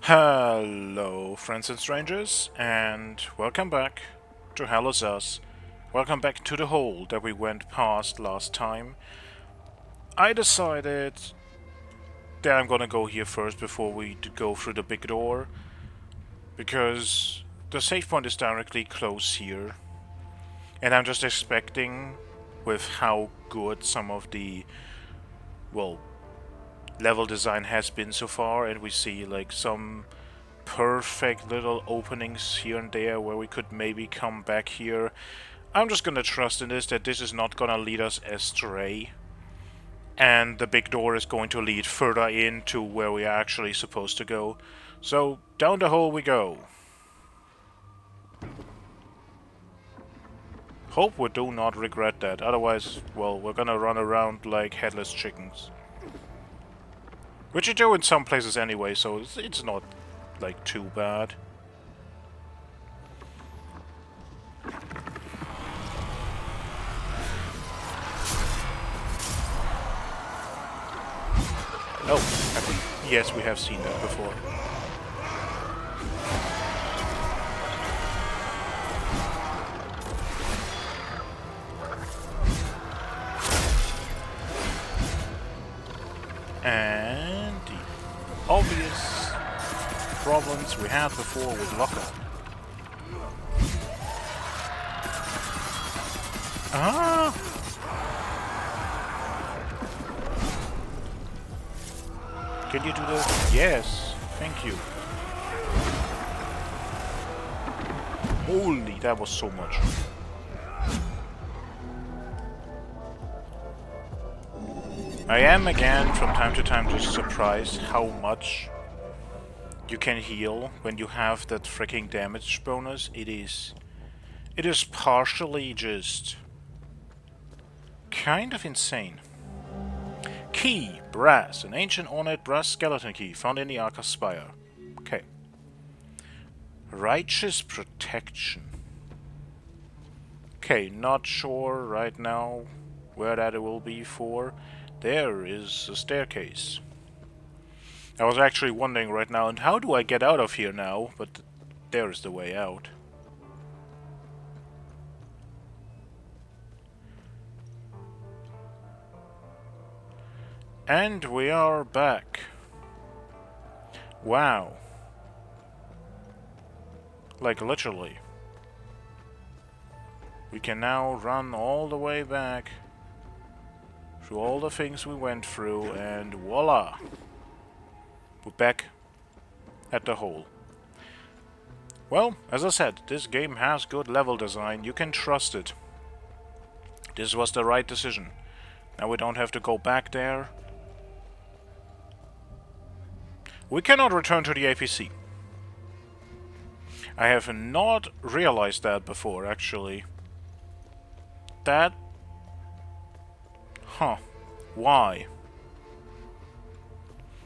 Hello, friends and strangers, and welcome back to Hell is Us. Welcome back to the hole that we went past last time. I decided that I'm gonna go here first before we go through the big door, because the save point is directly close here, and I'm just expecting, with how good some of the, well, level design has been so far, and we see like some perfect little openings here and there where we could maybe come back here. I'm just gonna trust in this that this is not gonna lead us astray, and the big door is going to lead further into where we are actually supposed to go. So down the hole we go. Hope we do not regret that, otherwise, well, we're gonna run around like headless chickens. Which you do in some places anyway, so it's not like too bad. Oh, yes, we have seen that before. And the obvious problems we had before with lockup. Ah! Can you do this? Yes, thank you. Holy, that was so much. I am again from time to time just surprised how much you can heal when you have that freaking damage bonus. It is partially just kind of insane. Key, brass, an ancient ornate brass skeleton key found in the Arca Spire. Okay. Righteous protection. Okay, not sure right now where that will be for. There is a staircase. I was actually wondering right now, and how do I get out of here now? But there is the way out. And we are back. Wow. Like literally. We can now run all the way back through all the things we went through, and voila! We're back at the hole. Well, as I said, this game has good level design. You can trust it. This was the right decision. Now we don't have to go back there. We cannot return to the APC. I have not realized that before, actually. That... Huh. Why?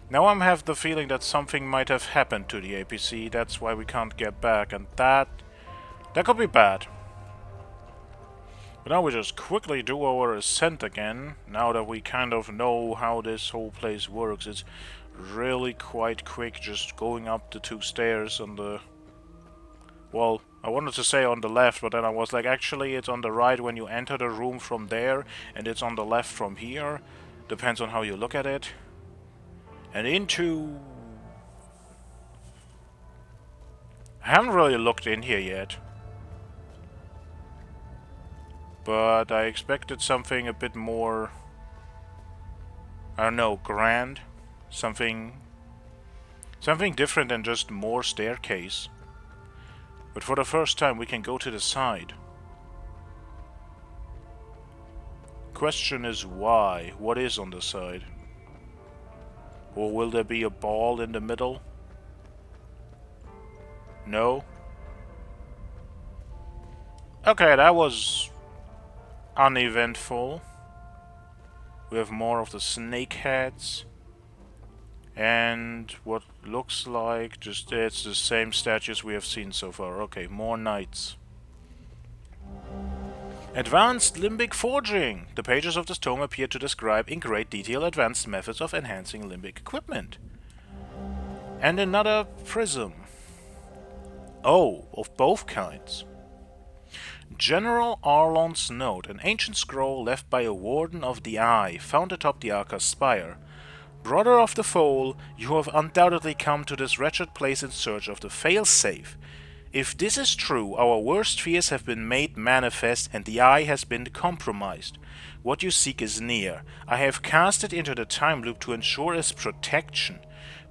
Now I have the feeling that something might have happened to the APC, that's why we can't get back, and that could be bad. But now we just quickly do our ascent again, now that we kind of know how this whole place works. It's really quite quick, just going up the two stairs on the... Well, I wanted to say on the left, but then I was like, actually it's on the right when you enter the room from there, and it's on the left from here. Depends on how you look at it. And into... I haven't really looked in here yet. But I expected something a bit more... I don't know, grand? Something different than just more staircase. But for the first time we can go to the side. Question is why? What is on the side? Or will there be a ball in the middle? No? Okay, that was uneventful. We have more of the snake heads. And what looks like just it's the same statues we have seen so far. Okay, more knights. Advanced limbic forging. The pages of this tome appear to describe in great detail advanced methods of enhancing limbic equipment. And another prism. Oh, of both kinds. General Arlon's Note, an ancient scroll left by a Warden of the Eye, found atop the Arca's spire. Brother of the Foal, you have undoubtedly come to this wretched place in search of the fail-safe. If this is true, our worst fears have been made manifest and the Eye has been compromised. What you seek is near. I have cast it into the time loop to ensure its protection.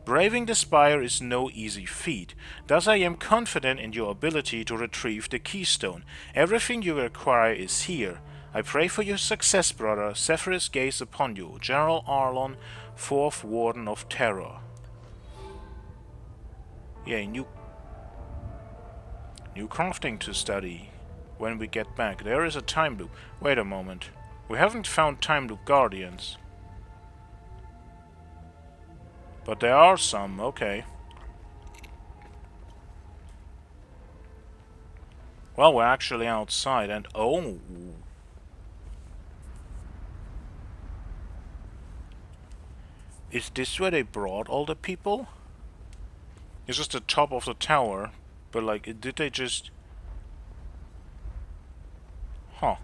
Braving the spire is no easy feat, thus I am confident in your ability to retrieve the keystone. Everything you require is here. I pray for your success, brother. Zephyrus gaze upon you. General Arlon, 4th Warden of Terror. Yeah, new crafting to study when we get back. There is a time loop. Wait a moment. We haven't found time loop guardians. But there are some, okay. Well, we're actually outside and oh. Is this where they brought all the people? It's just the top of the tower, but like, did they just... Huh.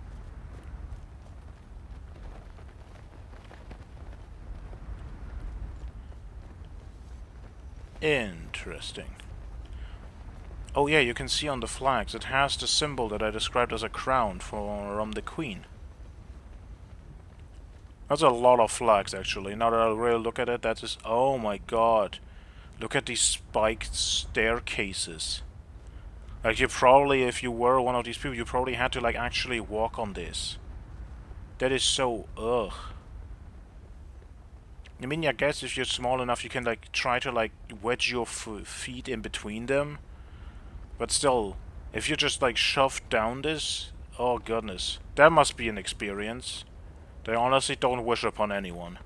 Interesting. Oh yeah, you can see on the flags, it has the symbol that I described as a crown for the Queen. That's a lot of flags, actually. Now that I really look at it, that is... Oh my god. Look at these spiked staircases. Like, you probably, if you were one of these people, you probably had to, like, actually walk on this. That is so... ugh. I mean, I guess if you're small enough, you can, like, try to, like, wedge your feet in between them. But still, if you just, like, shove down this... Oh, goodness. That must be an experience. They honestly don't wish upon anyone.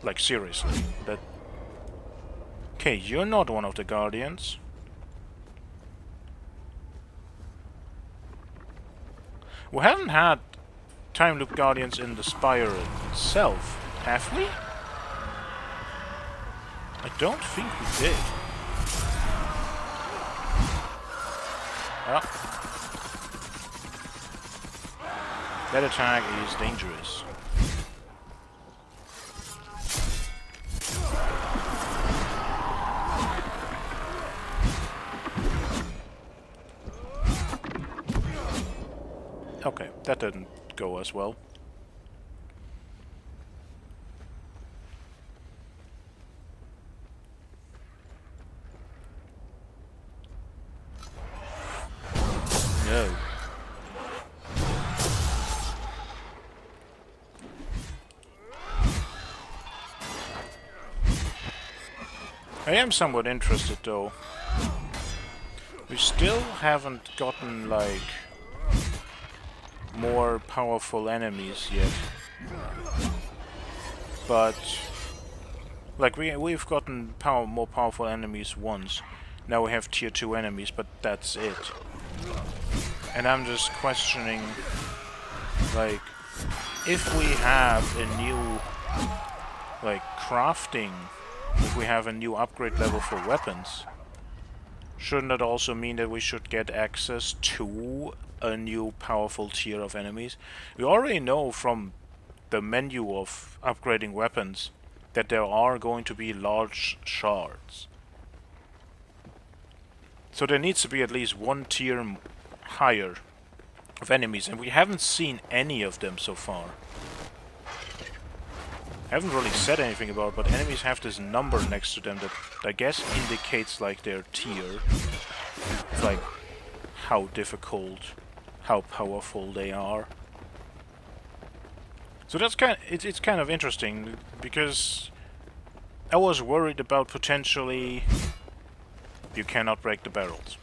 Like, seriously. That... Okay, you're not one of the Guardians. We haven't had Time Loop Guardians in the Spire itself, have we? I don't think we did. Ah. That attack is dangerous. Okay, that didn't go as well. No. I am somewhat interested though. We still haven't gotten like more powerful enemies yet. But like we've gotten more powerful enemies once. Now we have tier 2 enemies, but that's it. And I'm just questioning, like, if we have a new, like, crafting, if we have a new upgrade level for weapons, shouldn't that also mean that we should get access to a new powerful tier of enemies? We already know from the menu of upgrading weapons that there are going to be large shards. So there needs to be at least one tier higher of enemies, and we haven't seen any of them so far. I haven't really said anything about it, but enemies have this number next to them that I guess indicates like their tier. It's like how difficult, how powerful they are. So that's it's kind of interesting, because I was worried about potentially... You cannot break the barrels.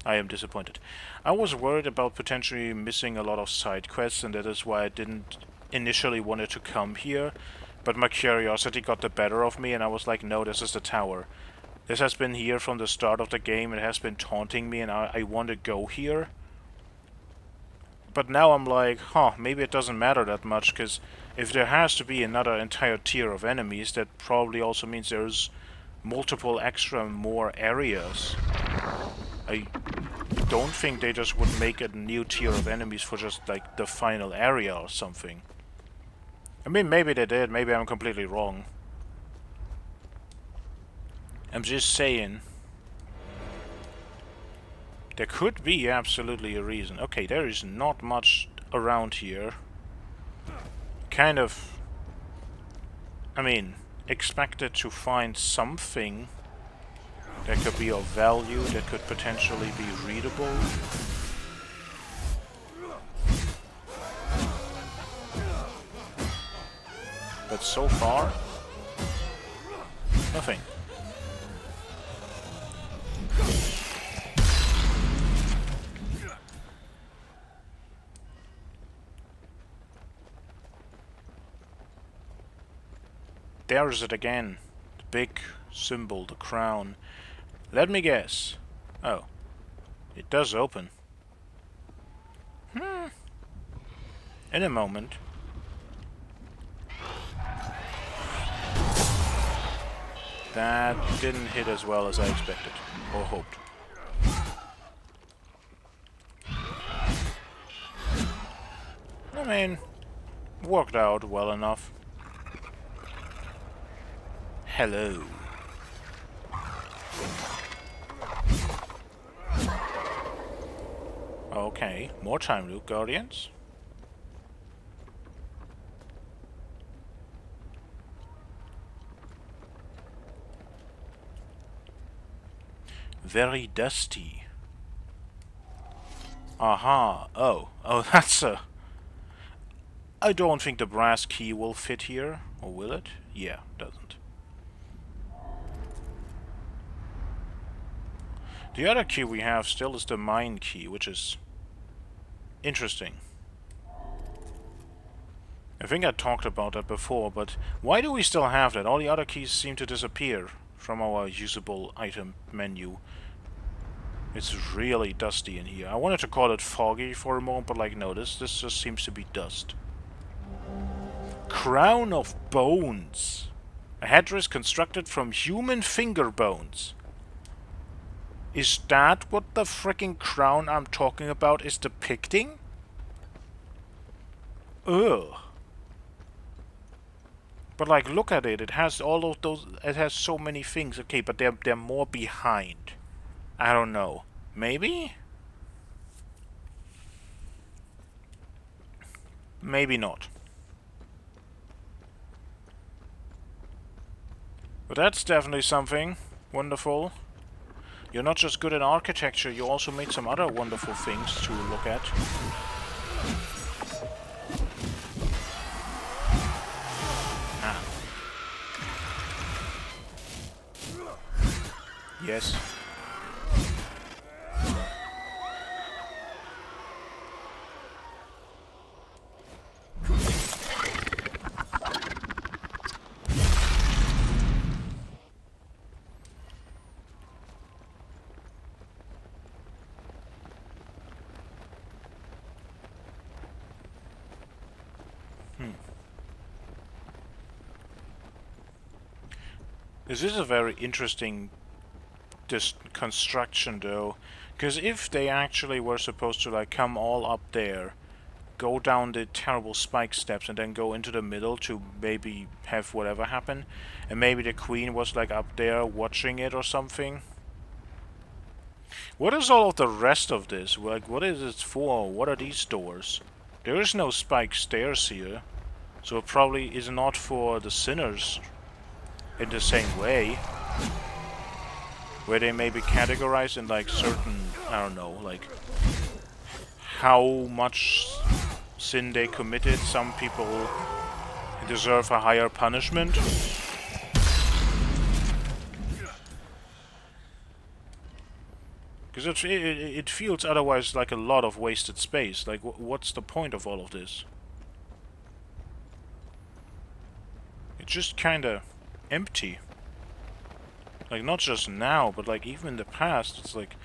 I am disappointed. I was worried about potentially missing a lot of side quests, and that is why I didn't initially wanted to come here. But my curiosity got the better of me, and I was like, no, this is the tower. This has been here from the start of the game. It has been taunting me, and I want to go here. But now I'm like, huh, maybe it doesn't matter that much, because if there has to be another entire tier of enemies, that probably also means there's multiple extra more areas. I don't think they just would make a new tier of enemies for just, like, the final area or something. I mean, maybe they did, maybe I'm completely wrong. I'm just saying. There could be absolutely a reason. Okay, there is not much around here. Kind of... I mean, expected to find something that could be of value, that could potentially be readable. But so far, nothing. There's it again. The big symbol, the crown. Let me guess. Oh. It does open. In a moment. That didn't hit as well as I expected. Or hoped. I mean, worked out well enough. Hello. Okay, more time loop, Guardians. Very dusty. Aha. Oh, that's a... I don't think the brass key will fit here. Or will it? Yeah, doesn't. The other key we have still is the mine key, which is interesting. I think I talked about that before, but why do we still have that? All the other keys seem to disappear from our usable item menu. It's really dusty in here. I wanted to call it foggy for a moment, but like, no, this just seems to be dust. Crown of Bones. A headdress constructed from human finger bones. Is that what the frickin' crown I'm talking about is depicting? Ugh. But like, look at it. It has all of those. It has so many things. Okay, but they're more behind. I don't know. Maybe? Maybe not. But that's definitely something wonderful. You're not just good at architecture, you also made some other wonderful things to look at. Ah. Yes. This is a very interesting construction, though, because if they actually were supposed to like come all up there, go down the terrible spike steps, and then go into the middle to maybe have whatever happen, and maybe the queen was like up there watching it or something. What is all of the rest of this? Like, what is it for? What are these doors? There is no spike stairs here, so it probably is not for the sinners in the same way, where they may be categorized in like certain, I don't know, like how much sin they committed. Some people deserve a higher punishment. Because it feels otherwise like a lot of wasted space. Like, what's the point of all of this? It's just kinda empty. Like, not just now, but like even in the past, it's like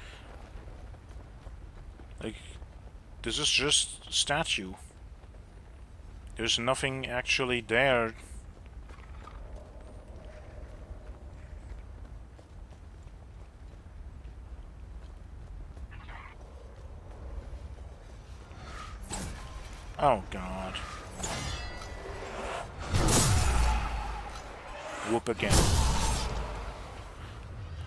This is just statue. There's nothing actually there. Oh god. Whoop again.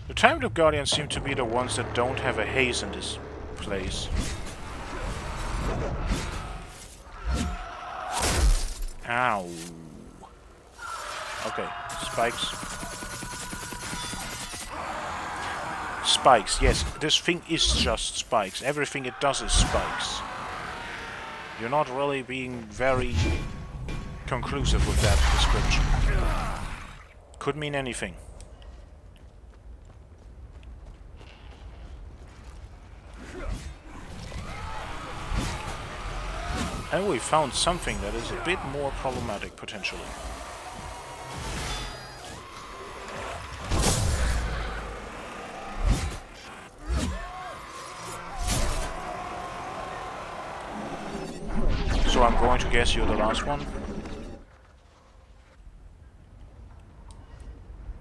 The Time Loop Guardians seem to be the ones that don't have a haze in this place. Ow. Okay, spikes. Spikes, yes, this thing is just spikes. Everything it does is spikes. You're not really being very conclusive with that description. Could mean anything. And we found something that is a bit more problematic, potentially. So I'm going to guess you're the last one?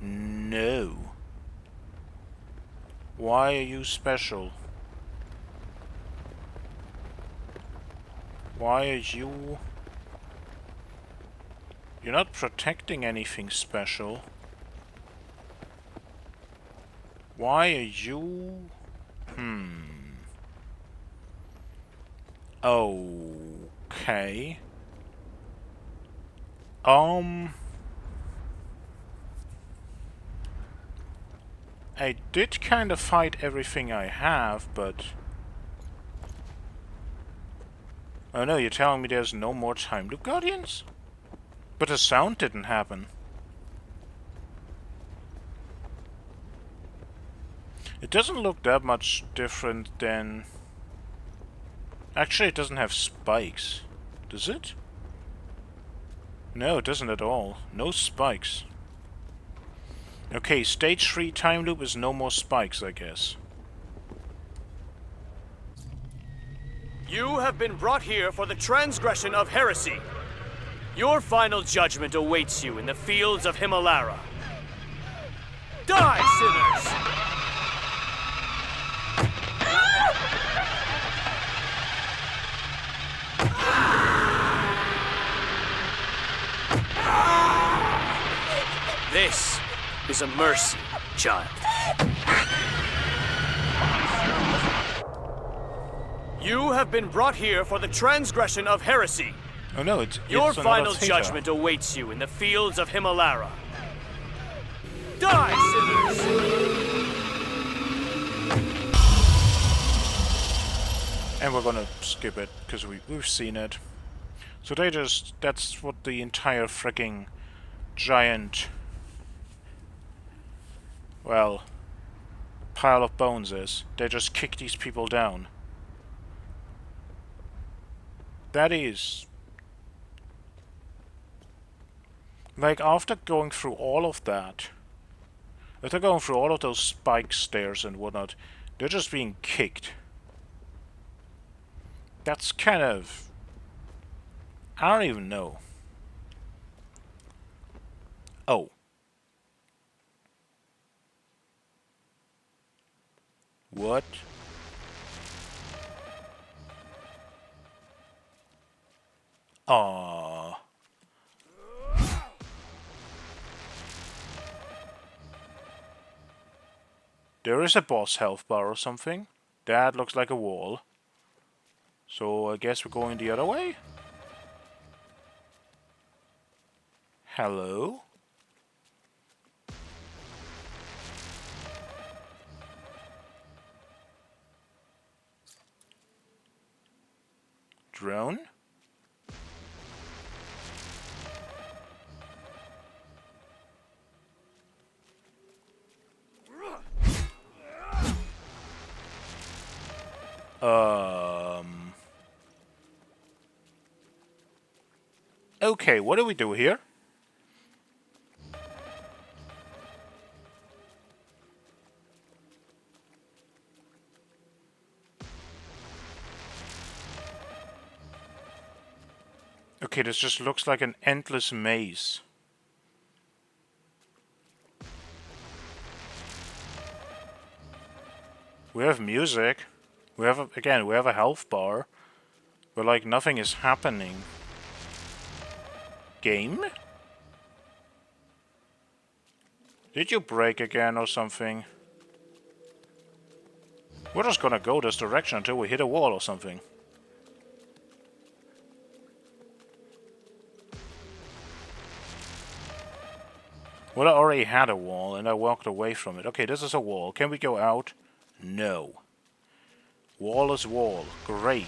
No. Why are you special? Why are you... You're not protecting anything special. Why are you... Okay. I did kind of fight everything I have, but... Oh no, you're telling me there's no more Time Loop Guardians? But the sound didn't happen. It doesn't look that much different than... Actually, it doesn't have spikes. Does it? No, it doesn't at all. No spikes. Okay, stage 3 time loop is no more spikes, I guess. You have been brought here for the transgression of heresy. Your final judgment awaits you in the fields of Himalara. Die, sinners! This is a mercy, child. You have been brought here for the transgression of heresy. Oh no, it's Your final theta. judgment awaits you in the fields of Himalara. Die, sinners! And we're gonna skip it, because we've seen it. So they just... That's what the entire freaking giant... Well... pile of bones is. They just kick these people down. That is... Like, after going through all of that... After going through all of those spike stairs and whatnot, they're just being kicked. That's kind of... I don't even know. Oh. What? Aww. There is a boss health bar or something. That looks like a wall. So I guess we're going the other way? Hello? Drone? Okay, what do we do here? Okay, this just looks like an endless maze. We have music. We have a health bar. But like nothing is happening. Game? Did you break again or something? We're just gonna go this direction until we hit a wall or something. Well, I already had a wall and I walked away from it. Okay, this is a wall. Can we go out? No. Wall is wall. Great.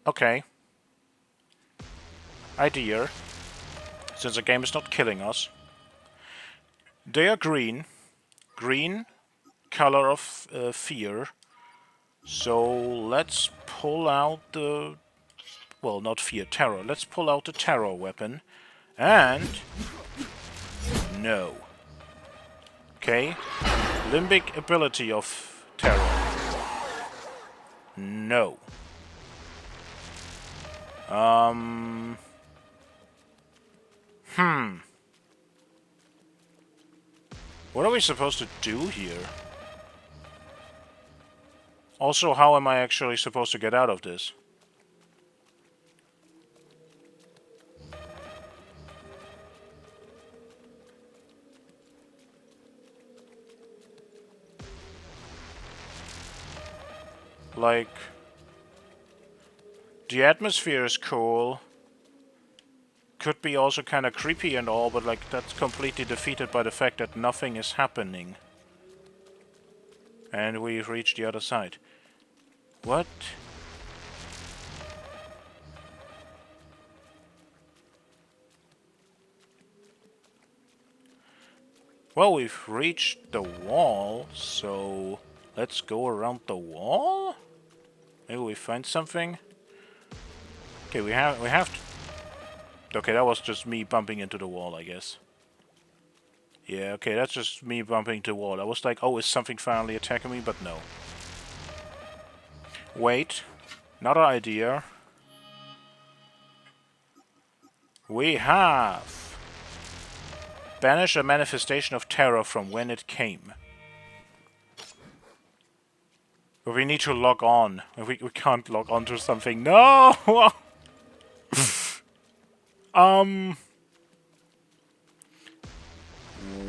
Okay. Idea. Since the game is not killing us. They are green. Green. Color of fear. So let's pull out the... Well, not fear, terror. Let's pull out the terror weapon. And... No. Okay. Limbic ability of terror. No. What are we supposed to do here? Also, how am I actually supposed to get out of this? Like... The atmosphere is cool. Could be also kind of creepy and all, but like that's completely defeated by the fact that nothing is happening. And we've reached the other side. What? Well, we've reached the wall, so let's go around the wall? Maybe we find something? Okay, we have to... Okay, that was just me bumping into the wall, I guess. Yeah, okay, that's just me bumping into the wall. I was like, oh, is something finally attacking me? But no. Wait. Another idea. We have... Banish a manifestation of terror from when it came. But we need to log on. We can't log on to something. No!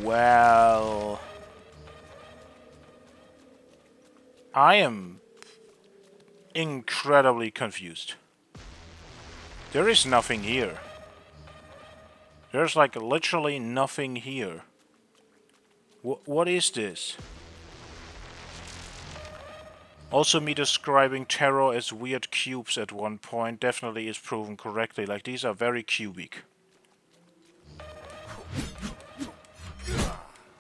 Well... I am incredibly confused. There is nothing here. There's like literally nothing here. What is this? Also, me describing terror as weird cubes at one point definitely is proven correctly. Like, these are very cubic.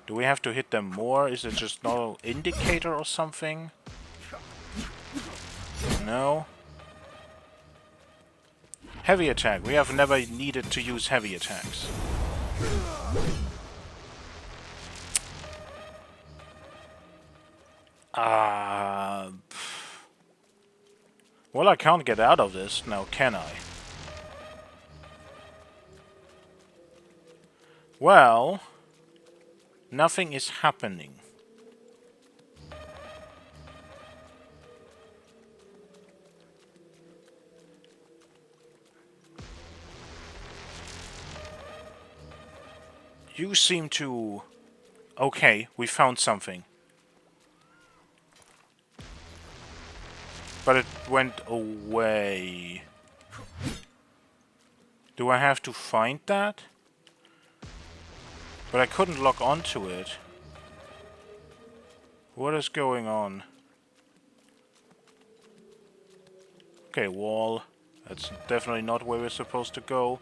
Do we have to hit them more? Is it just no indicator or something? No. Heavy attack. We have never needed to use heavy attacks. Well, I can't get out of this now, can I? Well, nothing is happening. You seem to... Okay, we found something. But it went away. Do I have to find that? But I couldn't log onto it. What is going on? Okay, wall. That's definitely not where we're supposed to go.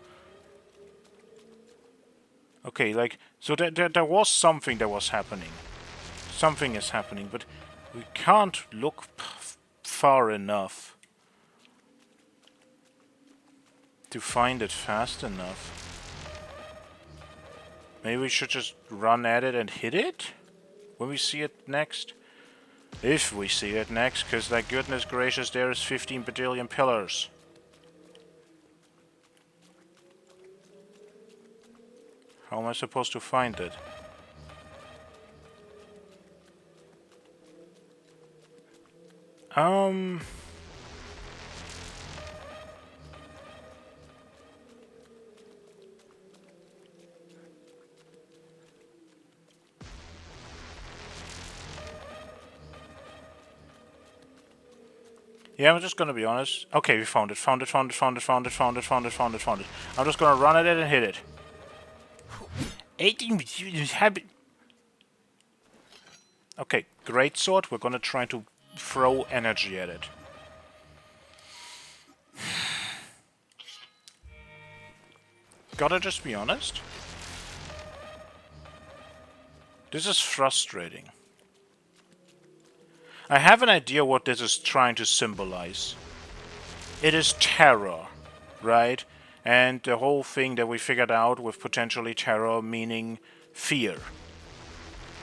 Okay, like, so there was something that was happening. Something is happening, but we can't look far enough to find it fast enough. Maybe we should just run at it and hit it when we see it next. If we see it next, because like goodness gracious, there is 15 badillion pillars. How am I supposed to find it? Yeah, I'm just gonna be honest. Okay, we found it. Found it, found it, found it, found it, found it, found it, found it, found it. I'm just gonna run at it and hit it. 18 habit. Okay, great sword. We're gonna try to throw energy at it. Gotta just be honest. This is frustrating. I have an idea what this is trying to symbolize. It is terror, right? And the whole thing that we figured out with potentially terror meaning fear.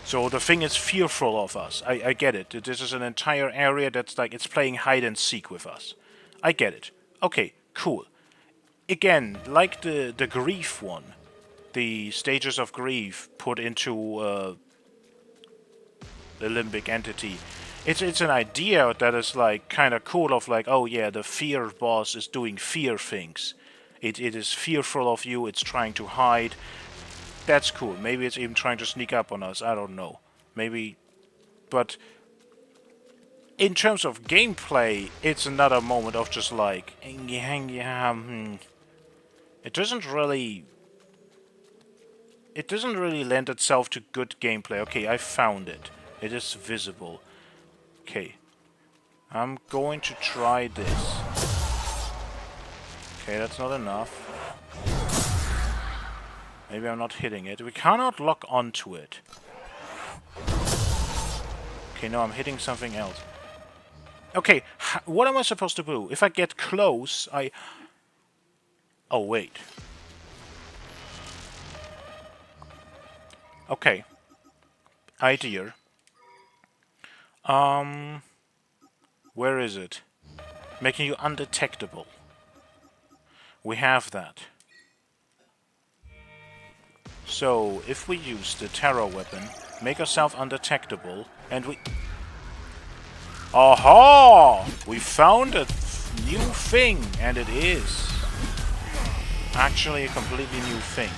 So the thing is fearful of us. I get it. This is an entire area that's like it's playing hide and seek with us. I get it. Okay, cool. Again, like the grief one, the stages of grief put into the limbic entity. It's an idea that is like kind of cool of like, oh yeah, the fear boss is doing fear things. It is fearful of you, it's trying to hide. That's cool. Maybe it's even trying to sneak up on us, I don't know. Maybe, but in terms of gameplay, it's another moment of just like, it doesn't really lend itself to good gameplay. Okay, I found it. It is visible. Okay. I'm going to try this. Okay, that's not enough. Maybe I'm not hitting it. We cannot lock onto it. Okay, no, I'm hitting something else. Okay, what am I supposed to do? If I get close, Oh, wait. Okay. Idea. Where is it? Making you undetectable. We have that. So, if we use the terror weapon, make ourselves undetectable, and we... Aha! We found a new thing, and it is actually a completely new thing.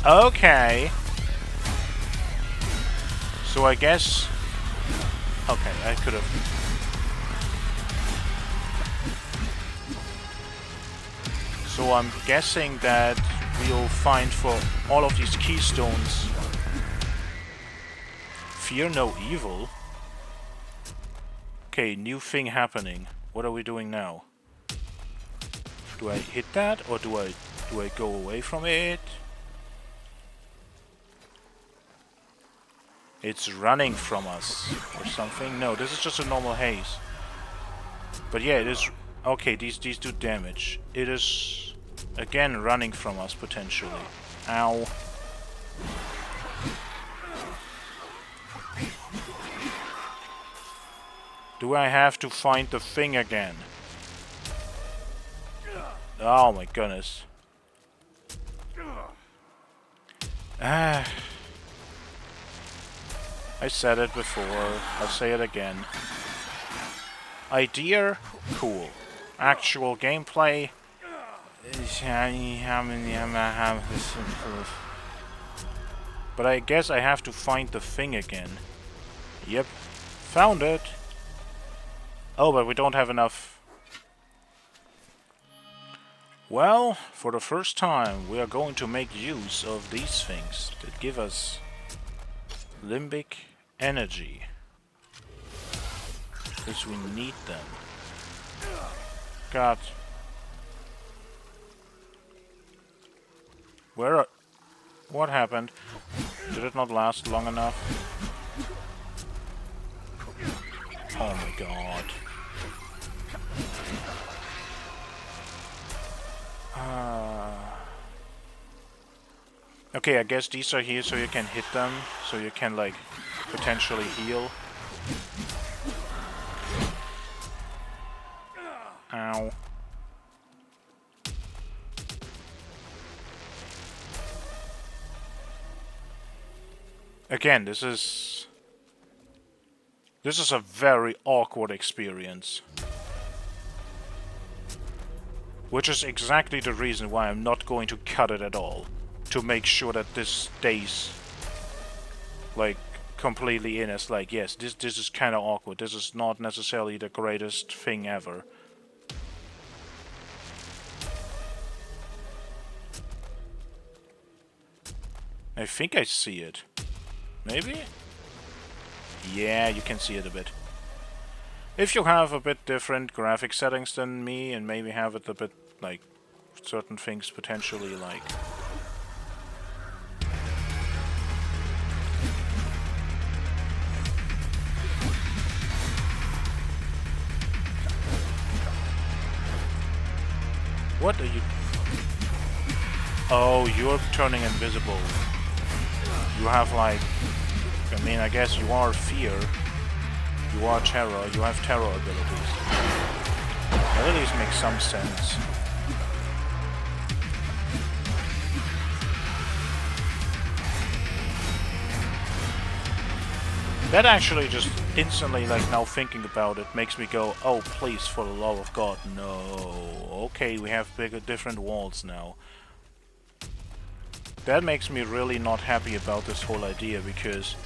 Okay. So I guess... Okay, I could have... So I'm guessing that we'll find for all of these keystones... Fear no evil? Okay, new thing happening. What are we doing now? Do I hit that, or do I go away from it? It's running from us or something. No, this is just a normal haze. But yeah, it is... Okay, these do damage. It is again running from us potentially. Ow. Do I have to find the thing again? Oh my goodness. I said it before, I'll say it again. Idea, cool. Actual gameplay... But I guess I have to find the thing again. Yep, found it. Oh, but we don't have enough. Well, for the first time, we are going to make use of these things that give us limbic energy. Because we need them. God. What happened? Did it not last long enough? Oh my god. Okay, I guess these are here so you can hit them, so you can, like, potentially heal. Ow. Again, this is a very awkward experience. Which is exactly the reason why I'm not going to cut it at all. To make sure that this stays, like, completely in as, like, yes, this is kind of awkward. This is not necessarily the greatest thing ever. I think I see it. Maybe? Yeah, you can see it a bit. If you have a bit different graphic settings than me, and maybe have it a bit, like, certain things potentially, like... What are you... Oh, you're turning invisible. You have, like... I mean, I guess you are fear. You are terror. You have terror abilities. That at least makes some sense. That actually just instantly, like, now thinking about it, makes me go, oh, please, for the love of God, no. Okay, we have bigger, different walls now. That makes me really not happy about this whole idea, because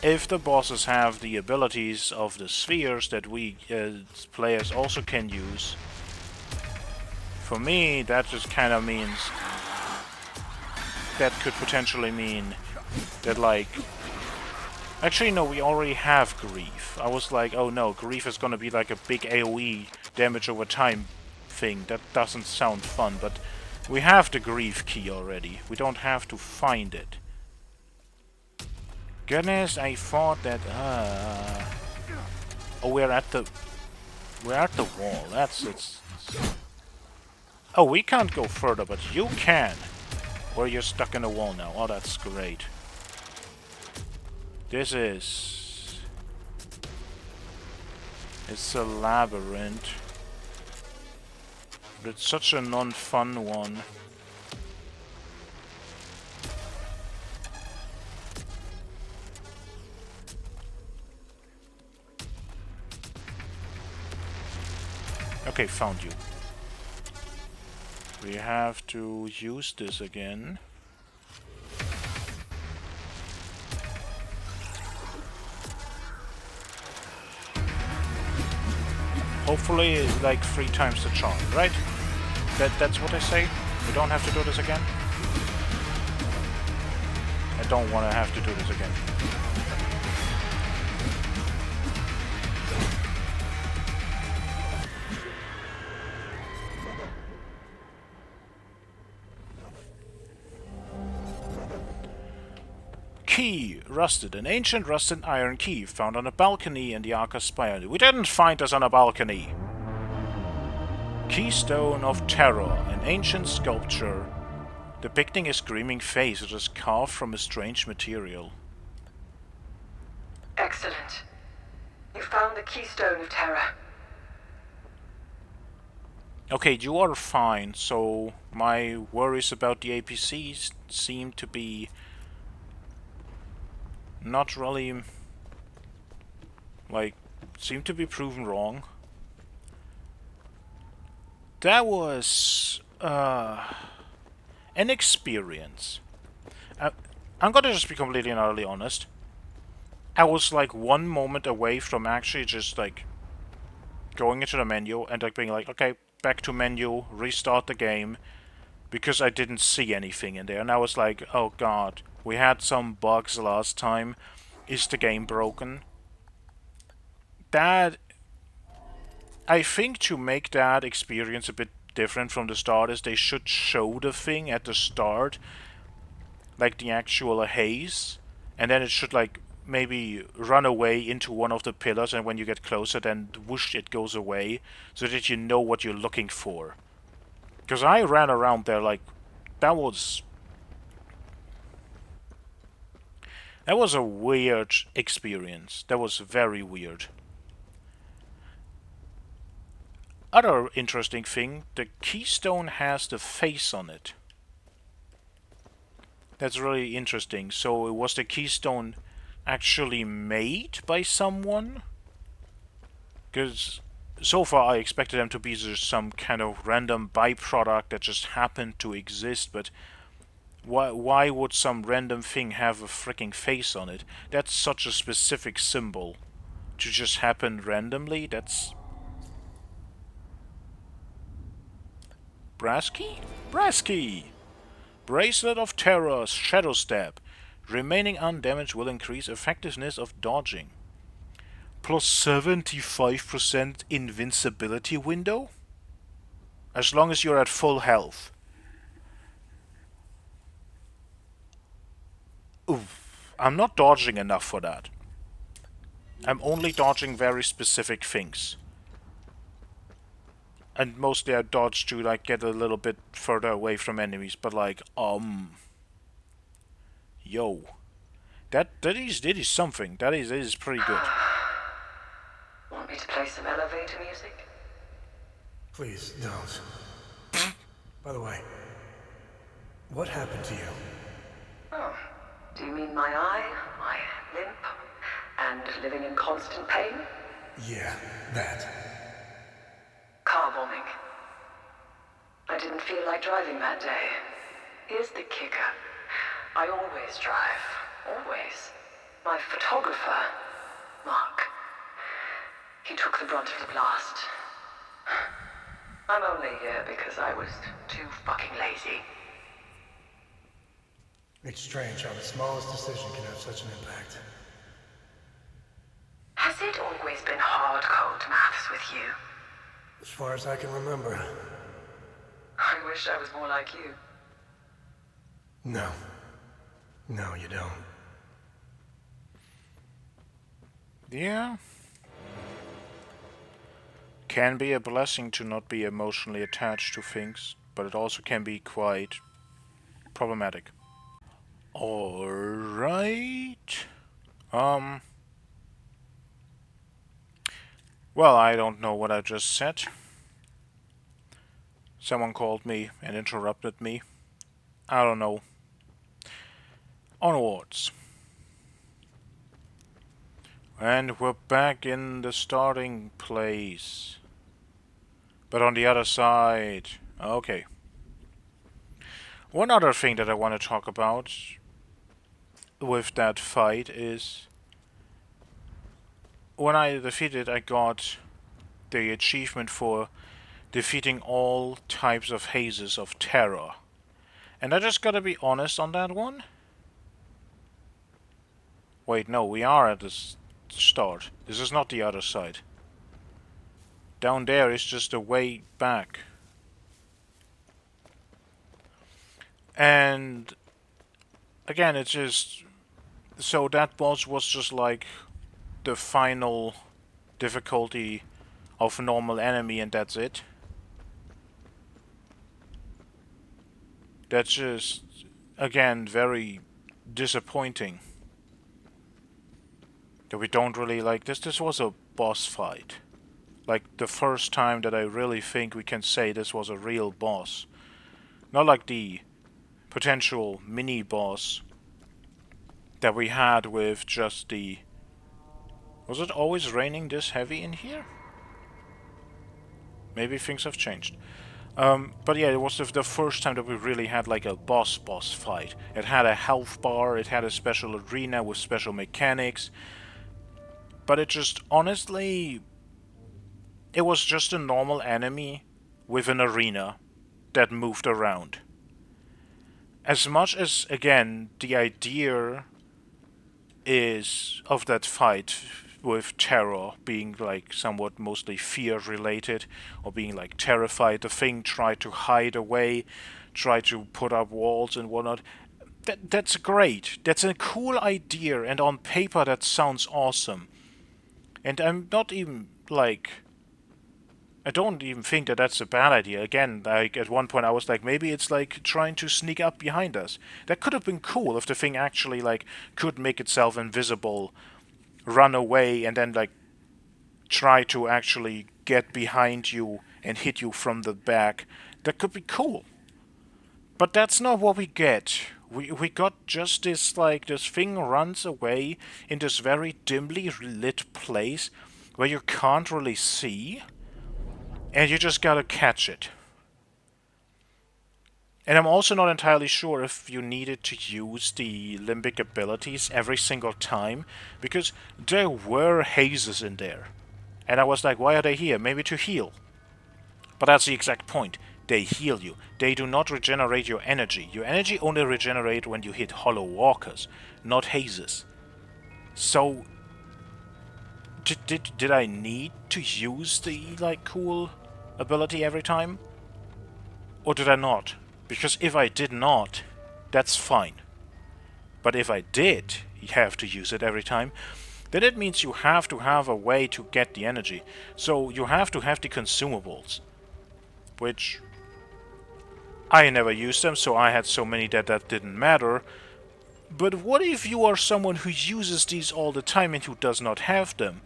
if the bosses have the abilities of the spheres that we players also can use, for me, that just kind of means... That could potentially mean that, like... Actually, no, we already have Grief. I was like, oh no, Grief is gonna be like a big AoE damage over time thing. That doesn't sound fun, but we have the Grief key already. We don't have to find it. Goodness, I thought that... Oh, we're at the wall. It's... Oh, we can't go further, but you can. Or you're stuck in a wall now. Oh, that's great. This is... It's a labyrinth. But it's such a non-fun one. Okay, found you. We have to use this again. Hopefully, like 3 times the charm, right? That's what I say? We don't have to do this again? I don't want to have to do this again. Key! Rusted. An ancient rusted iron key found on a balcony in the Arca Spire. We didn't find this on a balcony! Keystone of Terror. An ancient sculpture depicting a screaming face. It is carved from a strange material. Excellent. You found the Keystone of Terror. Okay, you are fine, so my worries about the APCs seem to be not really, like, seem to be proven wrong. That was an experience. I'm gonna just be completely and utterly honest. I was like one moment away from actually just like going into the menu and like being like, okay, back to menu, restart the game, because I didn't see anything in there. And I was like, oh god, we had some bugs last time. Is the game broken? That... I think to make that experience a bit different from the start is they should show the thing at the start, like the actual haze, and then it should like maybe run away into one of the pillars, and when you get closer then whoosh, it goes away, so that you know what you're looking for. Because I ran around there like, that was That was a weird experience. That was very weird. Other interesting thing, the keystone has the face on it. That's really interesting. So was the keystone actually made by someone? Because so far I expected them to be just some kind of random byproduct that just happened to exist, but why would some random thing have a freaking face on it? That's such a specific symbol. To just happen randomly, that's... Brass key? Brass key! Bracelet of Terror, Shadow Step. Remaining undamaged will increase effectiveness of dodging. Plus 75% invincibility window? As long as you're at full health. Oof. I'm not dodging enough for that. I'm only dodging very specific things. And mostly I dodge to like get a little bit further away from enemies, but like, yo. That is something. That is pretty good. Want me to play some elevator music? Please, don't. By the way, what happened to you? Oh, do you mean my eye, my limp, and living in constant pain? Yeah, that. Car bombing. I didn't feel like driving that day. Here's the kicker. I always drive. Always. My photographer, Mark, he took the brunt of the blast. I'm only here because I was too fucking lazy. It's strange how the smallest decision can have such an impact. Has it always been hard code maths with you? As far as I can remember. I wish I was more like you. No. No, you don't. Yeah. Can be a blessing to not be emotionally attached to things, but it also can be quite problematic. Alright. Well, I don't know what I just said. Someone called me and interrupted me. I don't know. Onwards. And we're back in the starting place. But on the other side. Okay. One other thing that I want to talk about with that fight is when I defeated, I got the achievement for defeating all types of hazes of terror. And I just gotta be honest on that one. Wait, no, we are at the start. This is not the other side. Down there is just a way back. And again, it's just... So that boss was just like the final difficulty of a normal enemy and that's it. That's just, again, very disappointing. That we don't really like this. This was a boss fight. Like the first time that I really think we can say this was a real boss. Not like the potential mini-boss that we had with just the... Was it always raining this heavy in here? Maybe things have changed. But yeah, it was the first time that we really had like a boss fight. It had a health bar, it had a special arena with special mechanics. But it just, honestly... It was just a normal enemy with an arena that moved around. As much as, again, the idea is of that fight with terror being like somewhat mostly fear related or being like terrified, the thing tried to hide away, tried to put up walls and whatnot. That's great. That's a cool idea, and on paper that sounds awesome. And I'm not even like I don't even think that that's a bad idea. Again, like at one point I was like, maybe it's like trying to sneak up behind us. That could have been cool if the thing actually like could make itself invisible, run away, and then like try to actually get behind you and hit you from the back. That could be cool. But that's not what we get. We got just this, like, this thing runs away in this very dimly lit place where you can't really see, and you just gotta catch it. And I'm also not entirely sure if you needed to use the limbic abilities every single time, because there were hazes in there. And I was like, why are they here? Maybe to heal. But that's the exact point. They heal you. They do not regenerate your energy. Your energy only regenerates when you hit hollow walkers, not hazes. So, did I need to use the, like, cool ability every time? Or did I not? Because if I did not, that's fine. But if I did have to use it every time, then it means you have to have a way to get the energy. So you have to have the consumables. Which I never used them, so I had so many that didn't matter. But what if you are someone who uses these all the time and who does not have them?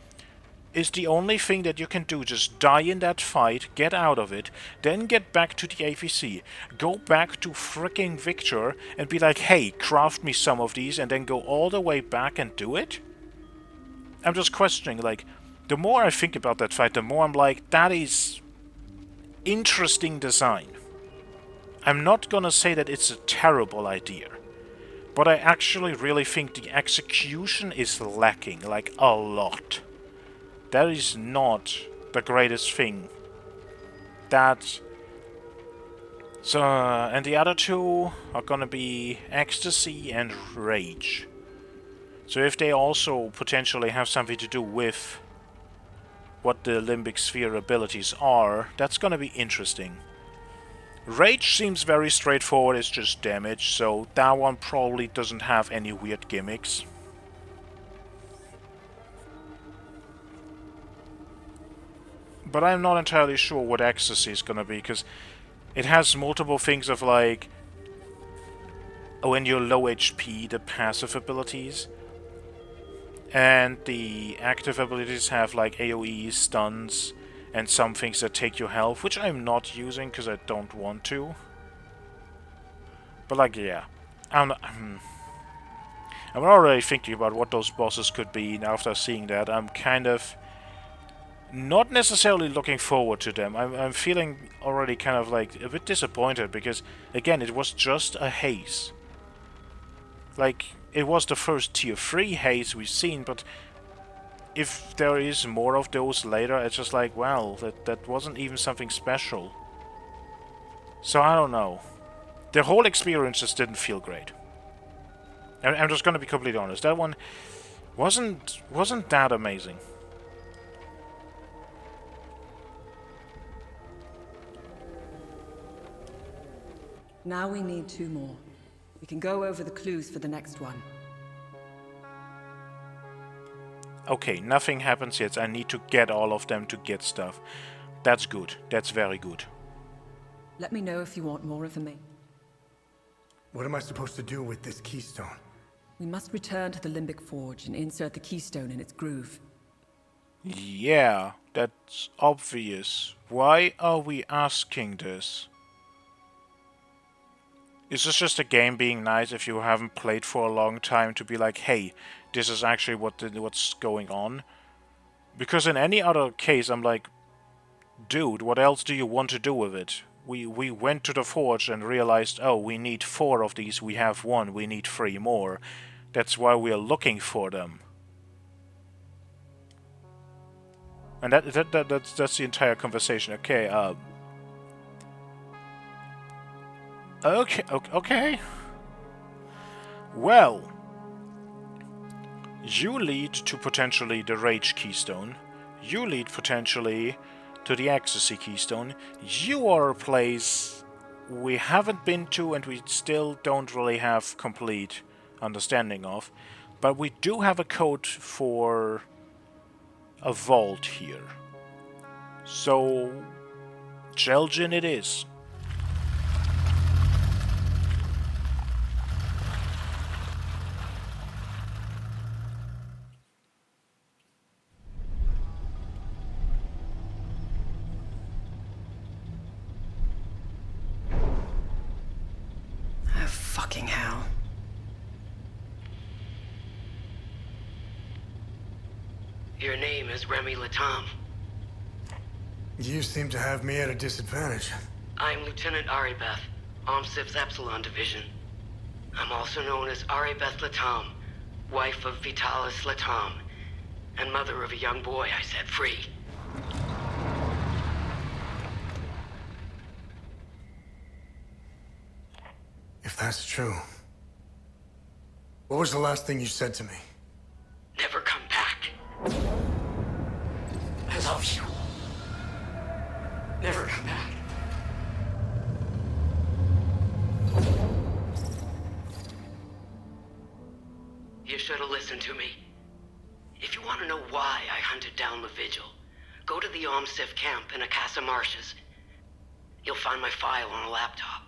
Is the only thing that you can do just die in that fight, get out of it, then get back to the AVC, go back to fricking Victor and be like, hey, craft me some of these, and then go all the way back and do it? I'm just questioning, like, the more I think about that fight, the more I'm like, that is interesting design. I'm not gonna say that it's a terrible idea, but I actually really think the execution is lacking, like, a lot. That is not the greatest thing. That... So, and the other two are gonna be Ecstasy and Rage. So if they also potentially have something to do with what the Limbic Sphere abilities are, that's gonna be interesting. Rage seems very straightforward, it's just damage, so that one probably doesn't have any weird gimmicks. But I'm not entirely sure what Ecstasy is gonna be, because it has multiple things of like... when you're low HP, the passive abilities. And the active abilities have like AoE, stuns, and some things that take your health, which I'm not using because I don't want to. But like, yeah. I'm already thinking about what those bosses could be, and after seeing that, I'm kind of... not necessarily looking forward to them. I'm feeling already kind of like a bit disappointed because, again, it was just a haze. Like, it was the first tier 3 haze we've seen, but if there is more of those later, it's just like, well, that wasn't even something special. So I don't know. The whole experience just didn't feel great. I'm just gonna be completely honest. That one wasn't that amazing. Now we need 2 more. We can go over the clues for the next one. Okay, nothing happens yet. I need to get all of them to get stuff. That's good. That's very good. Let me know if you want more information. What am I supposed to do with this keystone? We must return to the Limbic Forge and insert the keystone in its groove. Yeah, that's obvious. Why are we asking this? Is this just a game being nice if you haven't played for a long time to be like, hey, this is actually what's going on? Because in any other case, I'm like, dude, what else do you want to do with it? We went to the forge and realized, oh, we need 4 of these, we have 1, we need 3 more. That's why we are looking for them. And that's the entire conversation. Okay, Okay. Well, you lead to potentially the Rage Keystone. You lead potentially to the Ecstasy Keystone. You are a place we haven't been to and we still don't really have complete understanding of. But we do have a code for a vault here. So, Jeljin it is. Oh, fucking hell. Your name is Remy Latam. You seem to have me at a disadvantage. I'm Lieutenant Aribeth, OMSIF's Epsilon Division. I'm also known as Aribeth Latam, wife of Vitalis Latam, and mother of a young boy I set free. If that's true, what was the last thing you said to me? Never come back. I love you. Never come back. You should have listened to me. If you want to know why I hunted down the Vigil, go to the OMSIF camp in Akasa Marshes. You'll find my file on a laptop.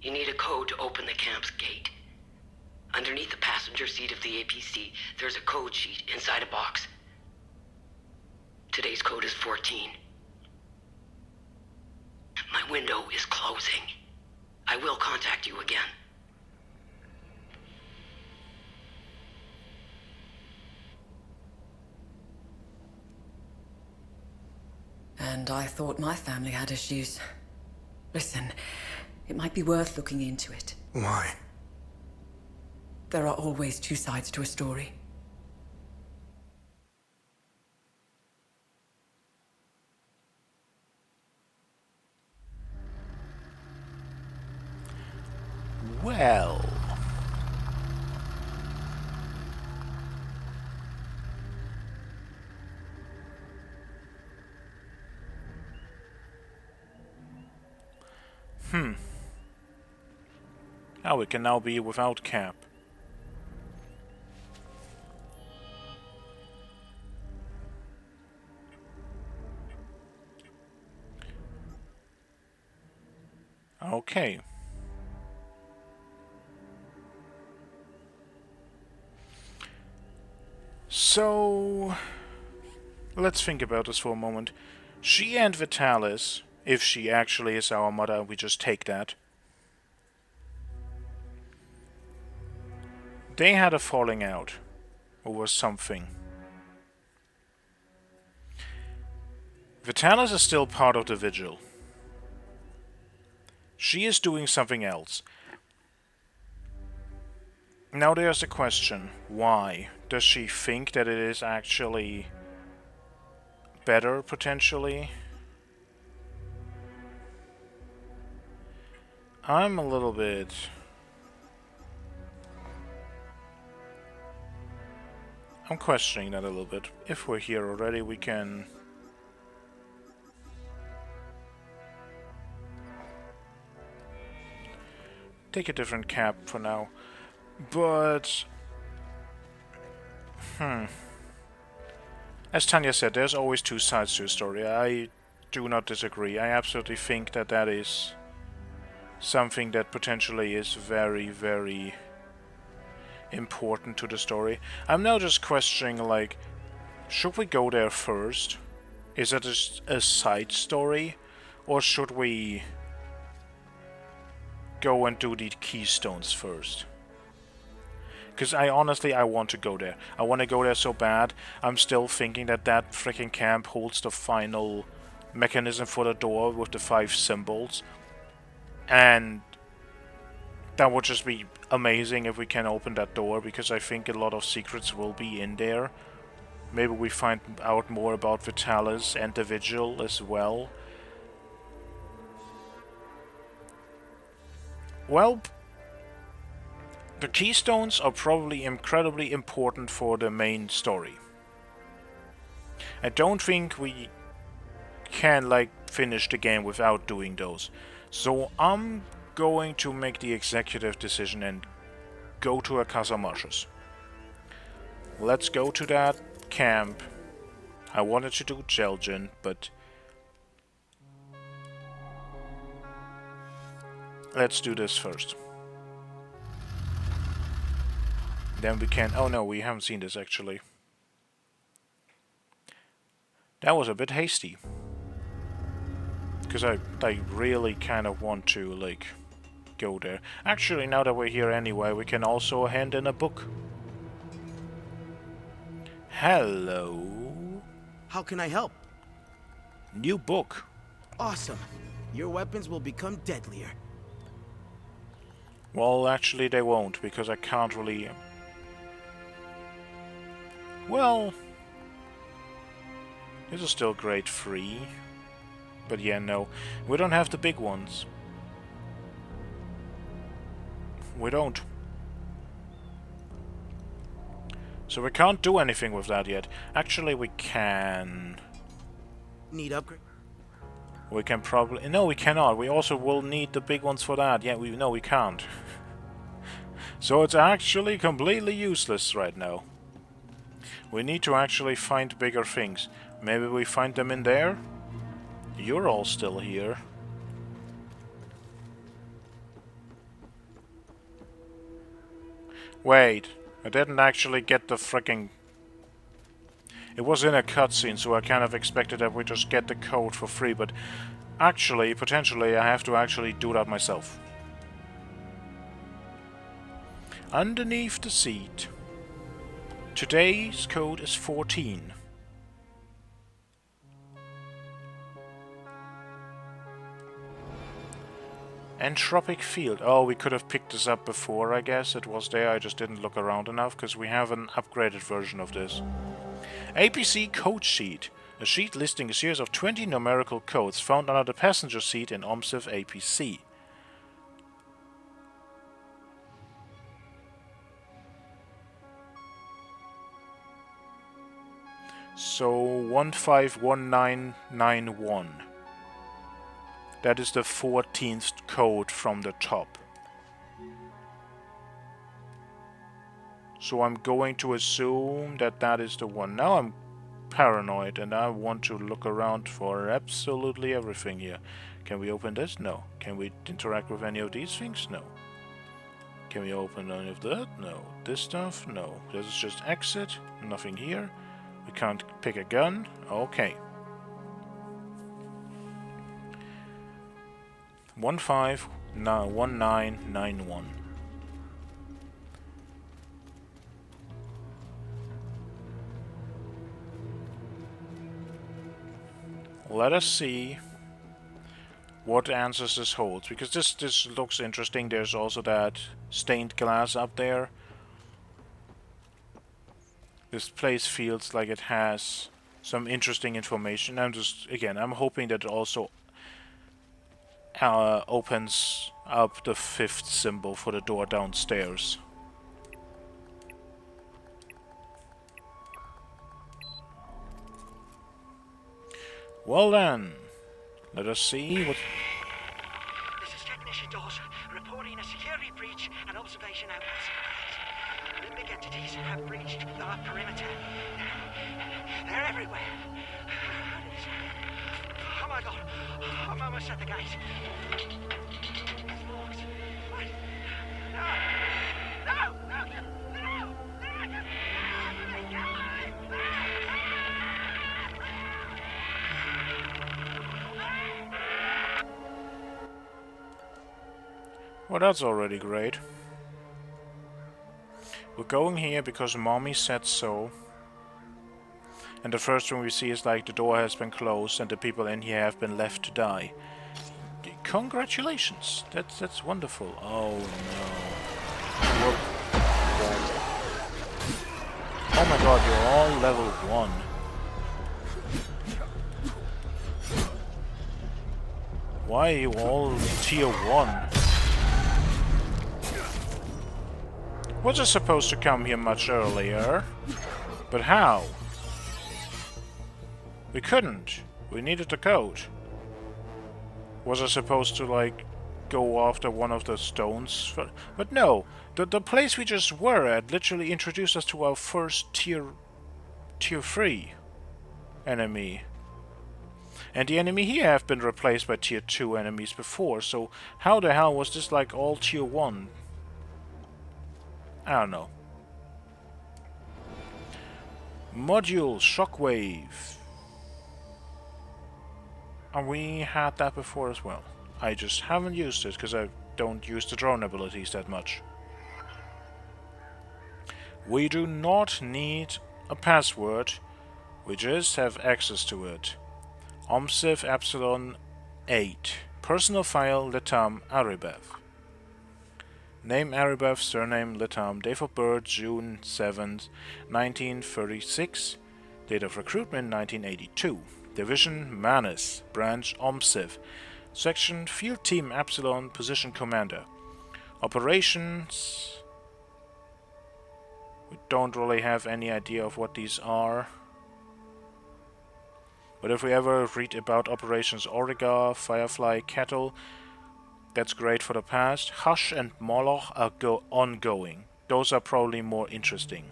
You need a code to open the camp's gate. Underneath the passenger seat of the APC, there's a code sheet inside a box. Today's code is 14. My window is closing. I will contact you again. And I thought my family had issues. Listen, it might be worth looking into it. Why? There are always two sides to a story. Well... Oh, we can now be without Cap. Okay. So... let's think about this for a moment. She and Vitalis, if she actually is our mother, we just take that. They had a falling out over something. Vitalis is still part of the Vigil. She is doing something else. Now there's the question, why? Does she think that it is actually better, potentially? I'm a little bit... I'm questioning that a little bit. If we're here already, we can... take a different cap for now. But... As Tanya said, there's always two sides to a story. I do not disagree. I absolutely think that that is something that potentially is very, very important to the story. I'm now just questioning, like, should we go there first? Is it a side story? Or should we go and do the keystones first? Because I want to go there. I want to go there so bad. I'm still thinking that that freaking camp holds the final mechanism for the door with the 5 symbols. And that would just be amazing if we can open that door, because I think a lot of secrets will be in there. Maybe we find out more about Vitalis and the Vigil as well. Well, the keystones are probably incredibly important for the main story. I don't think we can, like, finish the game without doing those. So I'm going to make the executive decision and go to Akasa Marshes. Let's go to that camp I wanted to do Jeljin, but let's do this first. Then we can... Oh no, we haven't seen this actually. That was a bit hasty. Because I really kind of want to, like, go there. Actually, now that we're here anyway, we can also hand in a book. Hello. How can I help? New book. Awesome. Your weapons will become deadlier. Well, actually they won't, because I can't really... Well... This is still grade 3. But yeah, no. We don't have the big ones. We don't. So we can't do anything with that yet. Actually, we can... Need upgrade? We can probably... No, we cannot. We also will need the big ones for that. Yeah, no, we can't. So it's actually completely useless right now. We need to actually find bigger things. Maybe we find them in there? You're all still here. Wait, I didn't actually get the fricking... It was in a cutscene, so I kind of expected that we just get the code for free, but actually, potentially, I have to actually do that myself. Underneath the seat. Today's code is 14. Entropic field. Oh, we could have picked this up before, I guess. It was there, I just didn't look around enough, because we have an upgraded version of this. APC code sheet. A sheet listing a series of 20 numerical codes found under the passenger seat in OMSIF APC. So, 151991. That is the 14th code from the top. So I'm going to assume that that is the one. Now I'm paranoid and I want to look around for absolutely everything here. Can we open this? No. Can we interact with any of these things? No. Can we open any of that? No. This stuff? No. This is just exit. Nothing here. We can't pick a gun. Okay. 1991. Let us see what answers this holds, because this looks interesting. There's also that stained glass up there. This place feels like it has some interesting information. I'm hoping that it also opens up the 5th symbol for the door downstairs. Well then, let us see what... This is Technician Dawes, reporting a security breach and observation outwards. Limbic entities have breached our perimeter. They're everywhere. Oh my god, I'm almost at the gate. It's locked. What? No! No! No! No! Well, that's already great. We're going here because Mommy said so. And the first thing we see is like the door has been closed and the people in here have been left to die. Congratulations! That's wonderful. Oh no. Whoop. Oh my god, you're all level 1. Why are you all tier 1? Was I supposed to come here much earlier? But how? We couldn't. We needed the code. Was I supposed to, like, go after one of the stones? But no. The place we just were at literally introduced us to our first tier 3. enemy. And the enemy here have been replaced by tier 2 enemies before, so how the hell was this like all tier 1? I don't know. Module Shockwave. And we had that before as well. I just haven't used it because I don't use the drone abilities that much. We do not need a password, we just have access to it. OMSIF Epsilon 8. Personal file Letam Aribev. Name Aribev, surname Letam, date of birth June 7th, 1936, date of recruitment 1982, division Manis, branch OMSIF, section Field Team Epsilon, position commander. Operations... we don't really have any idea of what these are. But if we ever read about Operations Origa, Firefly, Kettle, that's great for the past. Hush and Moloch are ongoing. Those are probably more interesting.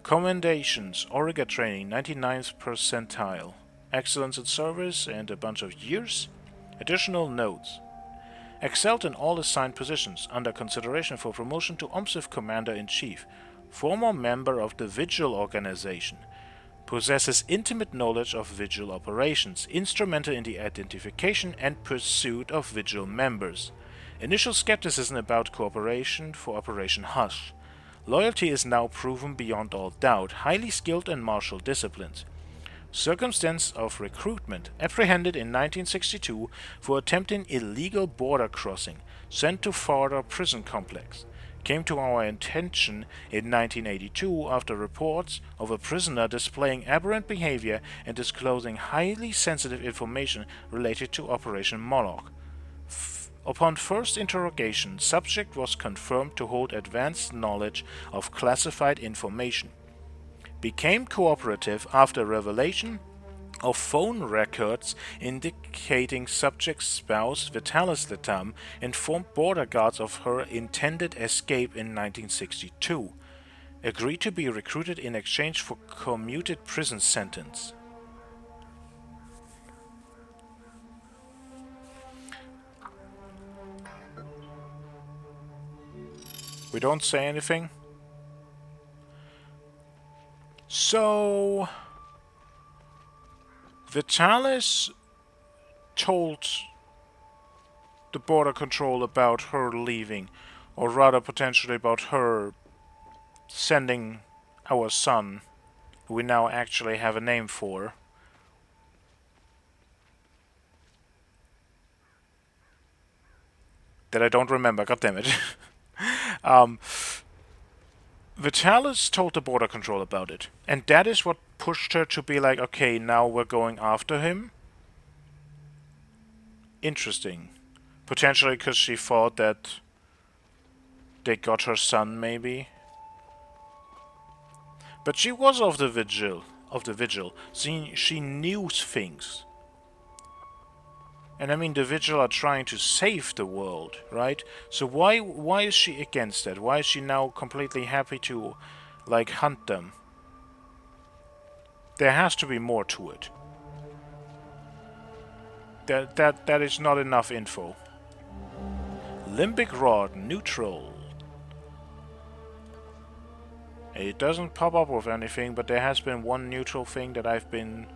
Commendations, Origa training, 99th percentile. Excellence in service and a bunch of years. Additional notes. Excelled in all assigned positions, under consideration for promotion to OMSIF Commander-in-Chief. Former member of the Vigil organization. Possesses intimate knowledge of Vigil operations, instrumental in the identification and pursuit of Vigil members. Initial skepticism about cooperation for Operation Hush. Loyalty is now proven beyond all doubt, highly skilled in martial disciplines. Circumstance of recruitment, apprehended in 1962 for attempting illegal border crossing, sent to Farder prison complex. Came to our attention in 1982 after reports of a prisoner displaying aberrant behavior and disclosing highly sensitive information related to Operation Moloch. Upon first interrogation, subject was confirmed to hold advanced knowledge of classified information. Became cooperative after revelation of phone records indicating subject's spouse, Vitalis Letam, informed border guards of her intended escape in 1962. Agreed to be recruited in exchange for commuted prison sentence. We don't say anything. So... Vitalis told the border control about her leaving, or rather potentially about her sending our son, who we now actually have a name for. That I don't remember, goddammit. Vitalis told the border control about it, and that is what pushed her to be like, okay, now we're going after him. Interesting. Potentially because she thought that they got her son, maybe. But she was of the vigil. She knew things. And I mean, the Vigil are trying to save the world, right? So why is she against that? Why is she now completely happy to, like, hunt them? There has to be more to it. That is not enough info. Limbic Rod, neutral. It doesn't pop up with anything, but there has been one neutral thing that I've been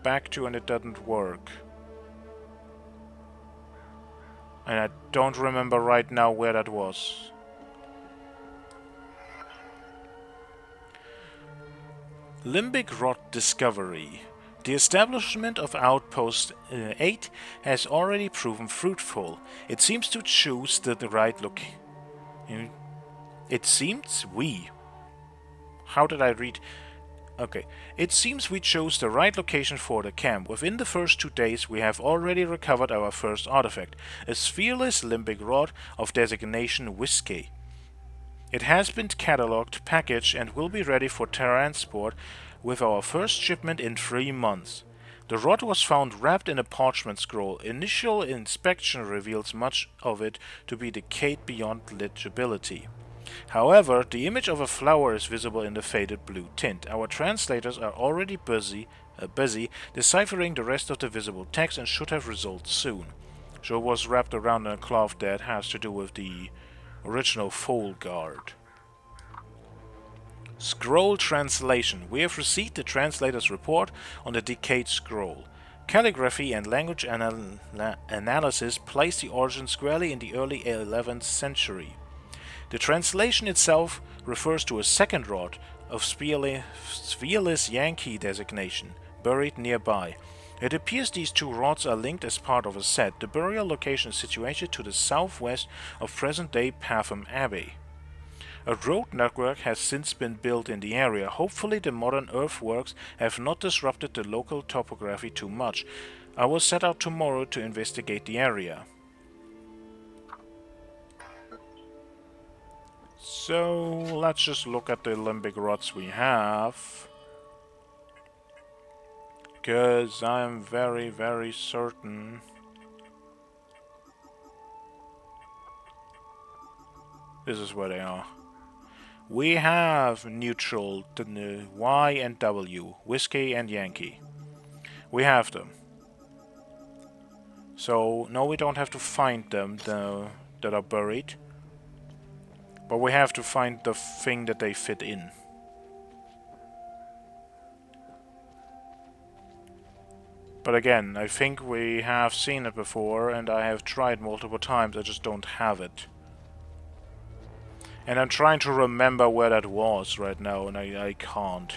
back to and it doesn't work. And I don't remember right now where that was. Limbic Rod Discovery. The establishment of Outpost 8 has already proven fruitful. It seems to choose the right location. It seems we. How did I read? Okay. It seems we chose the right location for the camp. Within the first 2 days we have already recovered our first artifact, a sphereless limbic rod of designation Whiskey. It has been catalogued, packaged, and will be ready for transport with our first shipment in 3 months. The rod was found wrapped in a parchment scroll. Initial inspection reveals much of it to be decayed beyond legibility. However, the image of a flower is visible in the faded blue tint. Our translators are already busy deciphering the rest of the visible text and should have results soon. So it was wrapped around in a cloth that has to do with the original Foal Guard. Scroll translation. We have received the translator's report on the decayed scroll. Calligraphy and language analysis place the origin squarely in the early 11th century. The translation itself refers to a second rod of Spearless Yankee designation, buried nearby. It appears these two rods are linked as part of a set. The burial location is situated to the southwest of present-day Patham Abbey. A road network has since been built in the area. Hopefully the modern earthworks have not disrupted the local topography too much. I will set out tomorrow to investigate the area. So let's just look at the limbic rods we have. Because I'm very, very certain this is where they are. We have neutral, the Y and W, Whiskey and Yankee. We have them. So, no, we don't have to find them that are buried. But we have to find the thing that they fit in. But again, I think we have seen it before and I have tried multiple times, I just don't have it. And I'm trying to remember where that was right now, and I can't.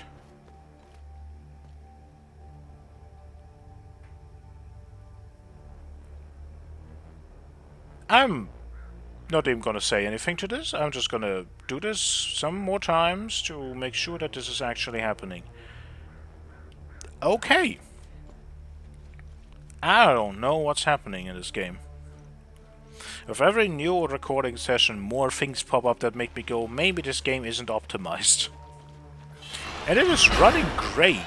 I'm not even gonna say anything to this. I'm just gonna do this some more times to make sure that this is actually happening. Okay. I don't know what's happening in this game. With every new recording session, more things pop up that make me go, maybe this game isn't optimized. And it is running great.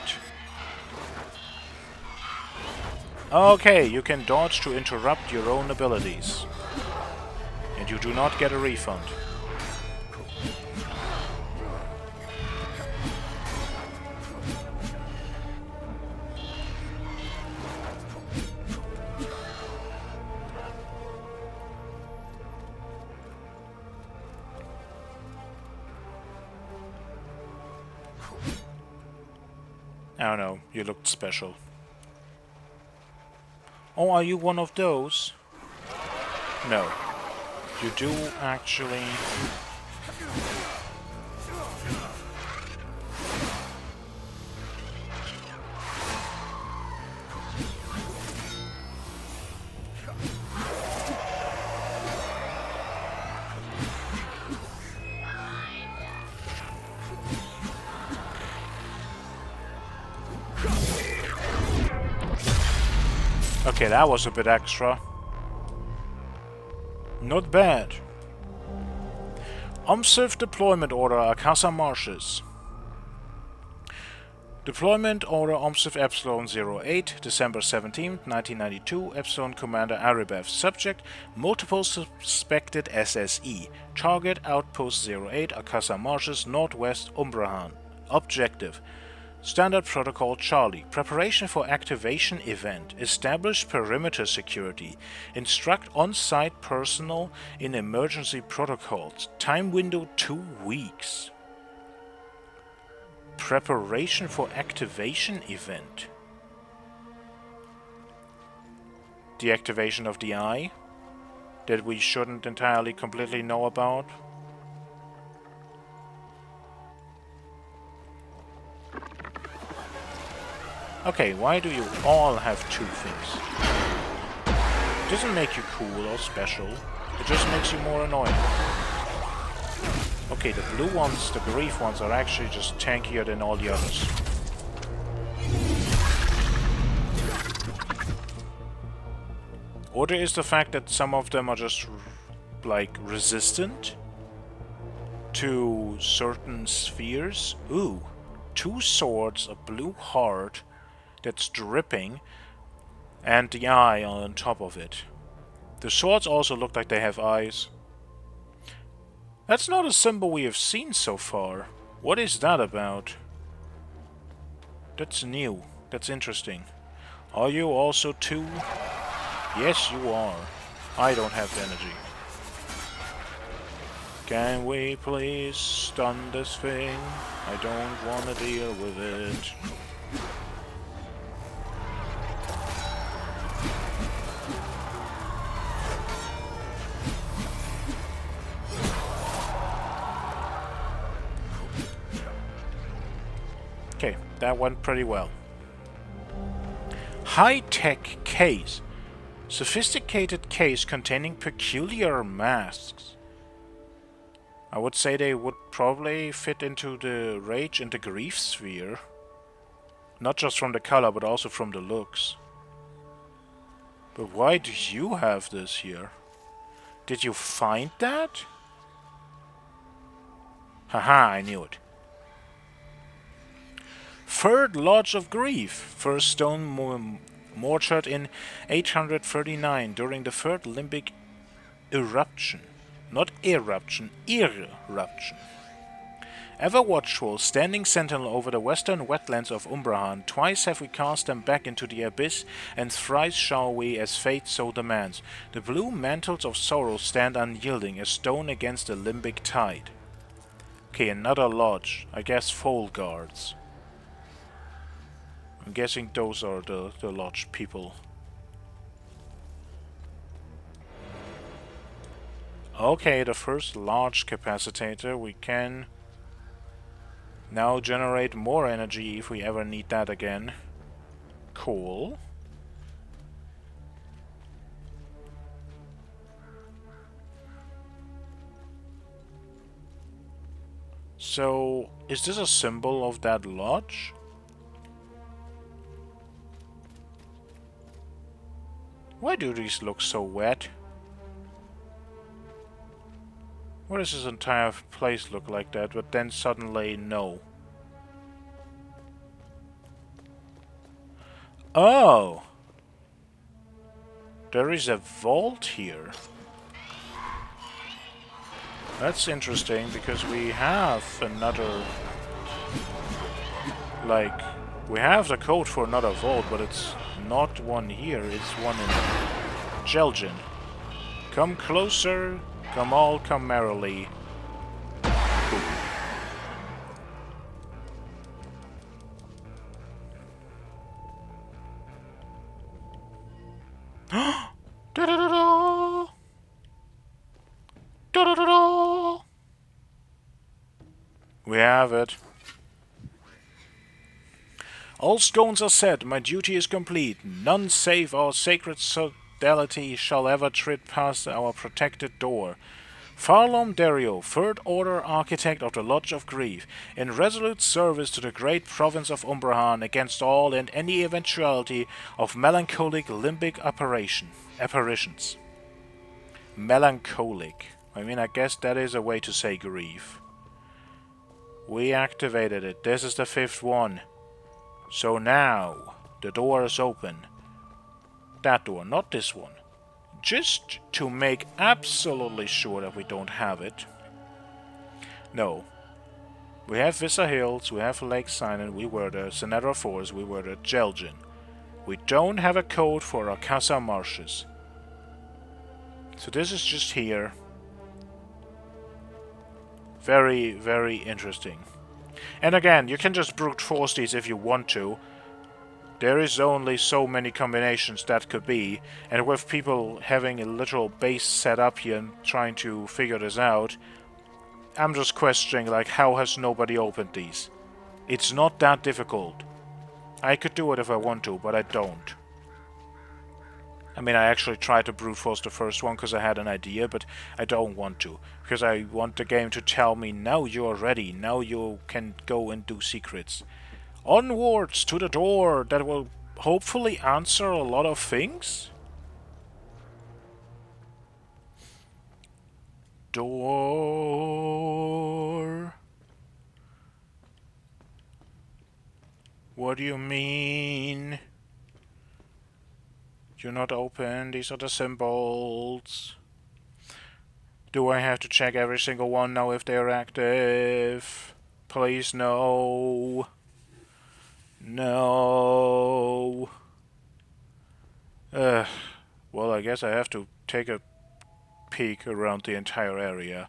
Okay, you can dodge to interrupt your own abilities. And you do not get a refund. I don't know, you looked special. Oh, are you one of those? No. You do actually... Okay, that was a bit extra. Not bad. OMSIF Deployment Order Akasa Marshes. Deployment Order OMSIF Epsilon 08, December 17, 1992, Epsilon Commander Aribeth. Subject, multiple suspected SSE. Target, Outpost 08, Akasa Marshes, Northwest Umbrahan. Objective, Standard Protocol Charlie. Preparation for activation event. Establish perimeter security. Instruct on-site personnel in emergency protocols. Time window 2 weeks. Preparation for activation event. Deactivation of the eye. That we shouldn't entirely completely know about. Okay, why do you all have two things? It doesn't make you cool or special, it just makes you more annoying. Okay, the blue ones, the grief ones, are actually just tankier than all the others. Or there is the fact that some of them are just, like, resistant to certain spheres. Ooh, 2 swords, a blue heart that's dripping, and the eye on top of it. The swords also look like they have eyes. That's not a symbol we have seen so far. What is that about? That's new. That's interesting. Are you also too? Yes, you are. I don't have the energy. Can we please stun this thing? I don't want to deal with it. Okay, that went pretty well. High-tech case. Sophisticated case containing peculiar masks. I would say they would probably fit into the rage and the grief sphere. Not just from the color, but also from the looks. But why do you have this here? Did you find that? Haha, I knew it. Third Lodge of Grief. First stone mortared in 839 during the third limbic eruption. Not eruption, eruption. Ever watchful, standing sentinel over the western wetlands of Umbrahan, twice have we cast them back into the abyss, and thrice shall we, as fate so demands. The blue mantles of sorrow stand unyielding, as stone against the limbic tide. Okay, another lodge. I guess Foal Guards. I'm guessing those are the lodge people. Okay, the first large capacitator. We can now generate more energy if we ever need that again. Cool. So, is this a symbol of that lodge? Why do these look so wet? Why does this entire place look like that, but then suddenly no? Oh! There is a vault here. That's interesting, because we have another... Like, we have the code for another vault, but it's not one here, it's one in Jeljin. Come closer, come all, come merrily. Da-da-da-da! Da-da-da-da! We have it. All scones are set, my duty is complete. None save our sacred fidelity shall ever tread past our protected door. Farlom Dario, Third Order Architect of the Lodge of Grief, in resolute service to the great province of Umbrahan against all and any eventuality of melancholic limbic apparitions. Melancholic. I mean, I guess that is a way to say grief. We activated it. This is the 5th one. So now, the door is open. That door, not this one. Just to make absolutely sure that we don't have it. No. We have Vissa Hills, we have Lake Sinan, we were the Senedra Forest, we were the Jeljin. We don't have a code for Akasa Marshes. So this is just here. Very, very interesting. And again, you can just brute force these if you want to. There is only so many combinations that could be, and with people having a literal base set up here and trying to figure this out, I'm just questioning, like, how has nobody opened these? It's not that difficult. I could do it if I want to, but I don't. I mean, I actually tried to brute force the first one because I had an idea, but I don't want to. Because I want the game to tell me, now you're ready, now you can go and do secrets. Onwards to the door that will hopefully answer a lot of things? Door... What do you mean? You're not open, these are the symbols. Do I have to check every single one now if they're active? Please, no. No. Well, I guess I have to take a peek around the entire area.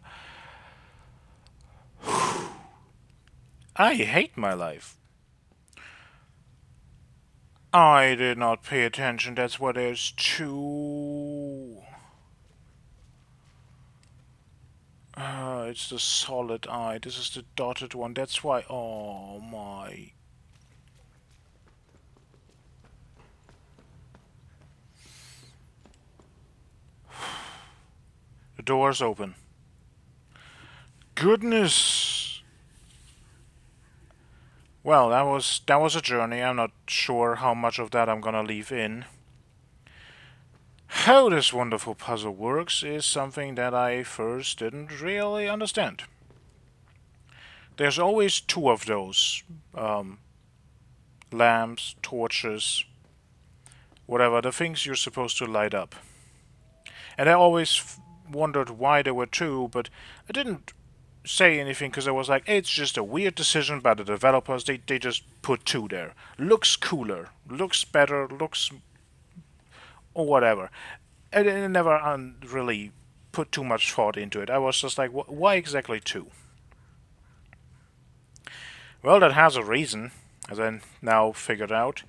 I hate my life. I did not pay attention. That's why there's two. It's the solid eye. This is the dotted one. That's why. Oh my. The door's open. Goodness. Well, that was a journey. I'm not sure how much of that I'm gonna leave in. How this wonderful puzzle works is something that I first didn't really understand. There's always two of those lamps, torches, whatever, the things you're supposed to light up. And I always wondered why there were two, but I didn't say anything because I was like, hey, it's just a weird decision by the developers. They just put two there. Looks cooler, looks better, looks or whatever. And I never really put too much thought into it. I was just like, why exactly two? Well, that has a reason, as I now figured out,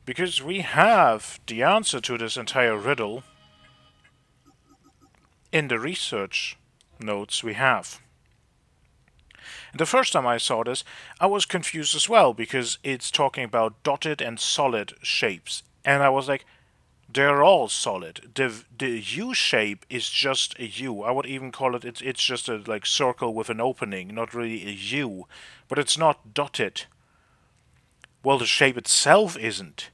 because we have the answer to this entire riddle in the research notes we have. And the first time I saw this, I was confused as well, because it's talking about dotted and solid shapes. And I was like, they're all solid. The U shape is just a U. I would even call it's just a like circle with an opening, not really a U. But it's not dotted. Well, the shape itself isn't.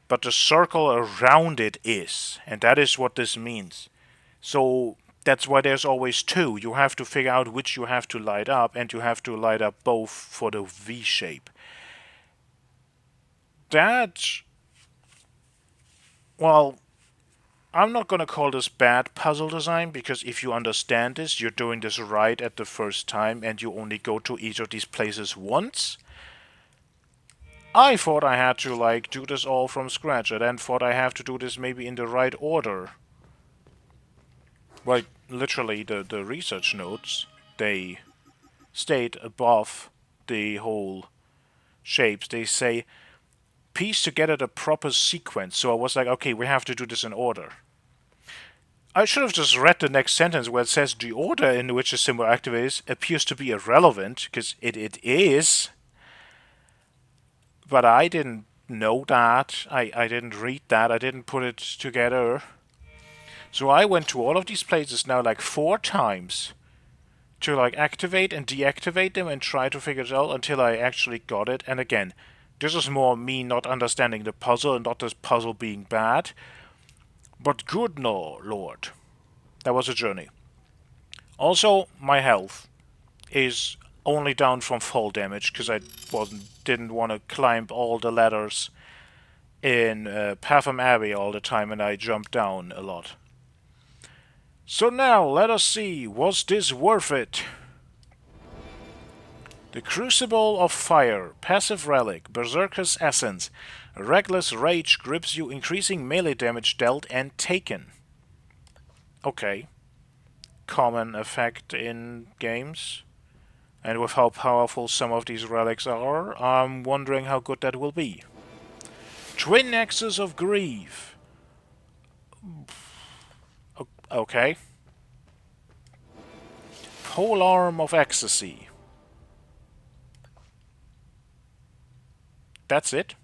But the circle around it is. And that is what this means. So that's why there's always two. You have to figure out which you have to light up, and you have to light up both for the V shape. That, well, I'm not going to call this bad puzzle design, because if you understand this, you're doing this right at the first time, and you only go to each of these places once. I thought I had to, like, do this all from scratch. I then thought I have to do this maybe in the right order. Like, literally, the research notes, they state above the whole shapes, they say, piece together the proper sequence. So I was like, okay, we have to do this in order. I should have just read the next sentence where it says the order in which a symbol activates appears to be irrelevant, because it is. But I didn't know that. I didn't read that. I didn't put it together. So I went to all of these places now like 4 times to like activate and deactivate them and try to figure it out until I actually got it. And again, this is more me not understanding the puzzle and not this puzzle being bad. But good no, Lord. That was a journey. Also, my health is only down from fall damage because I didn't want to climb all the ladders in Patham Abbey all the time, and I jumped down a lot. So now, let us see, was this worth it? The Crucible of Fire, Passive Relic, Berserker's Essence. Reckless Rage grips you, increasing melee damage dealt and taken. Okay. Common effect in games. And with how powerful some of these relics are, I'm wondering how good that will be. Twin Axes of Grief. Okay. Polearm of Ecstasy. That's it.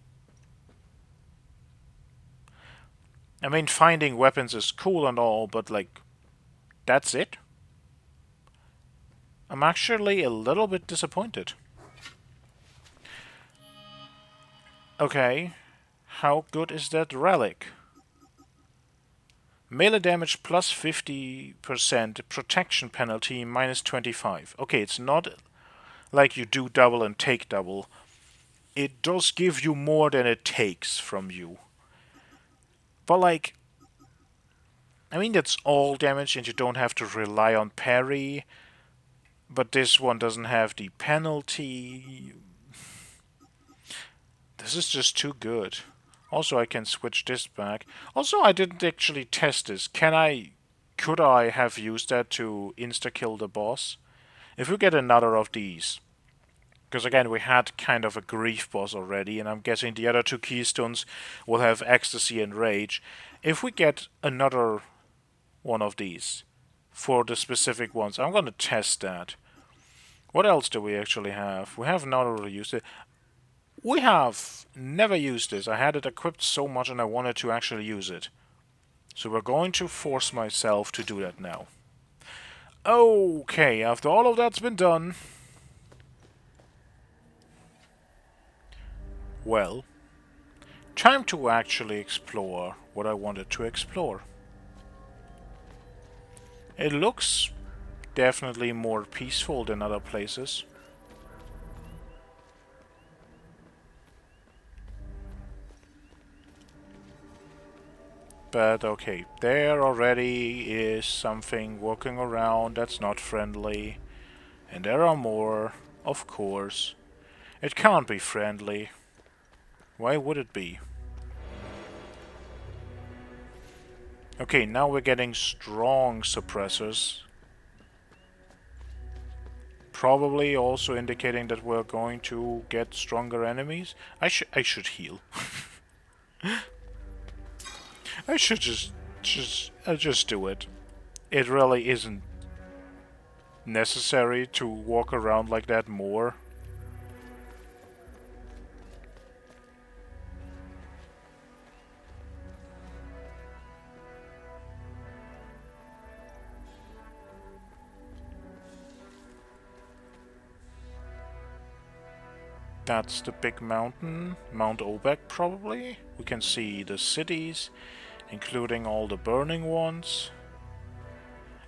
I mean, finding weapons is cool and all, but like, that's it? I'm actually a little bit disappointed. Okay, how good is that relic? Melee damage plus 50%, protection penalty minus 25. Okay, it's not like you do double and take double. It does give you more than it takes from you. But like, I mean, that's all damage and you don't have to rely on parry, but this one doesn't have the penalty. This is just too good. Also, I can switch this back. Also, I didn't actually test this. Could I have used that to insta-kill the boss? If we get another of these, because again, we had kind of a grief boss already, and I'm guessing the other two keystones will have ecstasy and rage. If we get another one of these for the specific ones, I'm going to test that. What else do we actually have? We have not really used it. We have never used this. I had it equipped so much and I wanted to actually use it. So we're going to force myself to do that now. Okay, after all of that's been done... Well, time to actually explore what I wanted to explore. It looks definitely more peaceful than other places. But okay, there already is something walking around that's not friendly. And there are more, of course. It can't be friendly. Why would it be? Okay, now we're getting strong suppressors. Probably also indicating that we're going to get stronger enemies. I should heal. I should just do it. It really isn't necessary to walk around like that more. That's the big mountain, Mount Obek probably. We can see the cities, including all the burning ones.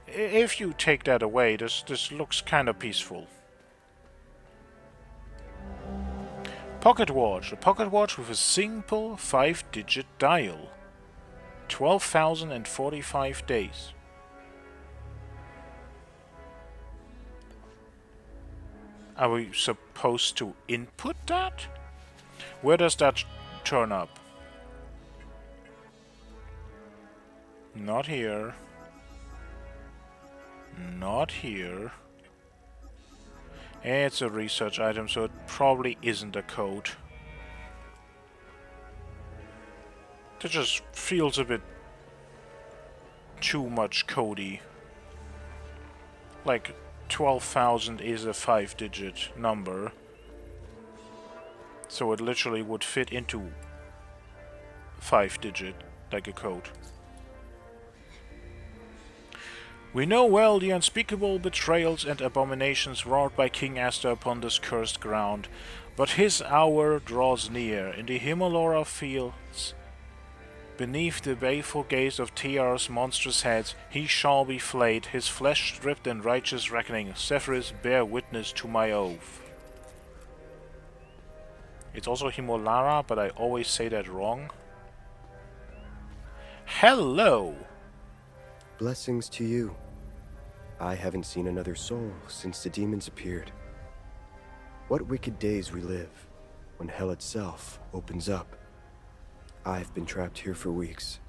If you take that away, this looks kind of peaceful. Pocket watch, a pocket watch with a simple 5-digit dial. 12,045 days. Are we supposed to input that? Where does that turn up? Not here. Not here. It's a research item, so it probably isn't a code. That just feels a bit too much codey. Like 12,000 is a 5-digit number. So it literally would fit into 5-digit, like a code. We know well the unspeakable betrayals and abominations wrought by King Aster upon this cursed ground, but his hour draws near. In the Himalora fields, beneath the baleful gaze of TR's monstrous heads, he shall be flayed, his flesh stripped in righteous reckoning. Sephiris, bear witness to my oath. It's also Himalara, but I always say that wrong. Hello! Blessings to you. I haven't seen another soul since the demons appeared. What wicked days we live, when hell itself opens up. I've been trapped here for weeks.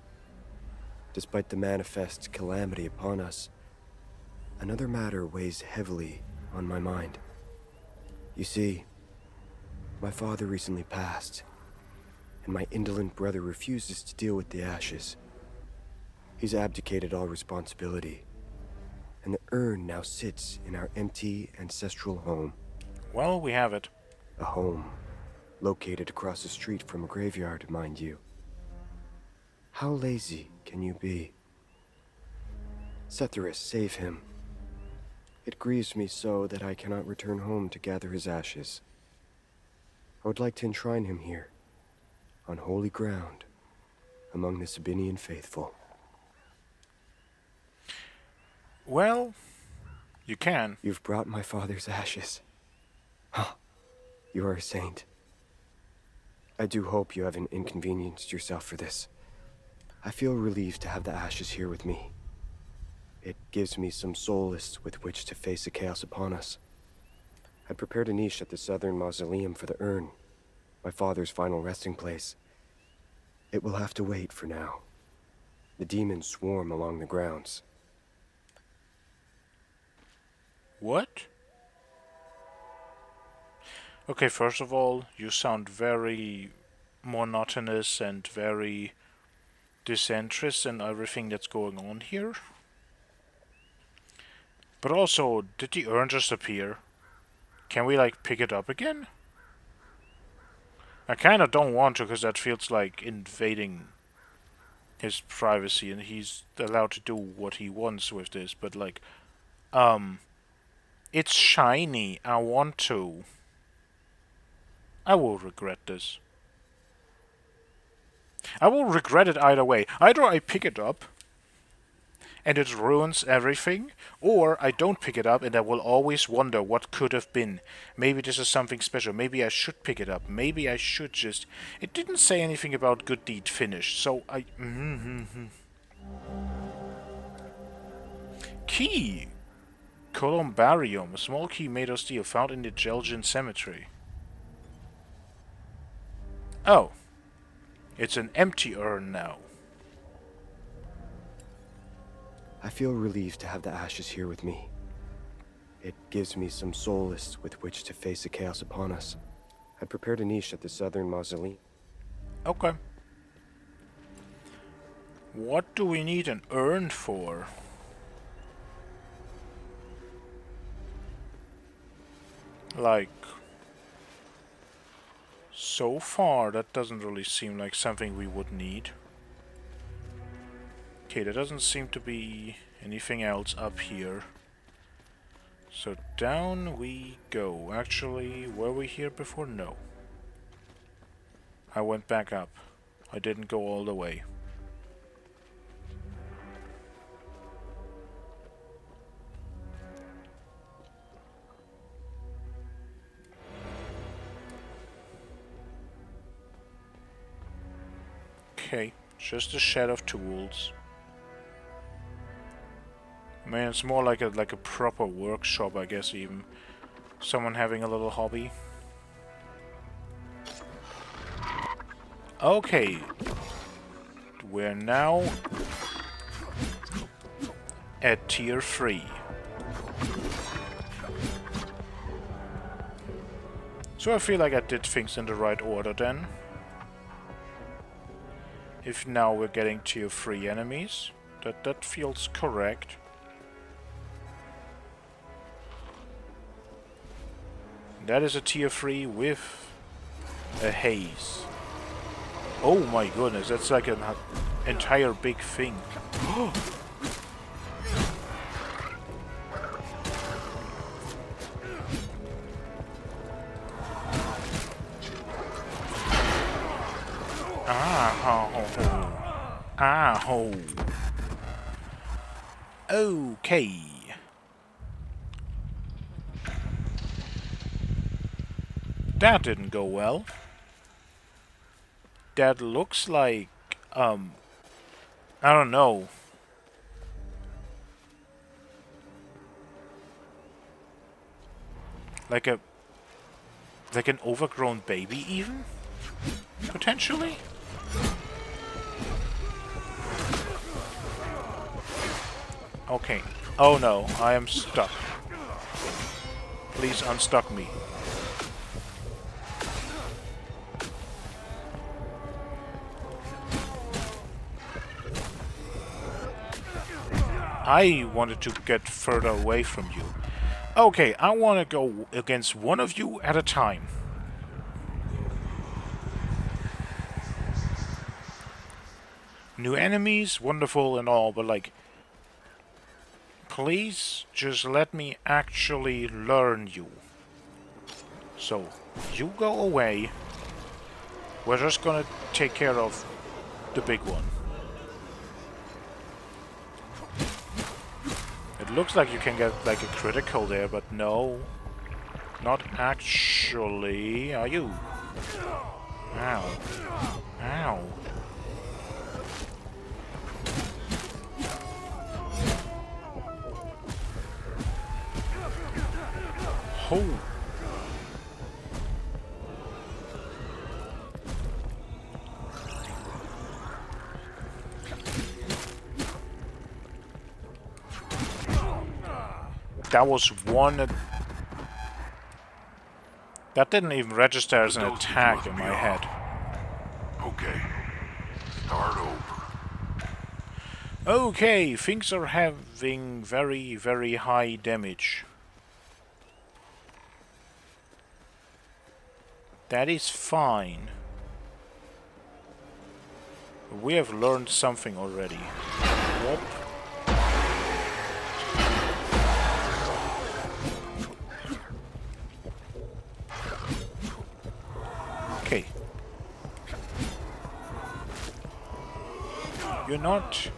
Despite the manifest calamity upon us, another matter weighs heavily on my mind. You see, my father recently passed, and my indolent brother refuses to deal with the ashes. He's abdicated all responsibility, and the urn now sits in our empty ancestral home. Well, we have it. A home located across the street from a graveyard, mind you. How lazy can you be? Sephiris, save him. It grieves me so that I cannot return home to gather his ashes. I would like to enshrine him here, on holy ground, among the Sabinian faithful. Well, you can. You've brought my father's ashes. Huh. You are a saint. I do hope you haven't inconvenienced yourself for this. I feel relieved to have the ashes here with me. It gives me some solace with which to face the chaos upon us. I prepared a niche at the southern mausoleum for the urn, my father's final resting place. It will have to wait for now. The demons swarm along the grounds. What? Okay, first of all, you sound very monotonous and very disinterested in everything that's going on here. But also, did the urn just appear? Can we, like, pick it up again? I kinda don't want to, because that feels like invading his privacy, and he's allowed to do what he wants with this, but, like, it's shiny, I want to. I will regret this. I will regret it either way. Either I pick it up, and it ruins everything, or I don't pick it up and I will always wonder what could have been. Maybe this is something special. Maybe I should pick it up. Maybe I should just... It didn't say anything about good deed finished, so I... Key! Columbarium, a small key made of steel found in the Jeljin cemetery. Oh. It's an empty urn now. I feel relieved to have the ashes here with me. It gives me some solace with which to face the chaos upon us. I prepared a niche at the southern mausoleum. Okay. What do we need an urn for? Like... So far, that doesn't really seem like something we would need. Okay, there doesn't seem to be anything else up here. So down we go. Actually, were we here before? No. I went back up. I didn't go all the way. Okay, just a shed of tools. I mean, it's more like a proper workshop, I guess, even. Someone having a little hobby. Okay. We're now at tier 3. So I feel like I did things in the right order then. If now we're getting tier 3 enemies, that feels correct. That is a tier 3 with a haze. Oh my goodness, that's like an entire big thing. Okay. That didn't go well. That looks like, I don't know. Like an overgrown baby even? Potentially? Okay. Oh no, I am stuck. Please unstuck me. I wanted to get further away from you. Okay, I want to go against one of you at a time. New enemies, wonderful and all, but like... Please just let me actually learn you. So, you go away. We're just gonna take care of the big one. It looks like you can get like a critical there, but no. Not actually. Are you? Ow. Ow. Oh. That was one... That didn't even register as an attack in my head. Okay. Start over. Okay, things are having very, very high damage. That is fine. We have learned something already. Whoop. Okay. You're not...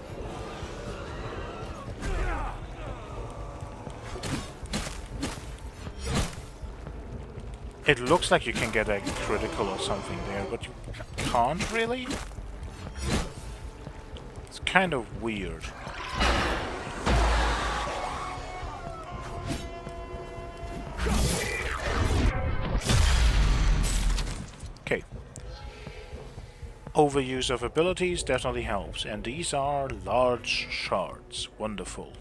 It looks like you can get a critical or something there, but you can't really? It's kind of weird. Okay. Overuse of abilities definitely helps, and these are large shards. Wonderful.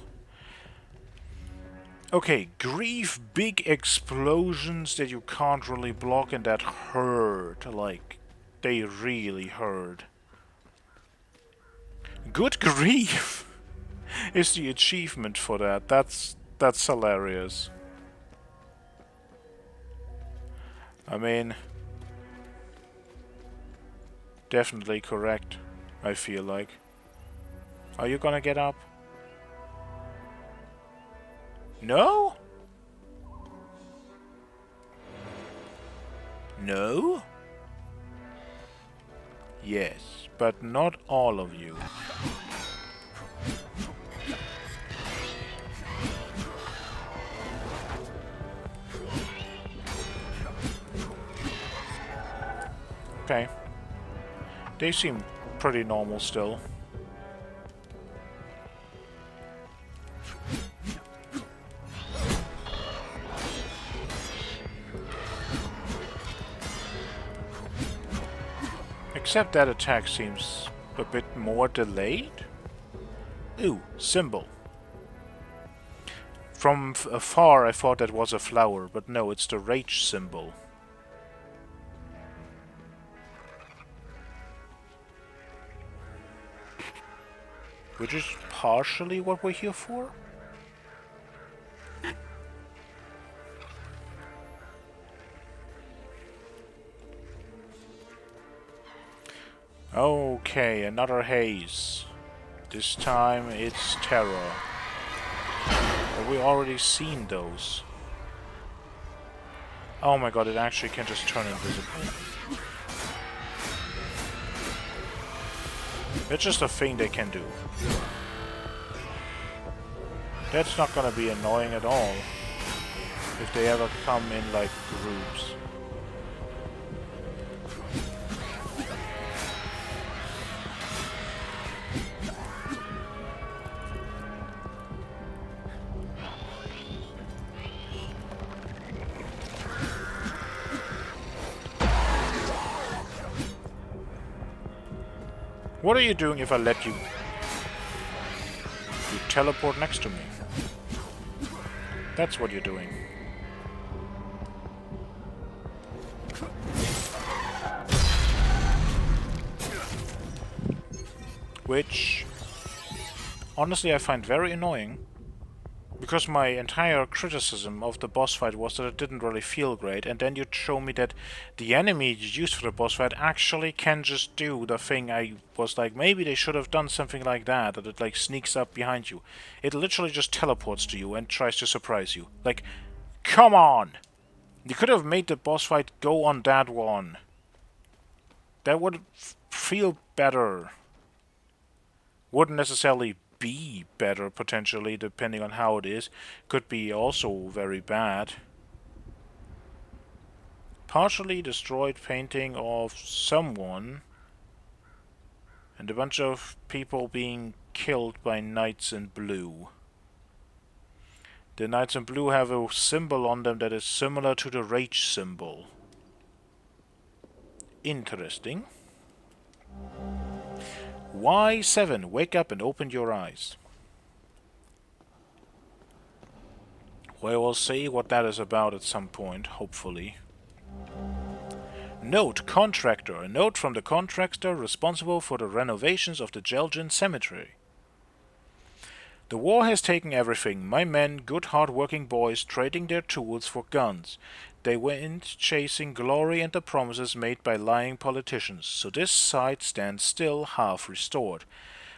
Okay, grief, big explosions that you can't really block and that hurt, like, they really hurt. Good grief is the achievement for that. That's hilarious. I mean, definitely correct, I feel like. Are you gonna get up? No? No? Yes, but not all of you. Okay. They seem pretty normal still. Except that attack seems a bit more delayed. Ooh, symbol. From afar I thought that was a flower, but no, it's the rage symbol. Which is partially what we're here for? Okay, another haze. This time it's terror. Have we already seen those? Oh my god, it actually can just turn invisible. It's just a thing they can do. That's not gonna be annoying at all if they ever come in like groups. What are you doing if I let you? You teleport next to me. That's what you're doing. Which, honestly, I find very annoying. Because my entire criticism of the boss fight was that it didn't really feel great, and then you'd show me that the enemy you used for the boss fight actually can just do the thing I was like, maybe they should have done something like that it like sneaks up behind you. It literally just teleports to you and tries to surprise you. Like, come on! You could have made the boss fight go on that one. That would feel better. Wouldn't necessarily be better, potentially, depending on how it is. Could be also very bad. Partially destroyed painting of someone. And a bunch of people being killed by knights in blue. The Knights in Blue have a symbol on them that is similar to the rage symbol. Interesting. Y7, wake up and open your eyes. We will see what that is about at some point, hopefully. Note, contractor. A note from the contractor responsible for the renovations of the Jeljin cemetery. The war has taken everything. My men, good hard-working boys, trading their tools for guns. They went chasing glory and the promises made by lying politicians, so this site stands still, half restored.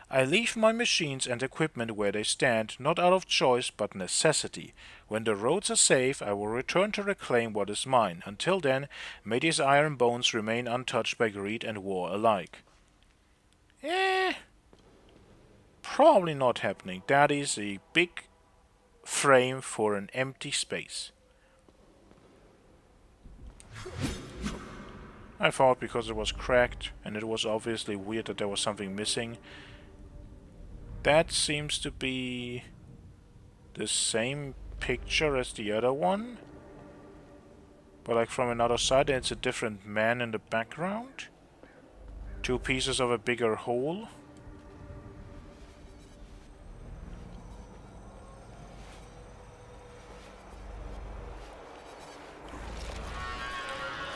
I leave my machines and equipment where they stand, not out of choice, but necessity. When the roads are safe, I will return to reclaim what is mine. Until then, may these iron bones remain untouched by greed and war alike. Probably not happening. That is a big frame for an empty space. I thought because it was cracked, and it was obviously weird that there was something missing. That seems to be the same picture as the other one, but like from another side, and it's a different man in the background. Two pieces of a bigger whole.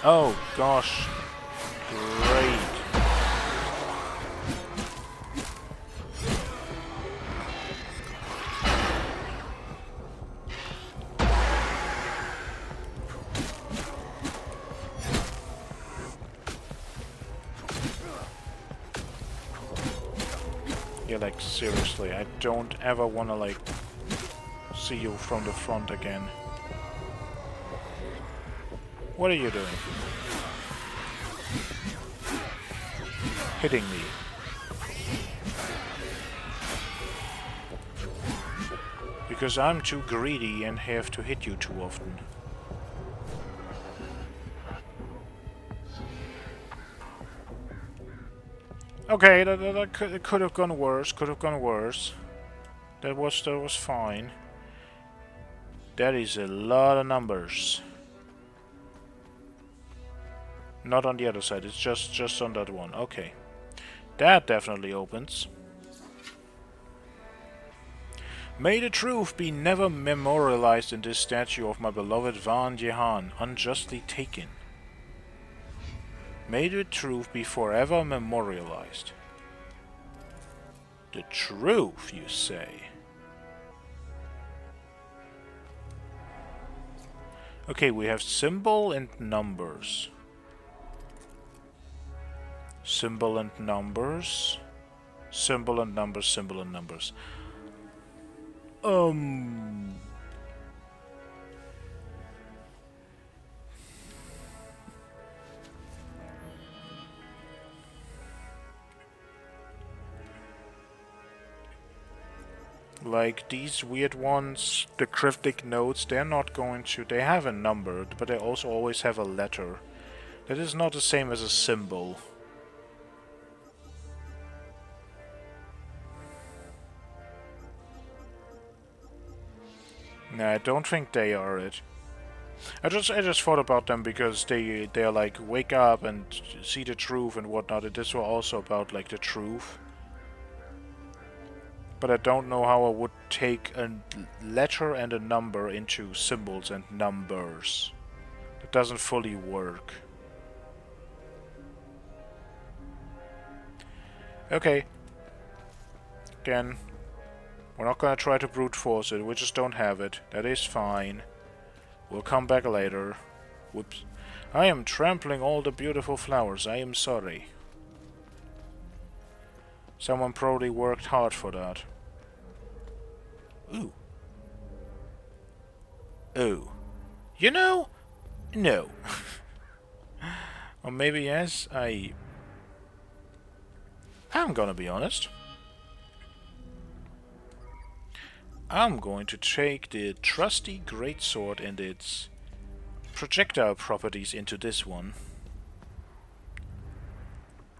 Oh gosh, great. Yeah, like seriously, I don't ever wanna like see you from the front again. What are you doing? Hitting me. Because I'm too greedy and have to hit you too often. Okay, that could have gone worse. Could have gone worse. That was fine. That is a lot of numbers. Not on the other side. It's just on that one. Okay, that definitely opens. May the truth be never memorialized in this statue of my beloved Van Jehan, unjustly taken. May the truth be forever memorialized. The truth, you say? Okay, we have symbol and numbers. Symbol and numbers. Symbol and numbers, symbol and numbers. Like these weird ones, the cryptic notes, they're not going to... They have a number, but they also always have a letter. That is not the same as a symbol. Nah, I don't think they are it. I just thought about them because they're like wake up and see the truth and whatnot. And this was also about like the truth. But I don't know how I would take a letter and a number into symbols and numbers. It doesn't fully work. Okay. Again, we're not gonna try to brute force it, we just don't have it. That is fine. We'll come back later. Whoops. I am trampling all the beautiful flowers, I am sorry. Someone probably worked hard for that. Ooh. Oh. You know? No. Or maybe yes, I'm gonna be honest. I'm going to take the trusty greatsword and its projectile properties into this one.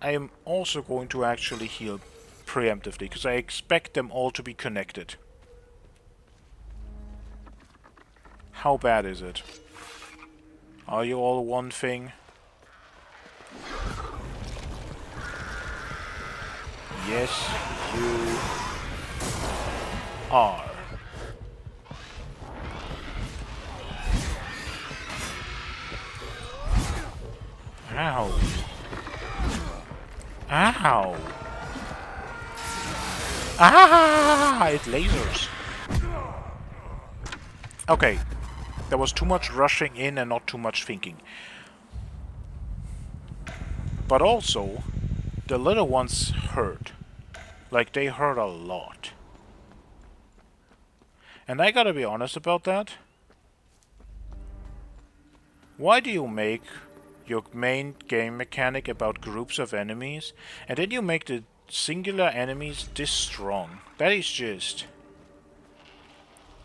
I am also going to actually heal preemptively, because I expect them all to be connected. How bad is it? Are you all one thing? Yes, you are. Ow. Ow. Ah! It lasers. Okay. There was too much rushing in and not too much thinking. But also, the little ones hurt. Like, they hurt a lot. And I gotta be honest about that. Why do you make your main game mechanic about groups of enemies, and then you make the singular enemies this strong? That is just...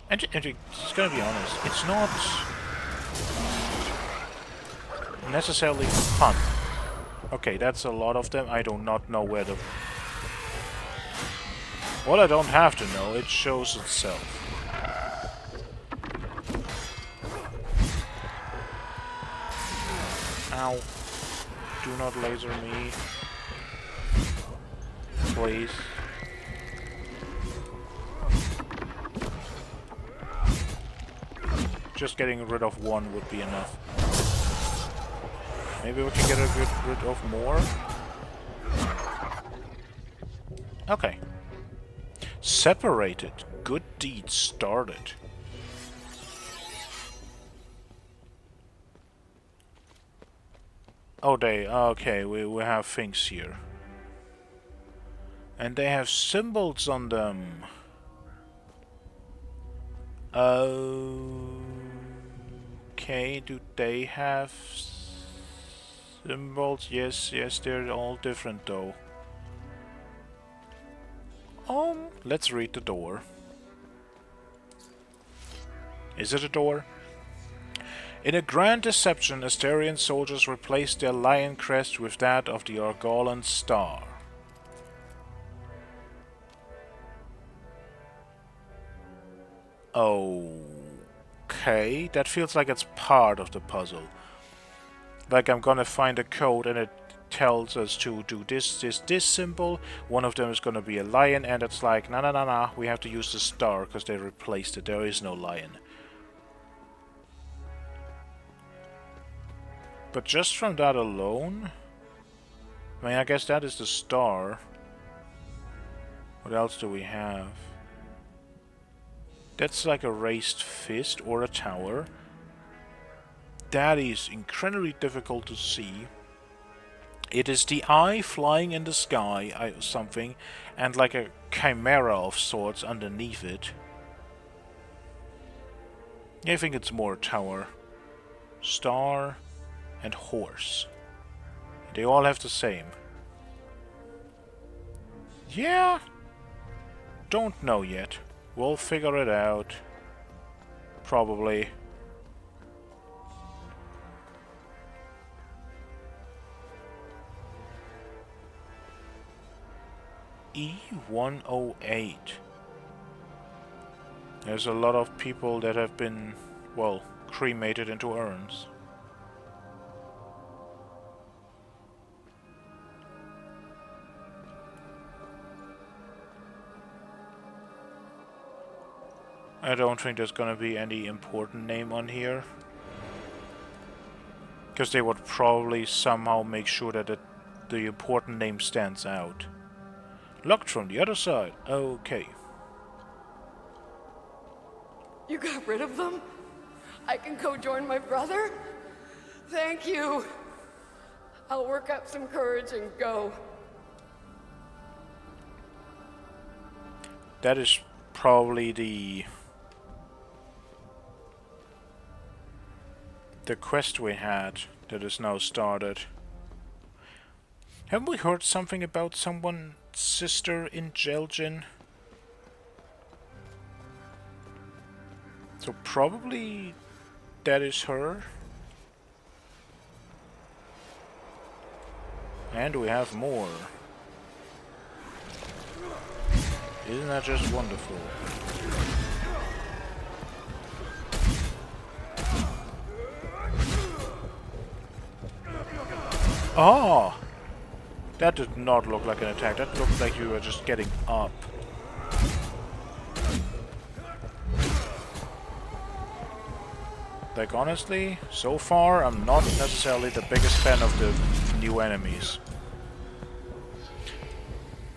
And just gonna be honest, it's not necessarily fun. Okay, that's a lot of them. I do not know where the... Well, I don't have to know, it shows itself. Ow. Do not laser me. Please. Just getting rid of one would be enough. Maybe we can get rid of more? Okay. Separated. Good deed started. Oh, okay, we have things here. And they have symbols on them. Okay, do they have symbols? Yes, they're all different though. Let's read the door. Is it a door? In a grand deception, Asterian soldiers replaced their lion crest with that of the Argolan star. Okay, that feels like it's part of the puzzle. Like I'm gonna find a code and it tells us to do this symbol. One of them is gonna be a lion, and it's like, nah, we have to use the star because they replaced it. There is no lion. But just from that alone, I mean, I guess that is the star. What else do we have? That's like a raised fist or a tower. That is incredibly difficult to see. It is the eye flying in the sky, something, and like a chimera of sorts underneath it. I think it's more tower. Star and horse. They all have the same. Yeah. Don't know yet. We'll figure it out. Probably. E108. There's a lot of people that have been, well, cremated into urns. I don't think there's gonna be any important name on here. Because they would probably somehow make sure that the important name stands out. Locked from the other side. Okay. You got rid of them? I can go join my brother? Thank you. I'll work up some courage and go. That is probably the quest we had that is now started. Haven't we heard something about someone's sister in Jeljin? So probably that is her. And we have more. Isn't that just wonderful? Oh! That did not look like an attack. That looked like you were just getting up. Like, honestly, so far, I'm not necessarily the biggest fan of the new enemies.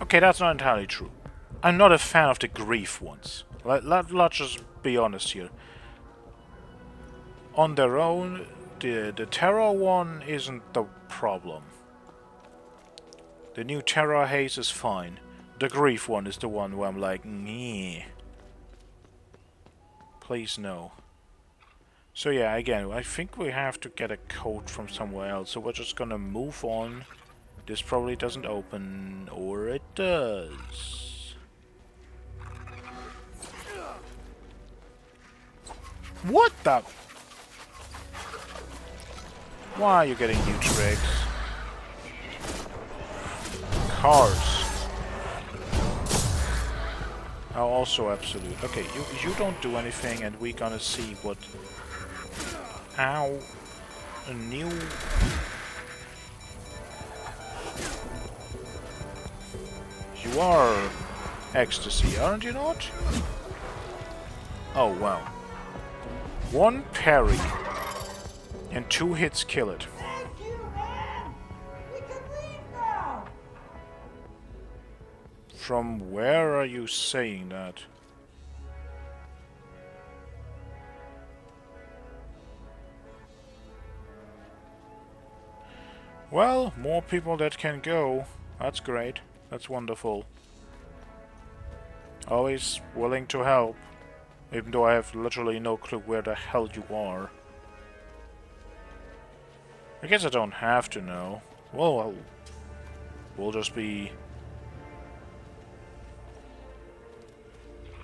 Okay, that's not entirely true. I'm not a fan of the grief ones. Let's just be honest here. On their own, the terror one isn't the problem. The new terror haze is fine. The grief one is the one where I'm like, nee. Please no. So yeah, again, I think we have to get a code from somewhere else, so we're just gonna move on. This probably doesn't open, or it does. What the? Why are you getting new tricks? Cars. Oh, also absolute. Okay, you don't do anything, and we're gonna see what... Ow. A new... You are ecstasy, aren't you not? Oh, wow. One parry and 2 hits kill it. Thank you, man! We can leave now! From where are you saying that? Well, more people that can go. That's great. That's wonderful. Always willing to help. Even though I have literally no clue where the hell you are. I guess I don't have to know. Well, we'll just be...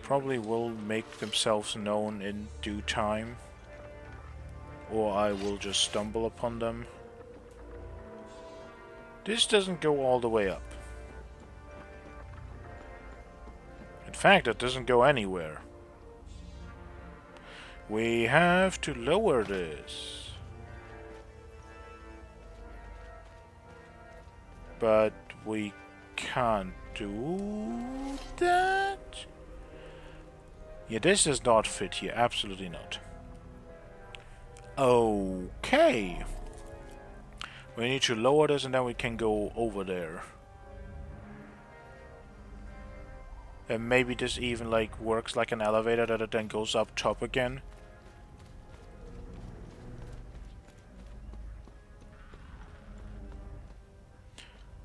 Probably will make themselves known in due time. Or I will just stumble upon them. This doesn't go all the way up. In fact, it doesn't go anywhere. We have to lower this. But we can't do that? Yeah, this does not fit here. Absolutely not. Okay. We need to lower this and then we can go over there. And maybe this even like works like an elevator that it then goes up top again.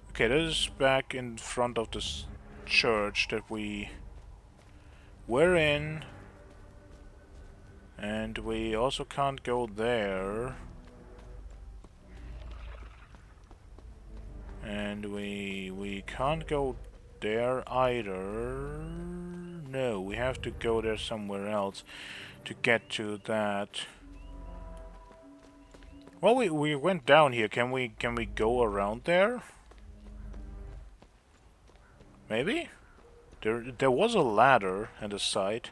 Okay, this is back in front of this church that we were in. And we also can't go there. And we can't go there either. No, we have to go there somewhere else to get to that. Well, we went down here. Can we go around there? Maybe? There was a ladder at the side.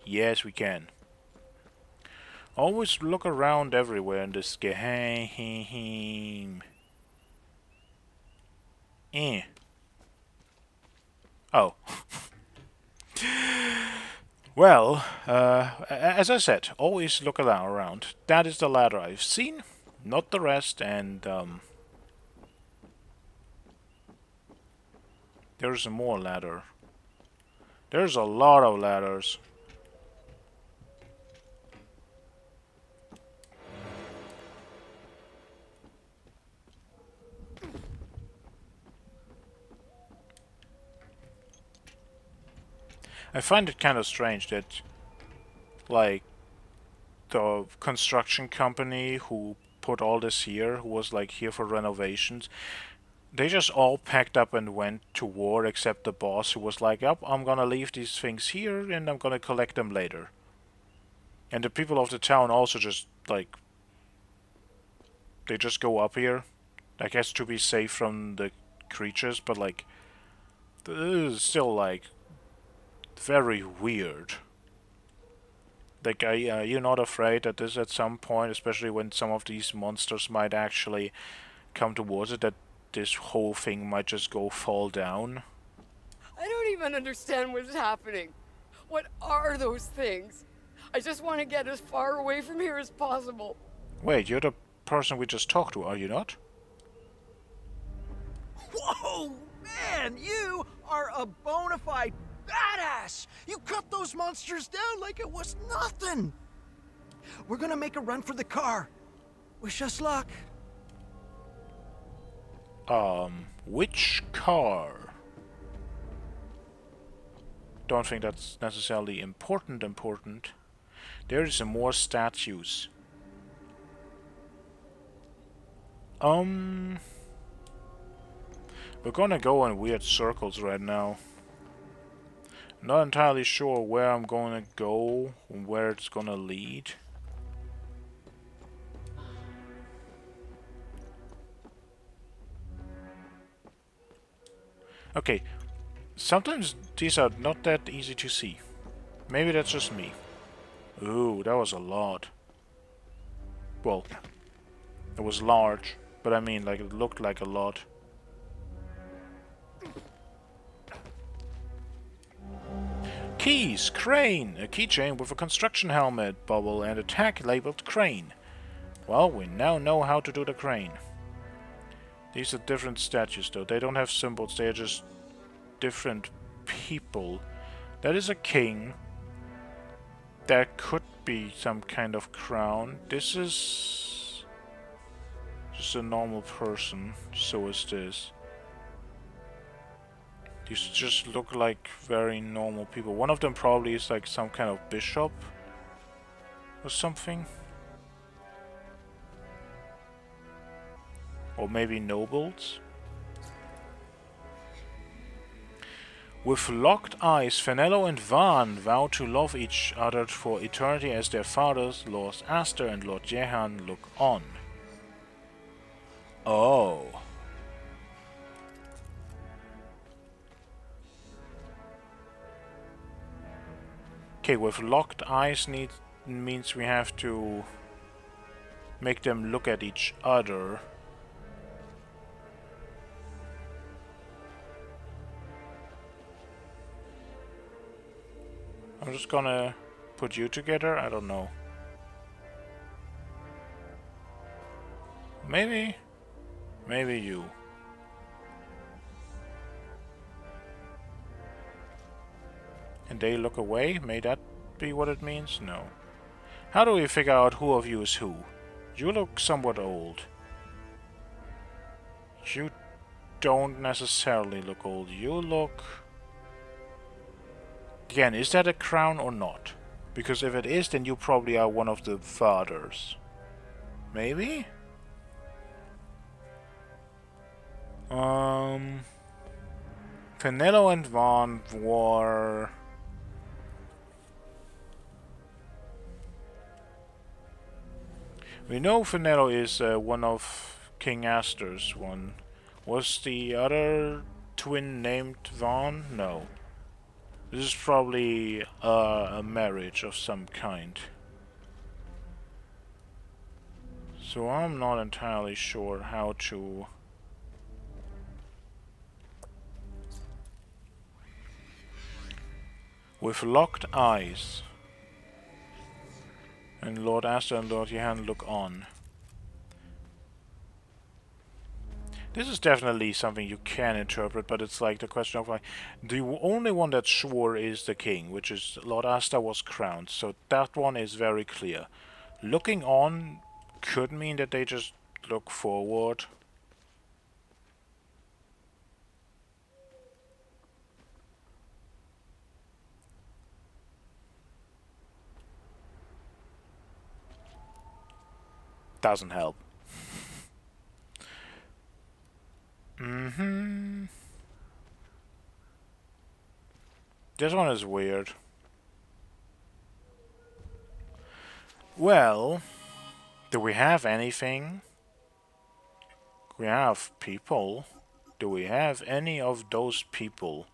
Yes, we can. Always look around everywhere in this game. Oh. Well, as I said, always look around. That is the ladder I've seen, not the rest, and there's more ladder. There's a lot of ladders. I find it kind of strange that, like, the construction company who put all this here, who was, like, here for renovations, they just all packed up and went to war except the boss who was like, yep, I'm gonna leave these things here and I'm gonna collect them later. And the people of the town also just, like, they just go up here, I guess to be safe from the creatures, but, like, this is still, like, very weird. Like, you're not afraid that this at some point, especially when some of these monsters might actually come towards it, that this whole thing might just fall down. I don't even understand what's happening. What are those things? I just want to get as far away from here as possible. Wait, you're the person we just talked to, are you not? Whoa, man, you are a bona fide badass. You cut those monsters down like it was nothing. We're gonna make a run for the car. Wish us luck. Which car? Don't think that's necessarily important. There is some more statues. We're gonna go in weird circles right now. Not entirely sure where I'm gonna go and where it's gonna lead. Okay, sometimes these are not that easy to see. Maybe that's just me. Ooh, that was a lot. Well, it was large, but I mean, like, it looked like a lot. Keys, crane, a keychain with a construction helmet, bubble, and a tag labeled crane. Well, we now know how to do the crane. These are different statues, though. They don't have symbols, they are just different people. That is a king. That could be some kind of crown. This is just a normal person. So is this. These just look like very normal people. One of them probably is like some kind of bishop or something. Or maybe nobles. With locked eyes, Fenello and Van vow to love each other for eternity as their fathers, Lord Aster and Lord Jehan, look on. Oh. Okay, with locked eyes means we have to make them look at each other. I'm just gonna put you together, I don't know. Maybe you. And they look away? May that be what it means? No. How do we figure out who of you is who? You look somewhat old. You don't necessarily look old. You look... Again, is that a crown or not? Because if it is, then you probably are one of the fathers. Maybe? Fenello and Van were... We know Fenello is one of King Aster's one. Was the other twin named Van? No. This is probably a marriage of some kind. So I'm not entirely sure how to... With locked eyes. And Lord Aster and Lord Jehan look on. This is definitely something you can interpret, but it's like the question of like, the only one that's sure is the king, which is Lord Aster was crowned, so that one is very clear. Looking on could mean that they just look forward. Doesn't help. This one is weird. Well, do we have anything? We have people. Do we have any of those people?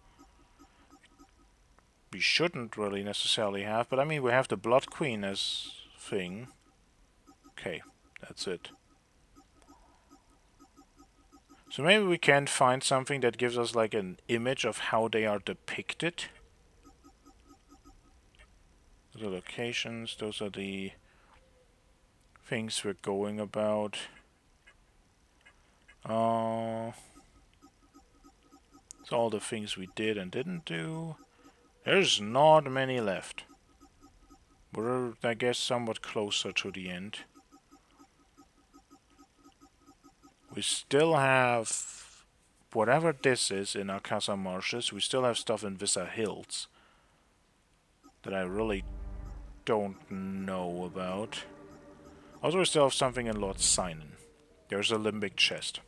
We shouldn't really necessarily have, but I mean we have the Blood Queen as thing. Okay, that's it. So maybe we can find something that gives us like an image of how they are depicted. The locations, those are the things we're going about. It's all the things we did and didn't do. There's not many left. We're, I guess, somewhat closer to the end. We still have whatever this is in Alcázar Marshes. We still have stuff in Visa Hills that I really don't know about. Also, we still have something in Lord Sinon. There's a limbic chest.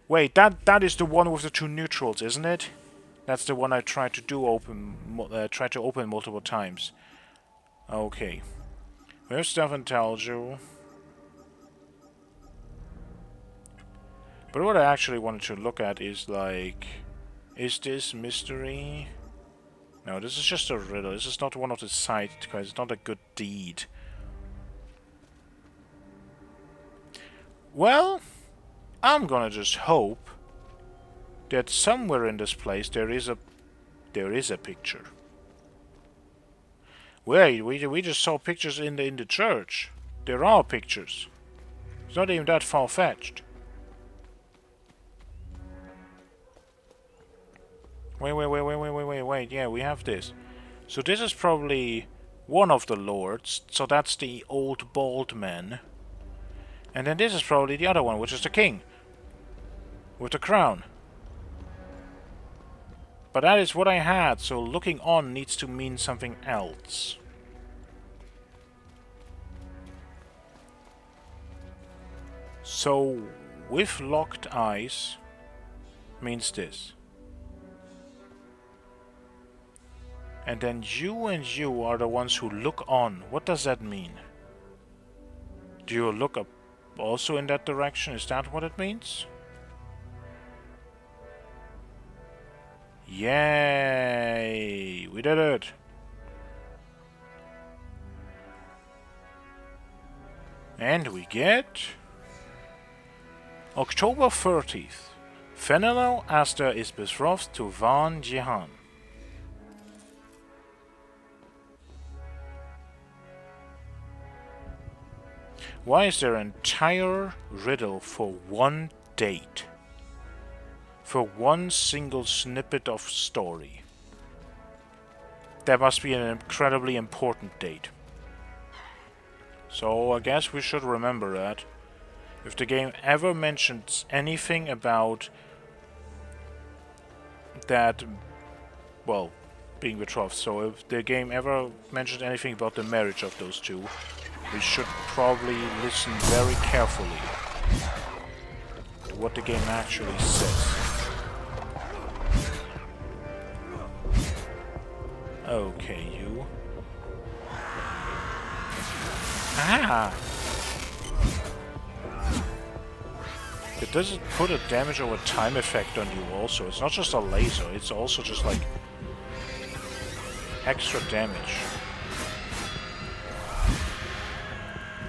Wait, that is the one with the two neutrals, isn't it? That's the one I tried to open multiple times. Okay. We have stuff in Talju. But what I actually wanted to look at is like... Is this mystery? No, this is just a riddle. This is not one of the side quests. It's not a good deed. Well, I'm gonna just hope that somewhere in this place there is a picture. Wait, we just saw pictures in the church. There are pictures. It's not even that far-fetched. Wait, yeah, we have this. So this is probably one of the lords, so that's the old bald man. And then this is probably the other one, which is the king. With the crown. But that is what I had, so looking on needs to mean something else. So, with locked eyes means this. And then you and you are the ones who look on. What does that mean? Do you look up also in that direction? Is that what it means? Yay! We did it! And we get... October 30th. Fenelon Aster is betrothed to Van Jehan. Why is there an entire riddle for one date? For one single snippet of story? That must be an incredibly important date. So I guess we should remember that. If the game ever mentions anything about that, well, being betrothed, so if the game ever mentions anything about the marriage of those two, we should probably listen very carefully to what the game actually says. Okay, you. Ah! It doesn't put a damage over time effect on you also. It's not just a laser, it's also just like extra damage.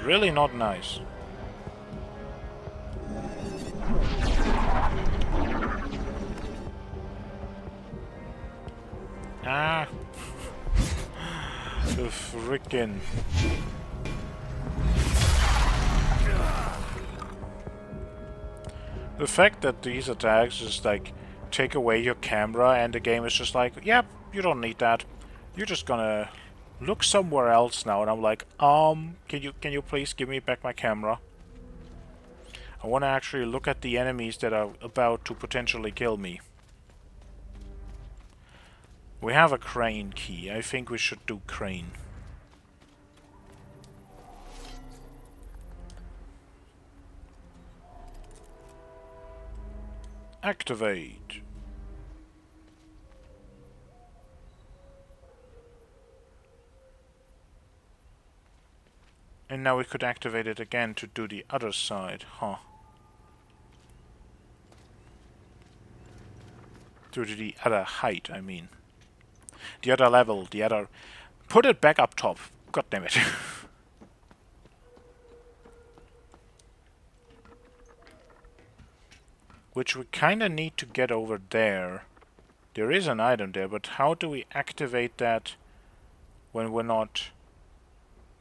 Really not nice. Ah! The frickin'... The fact that these attacks just like take away your camera and the game is just like, yep, you don't need that. You're just gonna look somewhere else now, and I'm like, can you please give me back my camera? I wanna actually look at the enemies that are about to potentially kill me. We have a crane key. I think we should do crane. Activate. And now we could activate it again to do the other side, huh? To do the other height, I mean. The other level, the other... Put it back up top. God damn it. which we kinda need to get over there. There is an item there, but how do we activate that when we're not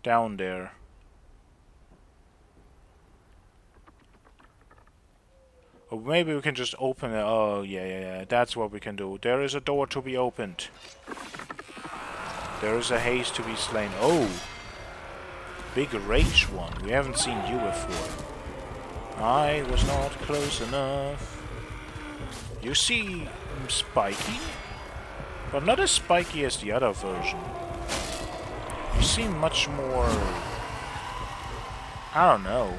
down there? Or maybe we can just open it. Oh, yeah. That's what we can do. There is a door to be opened. There is a haze to be slain. Oh! Big rage one. We haven't seen you before. I was not close enough. You see spiky? But not as spiky as the other version. You seem much more... I don't know.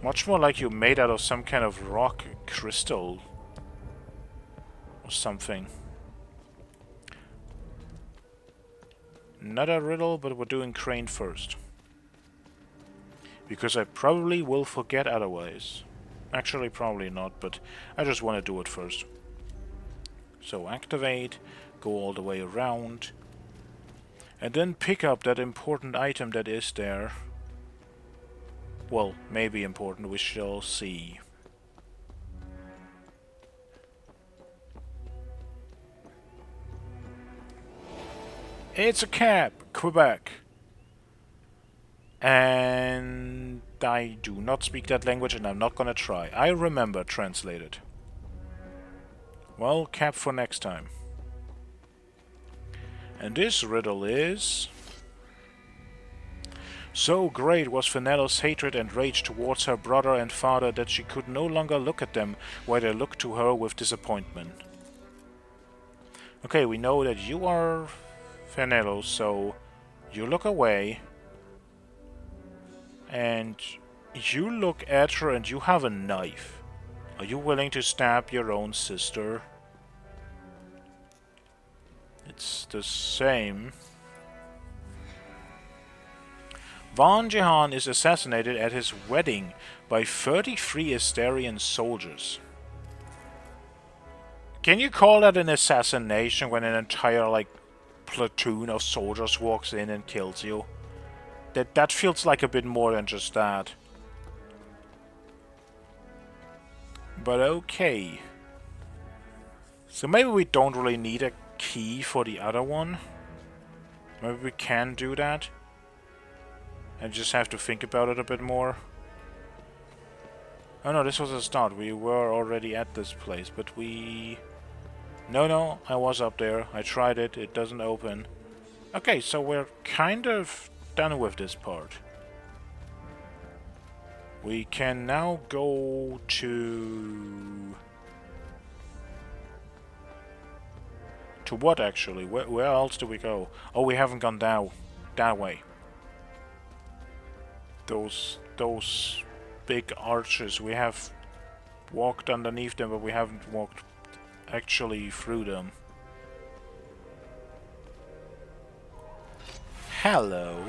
Much more like you're made out of some kind of rock crystal. Or something. Not a riddle, but we're doing Crane first. Because I probably will forget otherwise. Actually, probably not, but I just want to do it first. So activate, go all the way around, and then pick up that important item that is there. Well, maybe important, we shall see. It's a cab, Quebec. And I do not speak that language and I'm not gonna try. I remember translated. Well, cap for next time. And this riddle is... So great was Fenella's hatred and rage towards her brother and father that she could no longer look at them while they looked to her with disappointment. Okay, we know that you are Fenello, so you look away. And you look at her and you have a knife. Are you willing to stab your own sister? It's the same. Van Jehan is assassinated at his wedding by 33 Astarian soldiers. Can you call that an assassination when an entire, like, platoon of soldiers walks in and kills you? That feels like a bit more than just that. But okay. So maybe we don't really need a key for the other one. Maybe we can do that. And just have to think about it a bit more. Oh no, this was a start. We were already at this place, but we... No, I was up there. I tried it. It doesn't open. Okay, so we're kind of done with this part. We can now go to... To what, actually? Where else do we go? Oh, we haven't gone down that way. Those big arches, we have walked underneath them, but we haven't walked actually through them. Hello.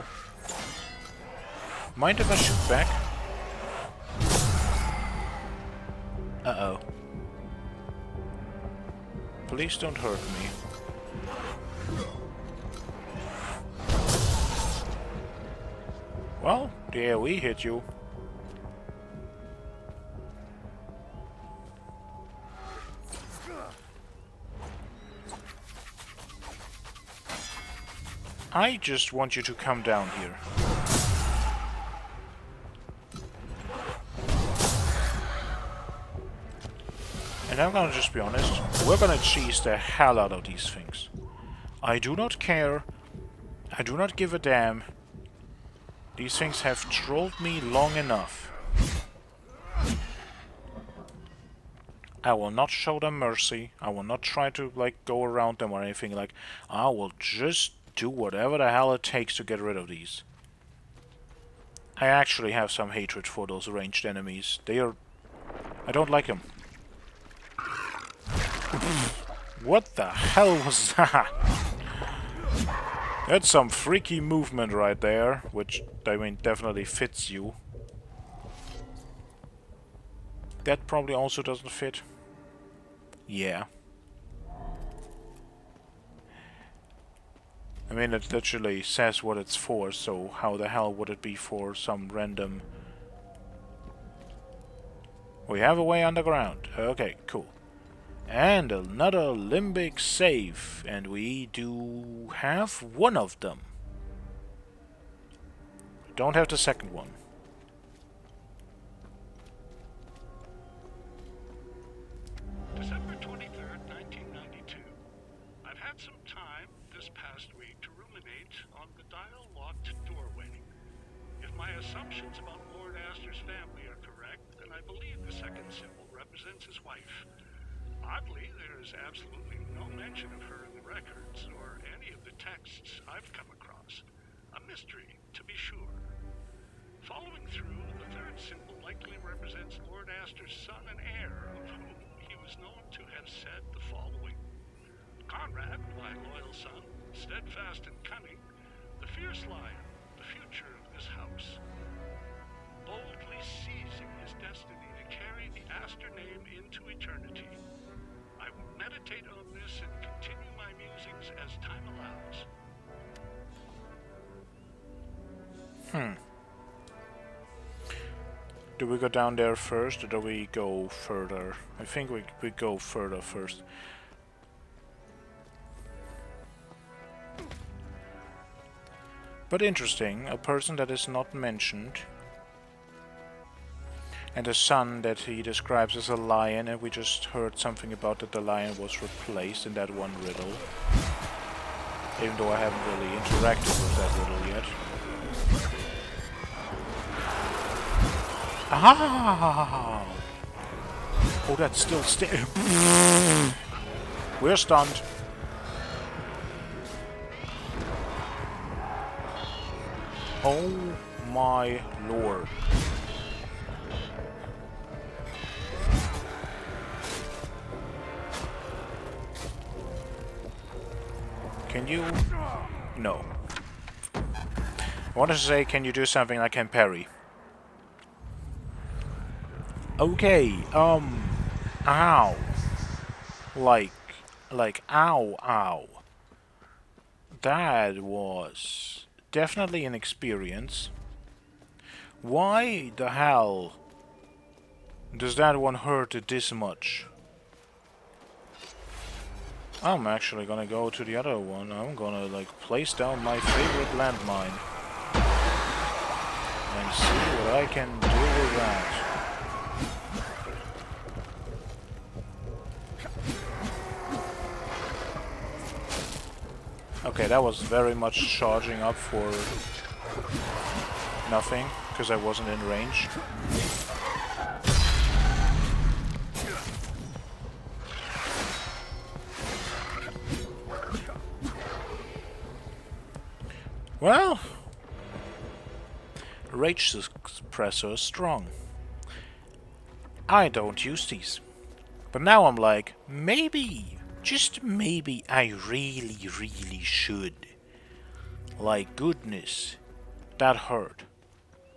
Mind if I shoot back? Uh-oh. Please don't hurt me. Well, the AoE hit you. I just want you to come down here. And I'm gonna just be honest, we're gonna cheese the hell out of these things. I do not care. I do not give a damn. These things have trolled me long enough. I will not show them mercy. I will not try to, like, go around them or anything. Like, I will just do whatever the hell it takes to get rid of these. I actually have some hatred for those ranged enemies. They are... I don't like them. What the hell was that? That's some freaky movement right there, which, I mean, definitely fits you. That probably also doesn't fit. Yeah. I mean, it literally says what it's for, so how the hell would it be for some random We have a way underground. Okay, cool. And another limbic safe. And we do have one of them. Don't have the second one. December 23rd, 1992. I've had some time this past week to ruminate on the dial-locked doorway. If my assumptions about Lord Astor's family are correct, then I believe the second symbol represents his wife. Oddly, there is absolutely no mention of her in the records or any of the texts I've come across. A mystery, to be sure. Following through, the third symbol likely represents Lord Astor's son and heir, of whom he was known to have said the following. Conrad, my loyal son, steadfast and cunning, the fierce lion, the future of this house. Boldly seizing his destiny to carry the Astor name into eternity. I will meditate on this and continue my musings as time allows. Do we go down there first, or do we go further? I think we go further first. But interesting, a person that is not mentioned, and a son that he describes as a lion, and we just heard something about that the lion was replaced in that one riddle. Even though I haven't really interacted with that riddle yet. Aha! Oh, that's still We're stunned. Oh my lord. Can you? No. I wanted to say, can you do something I can parry? Okay, ow. Like, ow. That was definitely an experience. Why the hell does that one hurt this much? I'm actually gonna go to the other one. I'm gonna, like, place down my favorite landmine. And see what I can do with that. Okay, that was very much charging up for nothing, because I wasn't in range. Well, rage suppressor is strong. I don't use these. But now I'm like, maybe, just maybe I really should. Like, goodness, that hurt.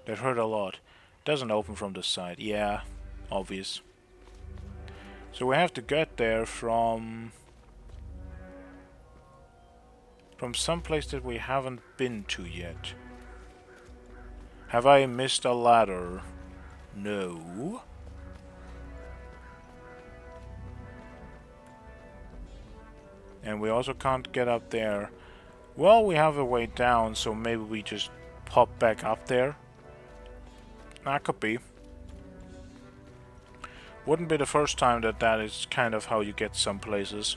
That hurt a lot. Doesn't open from the side. Yeah, obvious. So we have to get there from some place that we haven't been to yet. Have I missed a ladder? No. And we also can't get up there. Well, we have a way down, so maybe we just pop back up there. That could be. Wouldn't be the first time that is kind of how you get some places.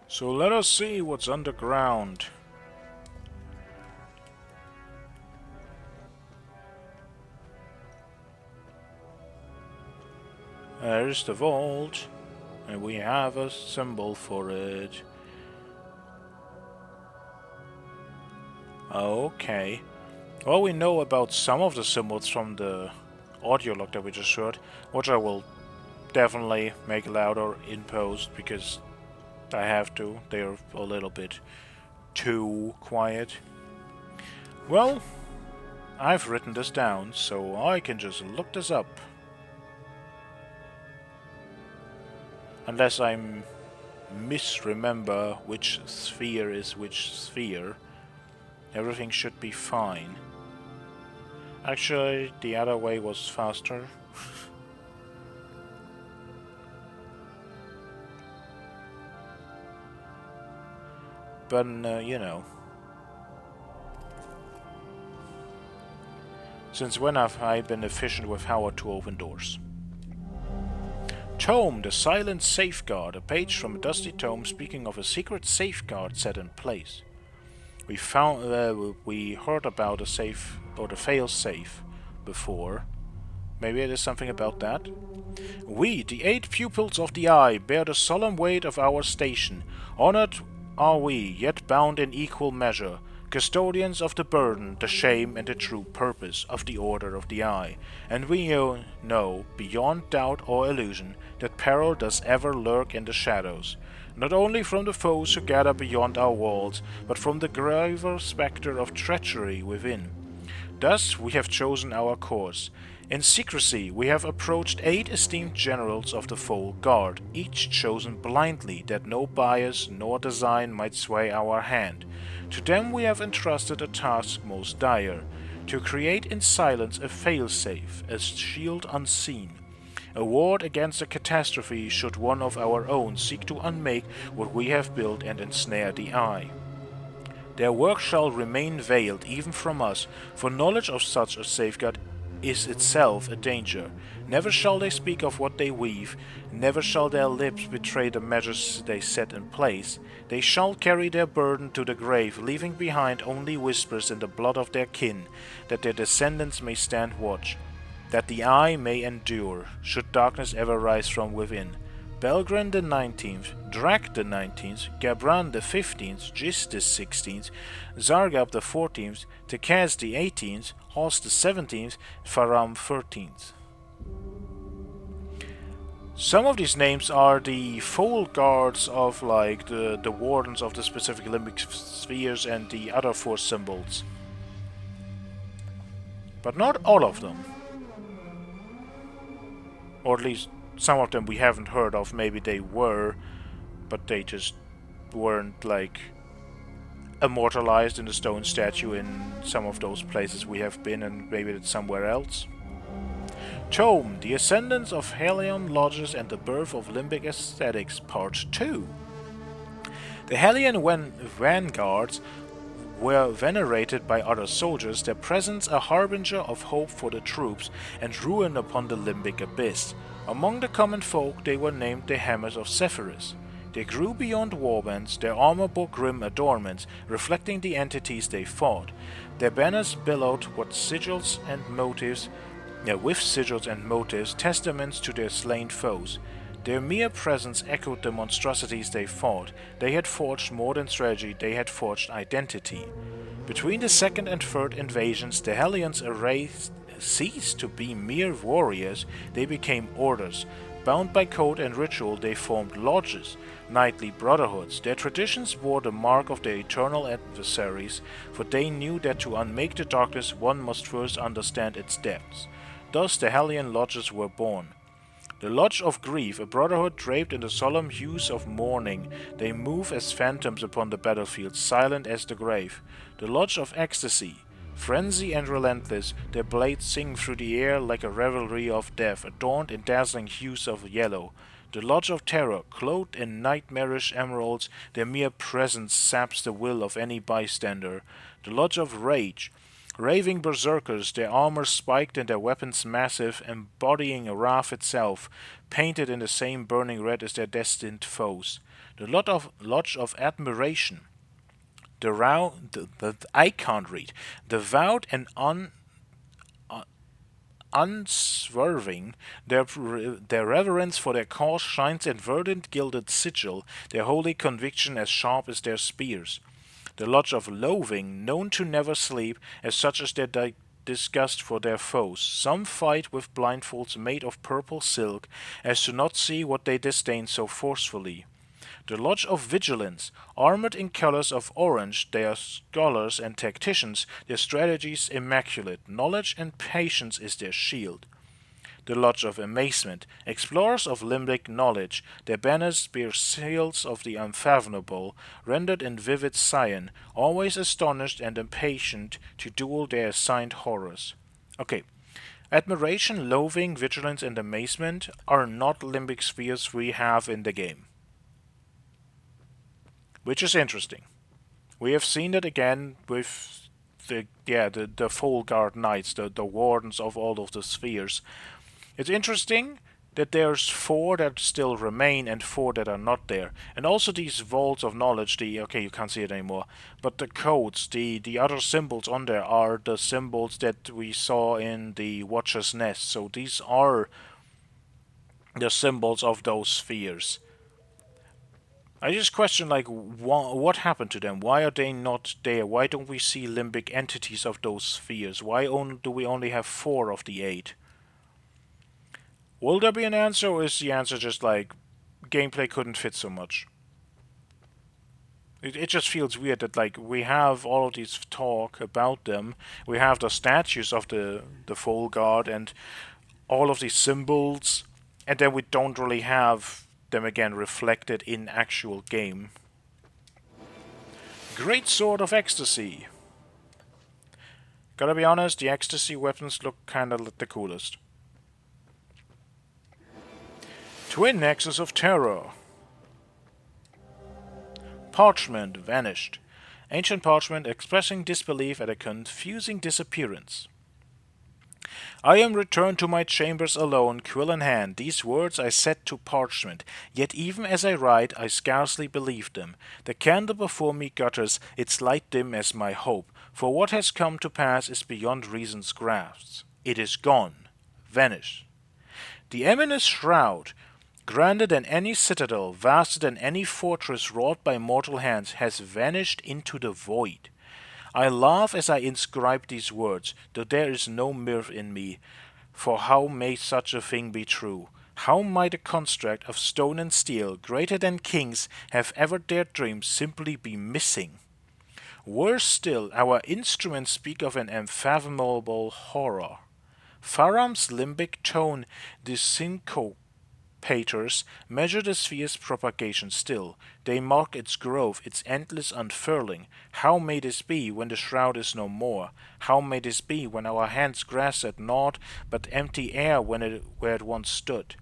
So let us see what's underground. There's the vault, and we have a symbol for it. Okay. Well, we know about some of the symbols from the audio log that we just heard, which I will definitely make louder in post, because I have to. They're a little bit too quiet. Well, I've written this down, so I can just look this up. Unless I misremember which sphere is which sphere, everything should be fine. Actually, the other way was faster. But, you know. Since when have I been efficient with Howard to open doors? Tome, the silent safeguard, a page from a dusty tome speaking of a secret safeguard set in place. We heard about the safe, or the fail safe, before. Maybe it is something about that? We, the 8 pupils of the eye, bear the solemn weight of our station. Honored are we, yet bound in equal measure, custodians of the burden, the shame, and the true purpose of the Order of the Eye, and we know, beyond doubt or illusion, that peril does ever lurk in the shadows, not only from the foes who gather beyond our walls, but from the graver spectre of treachery within. Thus we have chosen our course. In secrecy we have approached 8 esteemed generals of the full guard, each chosen blindly that no bias nor design might sway our hand. To them we have entrusted a task most dire, to create in silence a fail-safe, a shield unseen, a ward against a catastrophe should one of our own seek to unmake what we have built and ensnare the eye. Their work shall remain veiled even from us, for knowledge of such a safeguard is itself a danger. Never shall they speak of what they weave, never shall their lips betray the measures they set in place. They shall carry their burden to the grave, leaving behind only whispers in the blood of their kin, that their descendants may stand watch, that the eye may endure, should darkness ever rise from within. Belgren the 19th, Drak the 19th, Gabran the 15th, Jis the 16th, Zargab the 14th, Tekaz the 18th, Hos the 17th, Faram 13th. Some of these names are the full guards of like the wardens of the specific limbic spheres and the other 4 symbols. But not all of them. Or at least some of them we haven't heard of. Maybe they were, but they just weren't like immortalized in the stone statue in some of those places we have been, and maybe it's somewhere else. Tome, the Ascendance of Hellion Lodges and the Birth of Limbic Aesthetics, Part 2. The Hellion vanguards were venerated by other soldiers, their presence a harbinger of hope for the troops and ruin upon the limbic abyss. Among the common folk they were named the Hammers of Sephiroth. They grew beyond warbands, their armor bore grim adornments, reflecting the entities they fought. Their banners billowed with sigils and motives, testaments to their slain foes. Their mere presence echoed the monstrosities they fought. They had forged more than strategy, they had forged identity. Between the second and third invasions, the Hellions ceased to be mere warriors, they became orders. Bound by code and ritual, they formed lodges, knightly brotherhoods. Their traditions bore the mark of their eternal adversaries, for they knew that to unmake the darkness one must first understand its depths. Thus the Hellion lodges were born. The Lodge of Grief, a brotherhood draped in the solemn hues of mourning, they move as phantoms upon the battlefield, silent as the grave. The Lodge of Ecstasy, frenzy and relentless, their blades sing through the air like a revelry of death, adorned in dazzling hues of yellow. The Lodge of Terror, clothed in nightmarish emeralds, their mere presence saps the will of any bystander. The Lodge of Rage, raving berserkers, their armor spiked and their weapons massive, embodying wrath itself, painted in the same burning red as their destined foes. The Lodge of Admiration, I can't read. Devout and unswerving, their reverence for their cause shines in verdant gilded sigil, their holy conviction as sharp as their spears. The Lodge of Loathing, known to never sleep, as such as their disgust for their foes. Some fight with blindfolds made of purple silk, as to not see what they disdain so forcefully. The Lodge of Vigilance, armored in colors of orange, they are scholars and tacticians, their strategies immaculate, knowledge and patience is their shield. The Lodge of Amazement, explorers of limbic knowledge, their banners bear seals of the unfathomable, rendered in vivid cyan, always astonished and impatient to duel their assigned horrors. Okay. Admiration, loathing, vigilance, and amazement are not limbic spheres we have in the game. Which is interesting. We have seen it again with the Full Guard Knights, the wardens of all of the spheres. It's interesting that there's 4 that still remain and 4 that are not there. And also these vaults of knowledge, okay, you can't see it anymore, but the codes, the other symbols on there are the symbols that we saw in the Watcher's Nest. So these are the symbols of those spheres. I just question, like, what happened to them? Why are they not there? Why don't we see limbic entities of those spheres? Why do we only have 4 of the 8? Will there be an answer, or is the answer just like gameplay couldn't fit so much? It just feels weird that, like, we have all of these talk about them, we have the statues of the Full Guard and all of these symbols, and then we don't really have them again reflected in actual game. Great Sword of Ecstasy. Gotta be honest, the Ecstasy weapons look kinda the coolest. Twin Nexus of Terror. Parchment vanished. Ancient parchment expressing disbelief at a confusing disappearance. I am returned to my chambers alone, quill in hand. These words I set to parchment, yet even as I write, I scarcely believe them. The candle before me gutters, its light dim as my hope, for what has come to pass is beyond reason's grasp. It is gone, vanished. The ominous shroud, grander than any citadel, vaster than any fortress wrought by mortal hands, has vanished into the void. I laugh as I inscribe these words, though there is no mirth in me. For how may such a thing be true? How might a construct of stone and steel, greater than kings have ever dared dream, simply be missing? Worse still, our instruments speak of an unfathomable horror. Faram's limbic tone, the syncopators, measure the sphere's propagation still. They mark its growth, its endless unfurling. How may this be when the shroud is no more? How may this be when our hands grasp at naught but empty air where it once stood?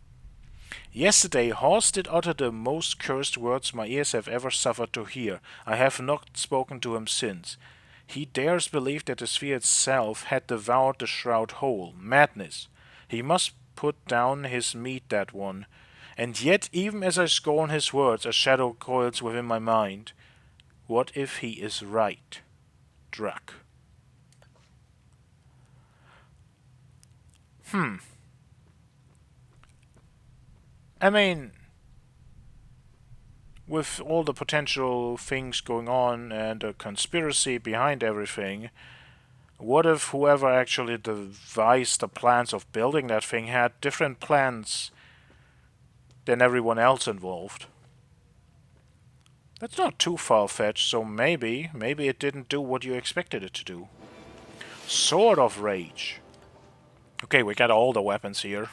Yesterday Horst did utter the most cursed words my ears have ever suffered to hear. I have not spoken to him since. He dares believe that the sphere itself had devoured the shroud whole. Madness. He must put down his meat, that one. And yet, even as I scorn his words, a shadow coils within my mind. What if he is right? Drak. I mean, with all the potential things going on and a conspiracy behind everything, what if whoever actually devised the plans of building that thing had different plans than everyone else involved? That's not too far-fetched, so maybe it didn't do what you expected it to do. Sword of Rage. Okay, we got all the weapons here.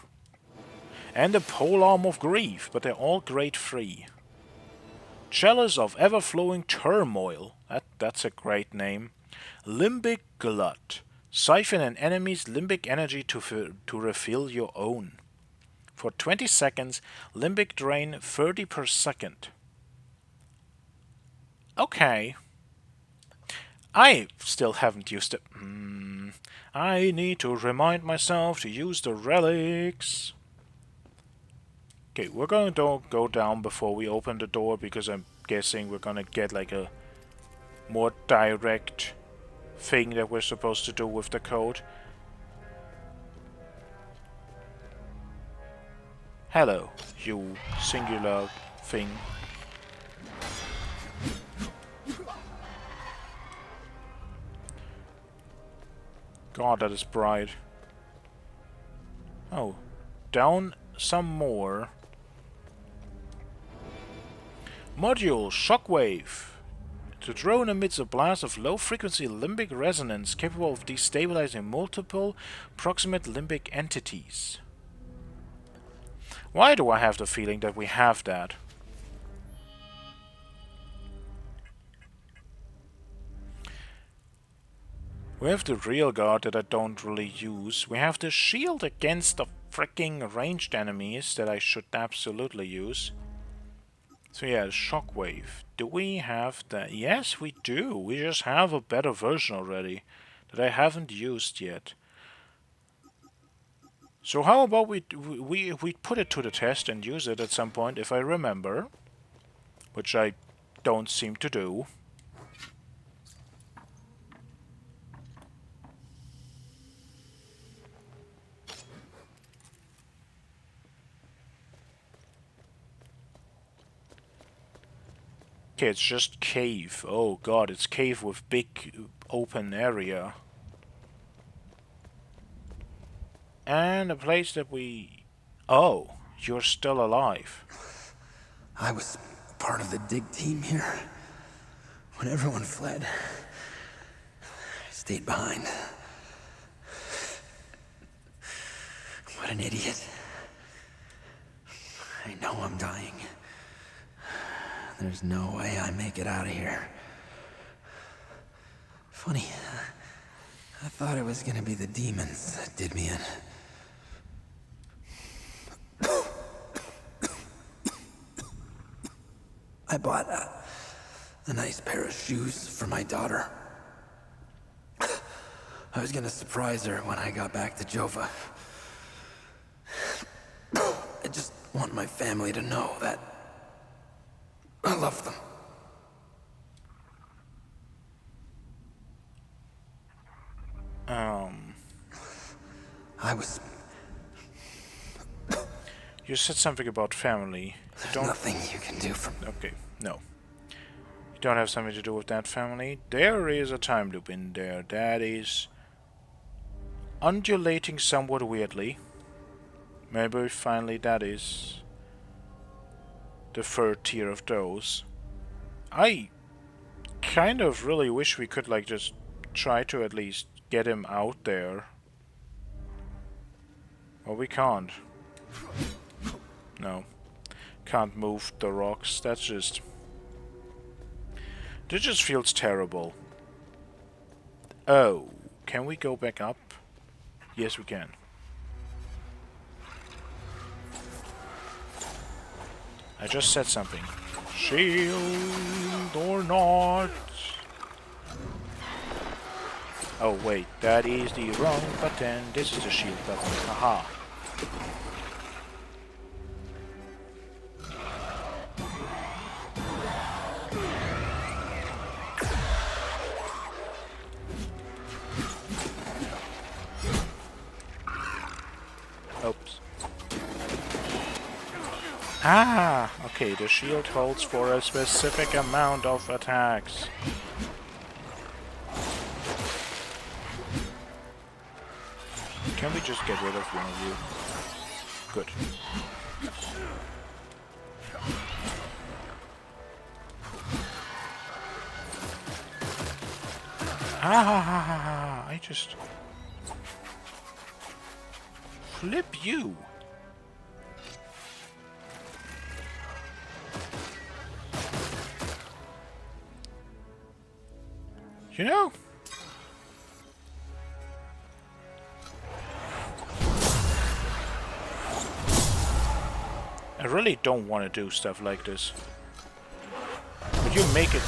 And the polearm of grief, but they're all grade 3. Chalice of ever-flowing turmoil. That's a great name. Limbic glut. Siphon an enemy's limbic energy to refill your own. For 20 seconds, limbic drain 30 per second. Okay. I still haven't used it. I need to remind myself to use the relics. Okay, we're going to go down before we open the door because I'm guessing we're going to get like a more direct thing that we're supposed to do with the code. Hello, you singular thing. God, that is bright. Oh, down some more. Module Shockwave. The drone emits a blast of low-frequency limbic resonance capable of destabilizing multiple proximate limbic entities. Why do I have the feeling that we have that? We have the real guard that I don't really use. We have the shield against the freaking ranged enemies that I should absolutely use. So yeah, shockwave. Do we have that? Yes, we do. We just have a better version already that I haven't used yet. So how about we put it to the test and use it at some point if I remember, which I don't seem to do. Okay, it's just cave. Oh god, it's cave with big open area. And a place that we... Oh, you're still alive. I was part of the dig team here. When everyone fled, I stayed behind. What an idiot. I know I'm dying. There's no way I make it out of here. Funny, I thought it was gonna be the demons that did me in. I bought a nice pair of shoes for my daughter. I was gonna surprise her when I got back to Jova. I just want my family to know that I love them. I was... You said something about family. There's nothing you can do for me. Okay, no. You don't have something to do with that family. There is a time loop in there that is undulating somewhat weirdly. Maybe finally that is the third tier of those. I kind of really wish we could like just try to at least get him out there. Well, we can't. No. Can't move the rocks. That just feels terrible. Oh, can we go back up? Yes, we can. I just said something. Shield or not? Oh wait, that is the wrong button. This is the shield button. Haha. Oops. Ah, okay, the shield holds for a specific amount of attacks. Can we just get rid of one of you? Good. Ah, I just... Flip you! You know? I really don't want to do stuff like this. But you make it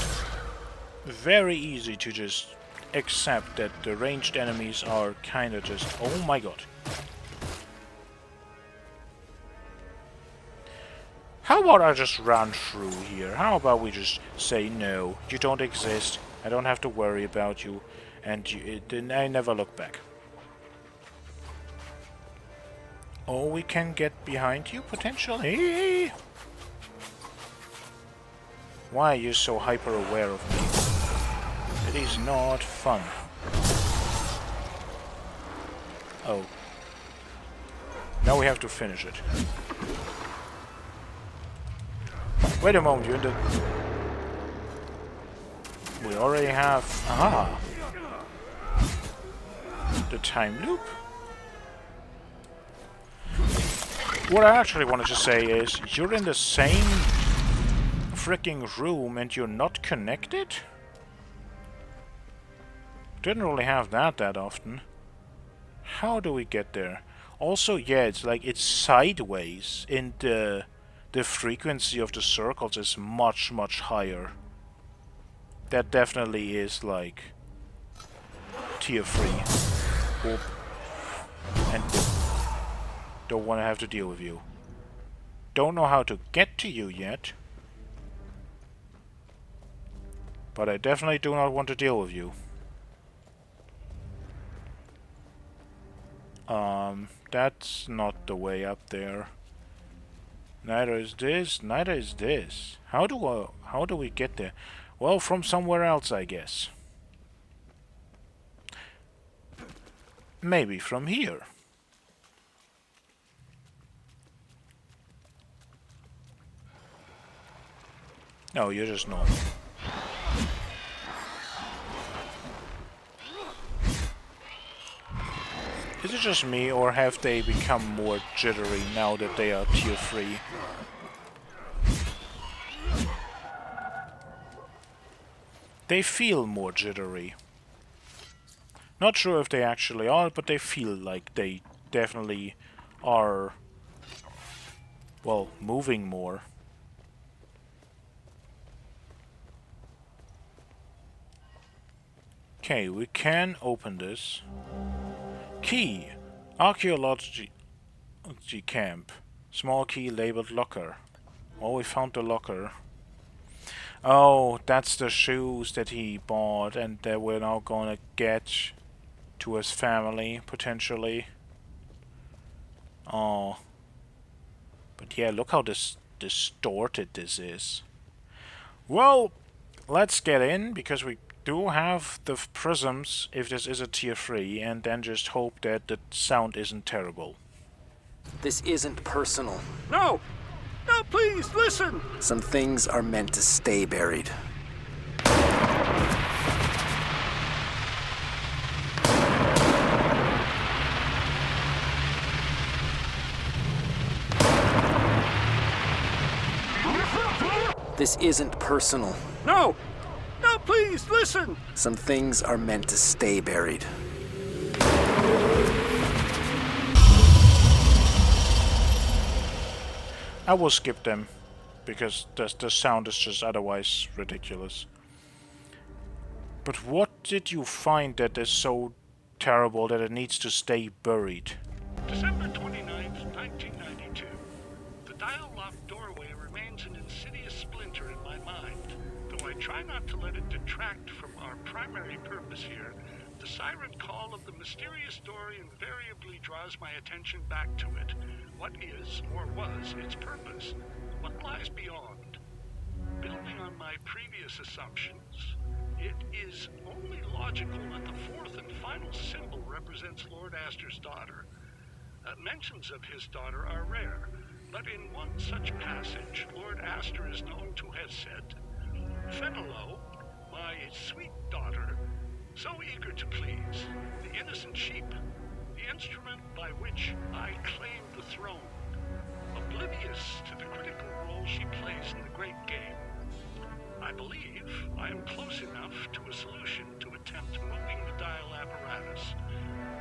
very easy to just accept that the ranged enemies are kinda just... Oh my god. How about I just run through here? How about we just say no, you don't exist, I don't have to worry about you, and I never look back. Or we can get behind you, potentially. Why are you so hyper-aware of me? It is not fun. Oh. Now we have to finish it. Wait a moment, you're in the... We already have... Ah! The time loop? What I actually wanted to say is, you're in the same freaking room and you're not connected? Didn't really have that often. How do we get there? Also, yeah, it's like it's sideways, and the frequency of the circles is much higher. That definitely is like tier 3. Oop. And don't want to have to deal with you. Don't know how to get to you yet. But I definitely do not want to deal with you. That's not the way up there. Neither is this, neither is this. How do we get there? Well, from somewhere else, I guess. Maybe from here. No, you're just normal. Is it just me, or have they become more jittery now that they are tier 3? They feel more jittery. Not sure if they actually are, but they feel like they definitely are, well, moving more. Okay, we can open this. Key. Archaeology camp. Small key labeled locker. Oh, we found the locker. Oh, that's the shoes that he bought and that we're now gonna get to his family, potentially. Oh. But yeah, look how distorted this is. Well, let's get in, because we do have the prisms if this is a tier 3, and then just hope that the sound isn't terrible. This isn't personal. No! No, please, listen! Some things are meant to stay buried. This isn't personal. No! No, please, listen! Some things are meant to stay buried. I will skip them, because the sound is just otherwise ridiculous. But what did you find that is so terrible that it needs to stay buried? December 29th, 1992. The dial-locked doorway remains an insidious splinter in my mind. Though I try not to let it detract from our primary purpose here, the siren call of the mysterious door invariably draws my attention back to it. What is, or was, its purpose? What lies beyond? Building on my previous assumptions, it is only logical that the fourth and final symbol represents Lord Astor's daughter. Mentions of his daughter are rare, but in one such passage, Lord Astor is known to have said, "Fenello, my sweet daughter, so eager to please, the innocent sheep, the instrument by which I claim the throne, oblivious to the critical role she plays in the great game. I believe I am close enough to a solution to attempt moving the dial apparatus.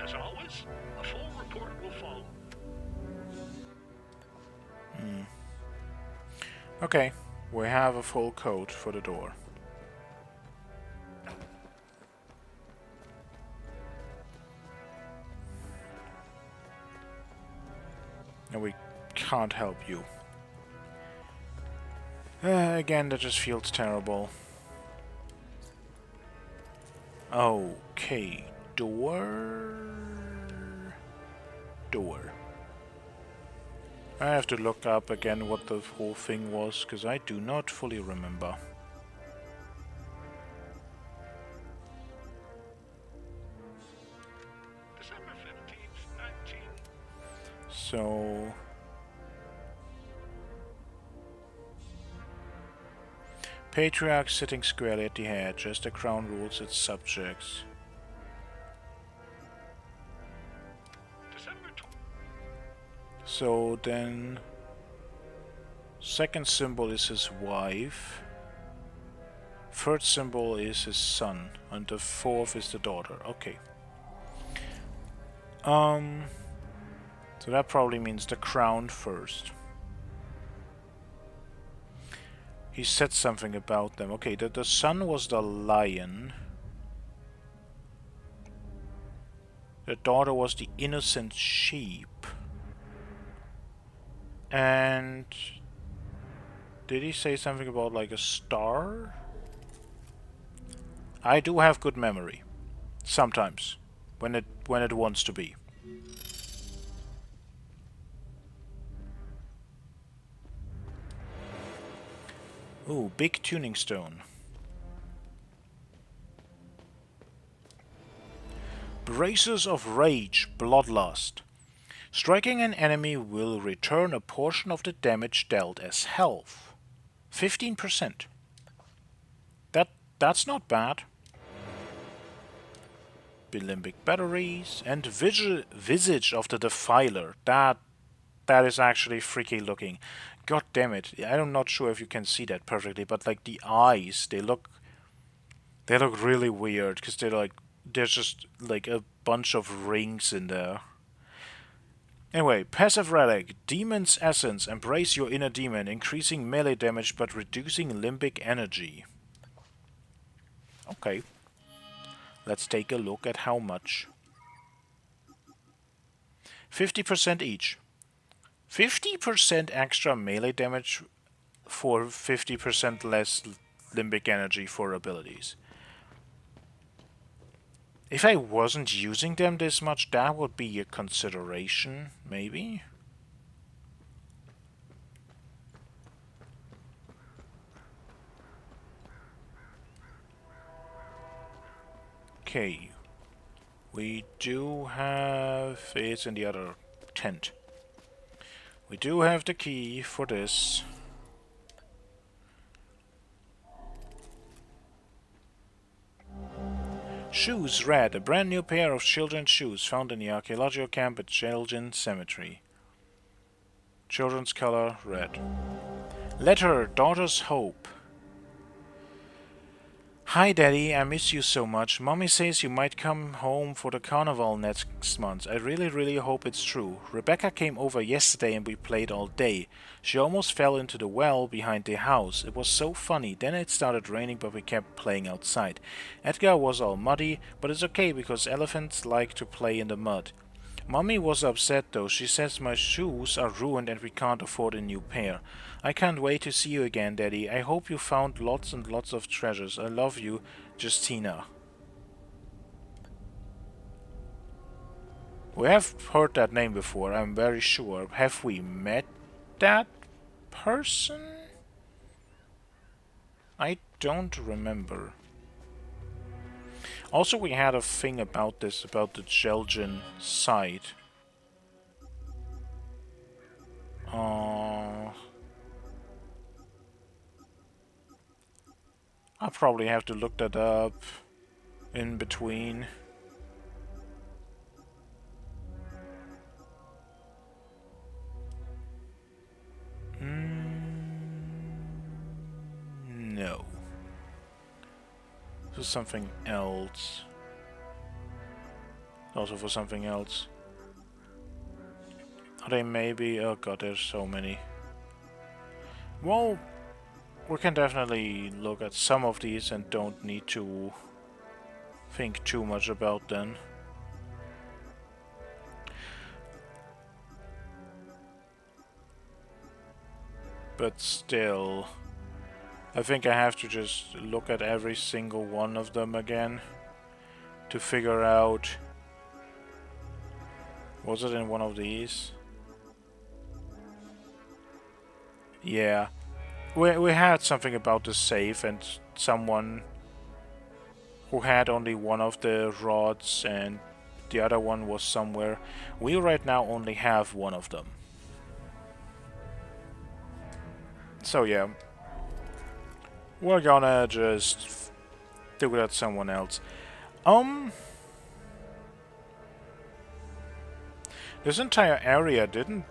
As always, a full report will follow." Okay, we have a full code for the door. And we can't help you. Again, that just feels terrible. Okay, door. I have to look up again what the whole thing was, because I do not fully remember. December 15th, 19... So... Patriarch sitting squarely at the head, just the crown rules its subjects. So then... Second symbol is his wife. Third symbol is his son, and the fourth is the daughter. Okay. So that probably means the crown first. He said something about them. Okay, the son was the lion. The daughter was the innocent sheep. And did he say something about like a star? I do have good memory. Sometimes. When it wants to be. Ooh, big tuning stone. Braces of Rage, Bloodlust. Striking an enemy will return a portion of the damage dealt as health. 15%. That's not bad. Limbic batteries and Visage of the Defiler. That is actually freaky looking. God damn it! I'm not sure if you can see that perfectly, but like the eyes, they look really weird because there's just like a bunch of rings in there. Anyway, passive relic, Demon's Essence, embrace your inner demon, increasing melee damage but reducing limbic energy. Okay. Let's take a look at how much. 50% each. 50% extra melee damage for 50% less limbic energy for abilities. If I wasn't using them this much, that would be a consideration, maybe? Okay. We do have... it's in the other tent. We do have the key for this. Shoes red, a brand new pair of children's shoes found in the archaeological camp at Jeljin Cemetery. Children's color red. Letter, daughter's hope. Hi Daddy, I miss you so much. Mommy says you might come home for the carnival next month. I really hope it's true. Rebecca came over yesterday and we played all day. She almost fell into the well behind the house. It was so funny. Then it started raining but we kept playing outside. Edgar was all muddy, but it's okay because elephants like to play in the mud. Mommy was upset though. She says my shoes are ruined and we can't afford a new pair. I can't wait to see you again, Daddy. I hope you found lots and lots of treasures. I love you, Justina. We have heard that name before, I'm very sure. Have we met that person? I don't remember. Also, we had a thing about this, about the Jeljin site. I'll probably have to look that up in between. No. For something else. Also for something else. Are they maybe... oh god, there's so many. Well, we can definitely look at some of these and don't need to think too much about them. But still, I think I have to just look at every single one of them again to figure out... was it in one of these? Yeah. We had something about the safe and someone who had only one of the rods and the other one was somewhere. We right now only have one of them. So yeah. We're gonna just do that someone else. This entire area didn't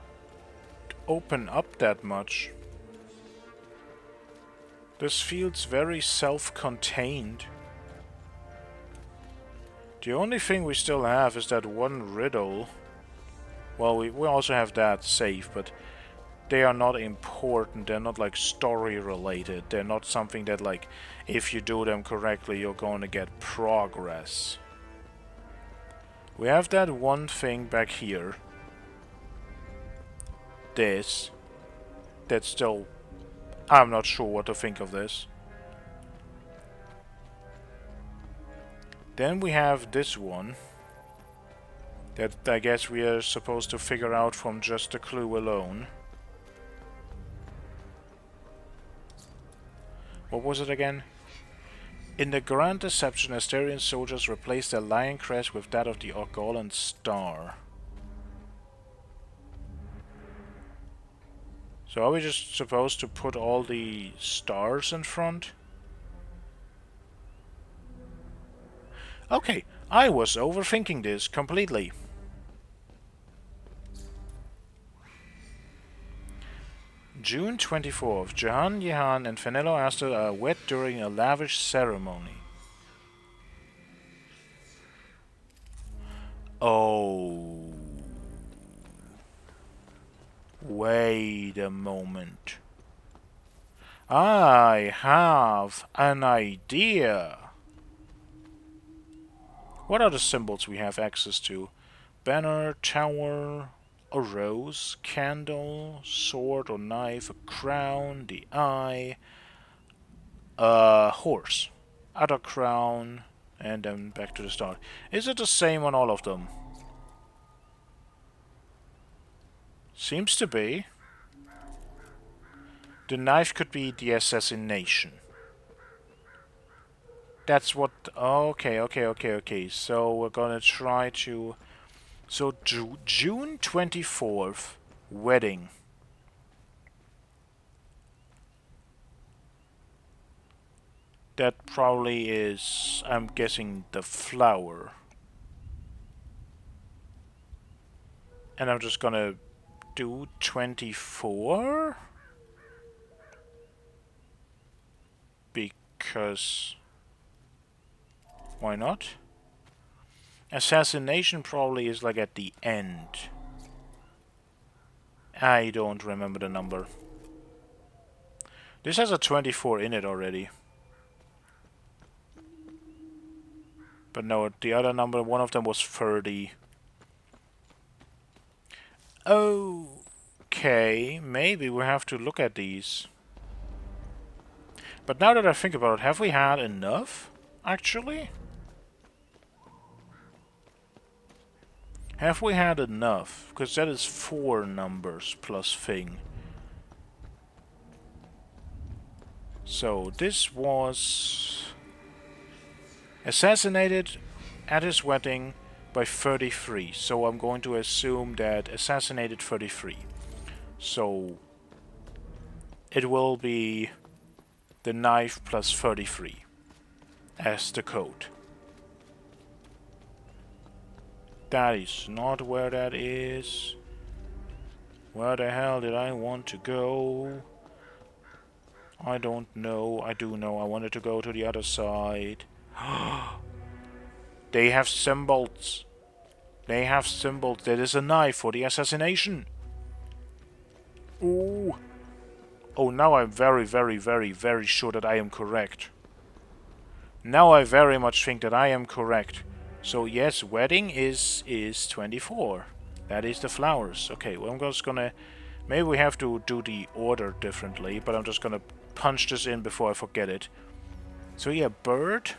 open up that much. This feels very self-contained. The only thing we still have is that one riddle. Well, we also have that safe, but they are not important. They're not like story related. They're not something that like if you do them correctly you're going to get progress. We have that one thing back here. This. That's still... I'm not sure what to think of this. Then we have this one. That I guess we are supposed to figure out from just the clue alone. What was it again? In the Grand Deception, Asterian soldiers replaced their lion crest with that of the Orgolan star. So are we just supposed to put all the stars in front? Okay, I was overthinking this completely. June 24th, Jehan and Fenello Astor are wed during a lavish ceremony. Oh. Wait a moment. I have an idea. What are the symbols we have access to? Banner, tower, a rose, candle, sword or knife, a crown, the eye, a horse, other crown, and then back to the start. Is it the same on all of them? Seems to be. The knife could be the assassination. That's what... Okay. So we're gonna try to... So June 24th, wedding. That probably is, I'm guessing, the flower. And I'm just gonna do 24? Because... why not? Assassination probably is like at the end. I don't remember the number. This has a 24 in it already. But no, the other number, one of them was 30. Okay, maybe we have to look at these. But now that I think about it, have we had enough, actually? Have we had enough? Because that is 4 numbers plus thing. So, this was... assassinated at his wedding by 33. So I'm going to assume that assassinated 33. So it will be the knife plus 33 as the code. That is not where that is. Where the hell did I want to go? I don't know. I do know. I wanted to go to the other side. They have symbols. They have symbols. There is a knife for the assassination. Ooh. Oh, now I'm very sure that I am correct. Now I very much think that I am correct. So yes, wedding is 24. That is the flowers. Okay, well I'm just gonna... maybe we have to do the order differently, but I'm just gonna punch this in before I forget it. So yeah, bird.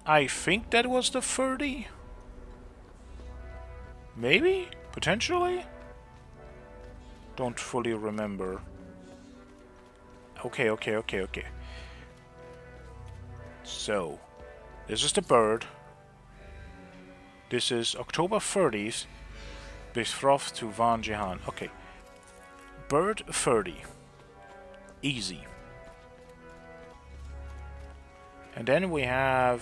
I think that was the 30. Maybe? Potentially? Don't fully remember. Okay. So, this is the bird. This is October 30th. Betrothed to Van Jehan. Okay. Bird 30. Easy. And then we have...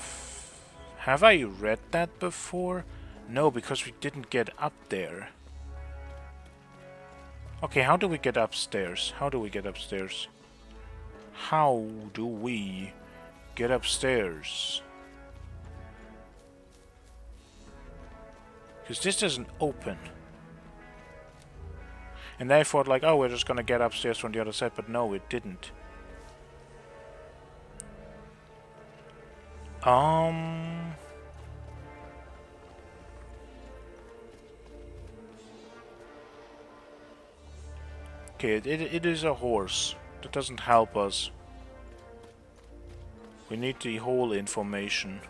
have I read that before? No, because we didn't get up there. Okay, how do we get upstairs? How do we get upstairs? How do we get upstairs? Because this doesn't open. And I thought like, oh, we're just gonna get upstairs from the other side, but no, it didn't. Okay, it is a horse. That doesn't help us. We need the whole information.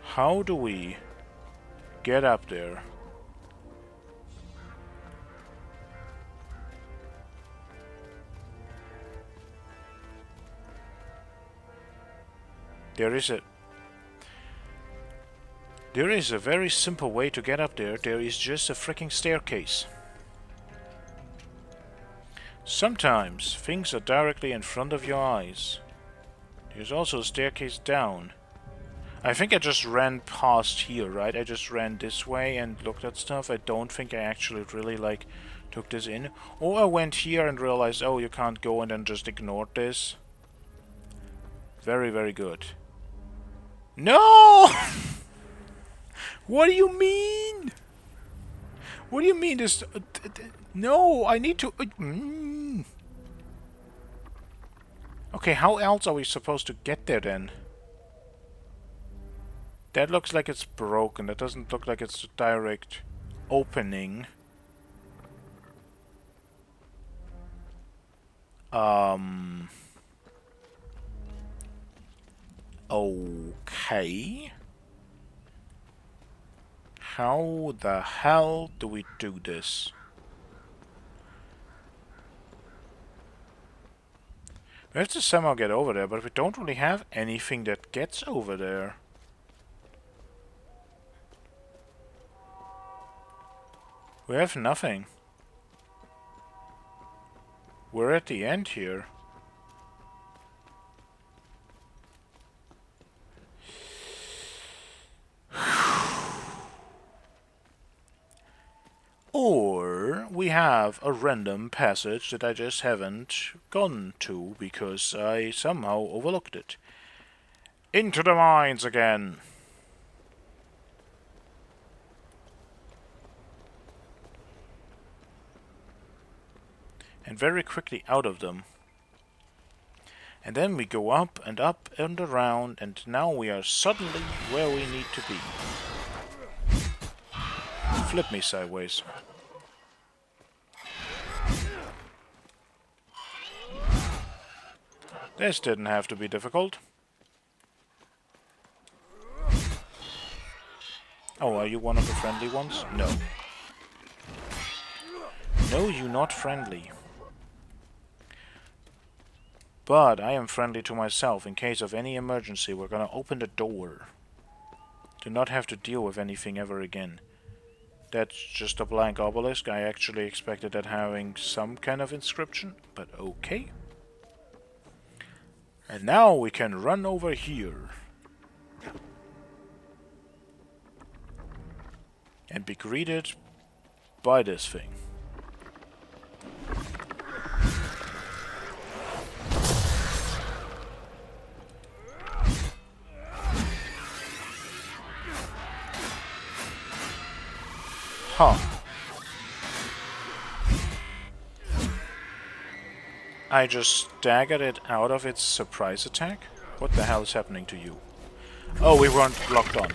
How do we get up there? There is a very simple way to get up there. There is just a freaking staircase. Sometimes things are directly in front of your eyes. There's also a staircase down. I think I just ran past here, right? I just ran this way and looked at stuff. I don't think I actually really like took this in. Or I went here and realized, oh, you can't go, and then just ignored this. Very, very good. No! What do you mean? What do you mean this... no, I need to... Okay, how else are we supposed to get there then? That looks like it's broken. That doesn't look like it's a direct opening. Okay. How the hell do we do this? We have to somehow get over there, but we don't really have anything that gets over there. We have nothing. We're at the end here. Or we have a random passage that I just haven't gone to because I somehow overlooked it. Into the mines again. And very quickly out of them. And then we go up and around, and now we are suddenly where we need to be. Flip me sideways. This didn't have to be difficult. Oh, are you one of the friendly ones? No. No, you're not friendly. But I am friendly to myself. In case of any emergency, we're gonna open the door. Do not have to deal with anything ever again. That's just a blank obelisk. I actually expected that having some kind of inscription, but okay. And now we can run over here. And be greeted by this thing. Huh. I just staggered it out of its surprise attack? What the hell is happening to you? Oh, we weren't locked on.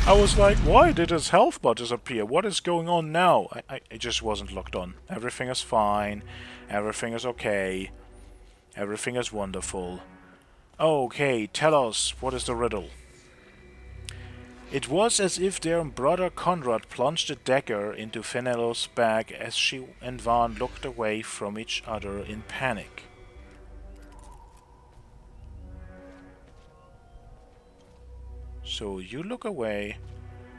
I was like, why did his health bar disappear? What is going on now? I just wasn't locked on. Everything is fine. Everything is okay. Everything is wonderful. Okay, tell us, what is the riddle? It was as if their brother Conrad plunged a dagger into Fenello's back as she and Vaughn looked away from each other in panic. So you look away,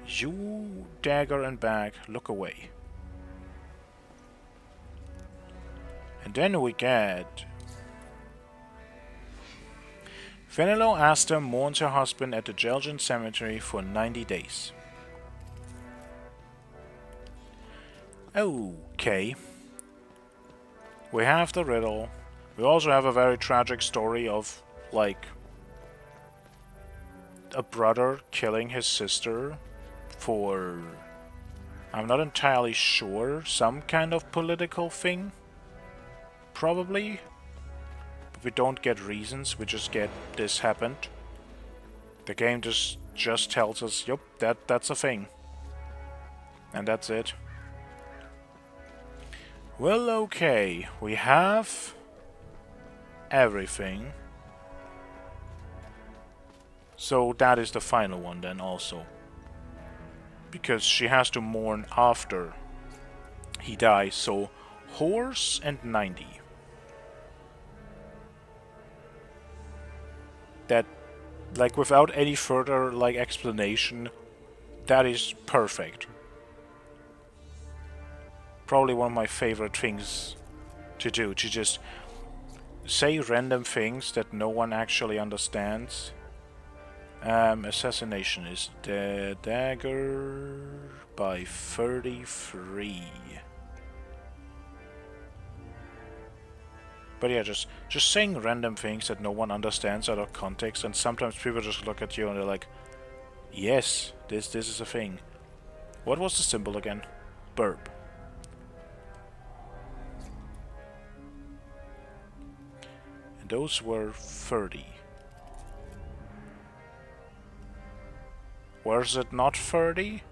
you dagger and back look away. And then we get... Fenello Asta mourns her husband at the Jeljin cemetery for 90 days. Okay. We have the riddle. We also have a very tragic story of, like, a brother killing his sister for... I'm not entirely sure. Some kind of political thing? Probably. But we don't get reasons, we just get this happened. The game just tells us, yup, that's a thing. And that's it. Well, okay. We have everything. So that is the final one then also. Because she has to mourn after he dies. So horse and 90. That, like, without any further, like, explanation, that is perfect. Probably one of my favorite things to do, to just say random things that no one actually understands. Assassination is the dagger by 33. But yeah, just saying random things that no one understands out of context, and sometimes people just look at you and they're like, yes, this is a thing. What was the symbol again? Burp. And those were 30. Was it not 30?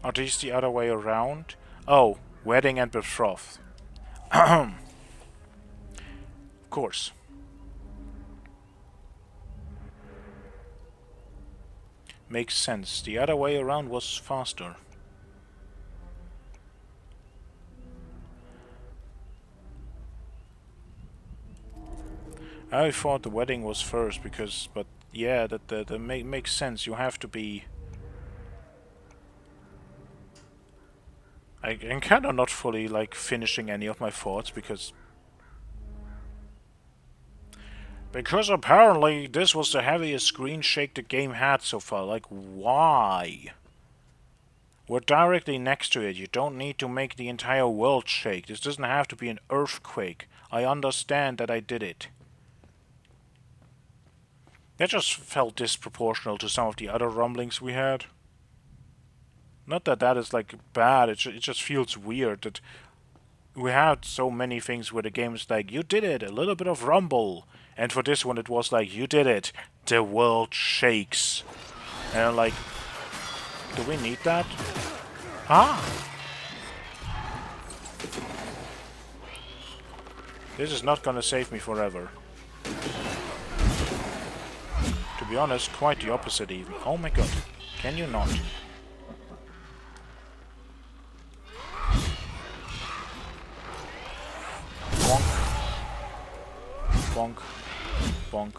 Are these the other way around? Oh, wedding and betrothed. Of course. Makes sense. The other way around was faster. I thought the wedding was first because, but yeah, that makes sense. You have to be. I'm kind of not fully like finishing any of my thoughts because apparently this was the heaviest screen shake the game had so far. Like, why? We're directly next to it. You don't need to make the entire world shake. This doesn't have to be an earthquake. I understand that I did it. That just felt disproportional to some of the other rumblings we had. Not that that is like bad, it just feels weird that we had so many things where the game is like, you did it, a little bit of rumble. And for this one it was like, you did it, the world shakes. And I'm like, do we need that? Ah! This is not gonna save me forever. To be honest, quite the opposite even. Oh my god, can you not? Bonk. Bonk. Bonk.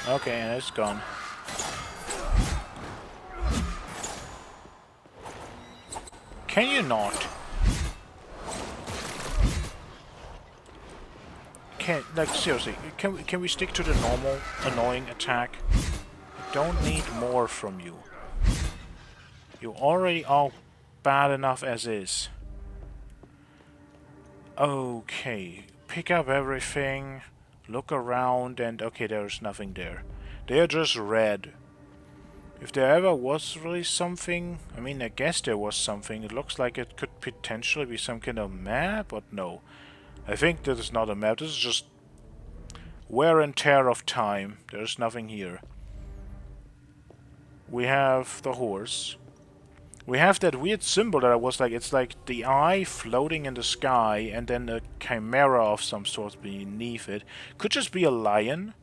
Okay, and it's gone. Can you not? Like, seriously, can we stick to the normal annoying attack? I don't need more from you. You already are bad enough as is. Okay, pick up everything, look around, and okay, there's nothing there. They are just red. If there ever was really something, I mean, I guess there was something. It looks like it could potentially be some kind of map, but no. I think this is not a map, this is just wear and tear of time. There's nothing here. We have the horse. We have that weird symbol that I was like, it's like the eye floating in the sky and then a chimera of some sort beneath it. Could just be a lion.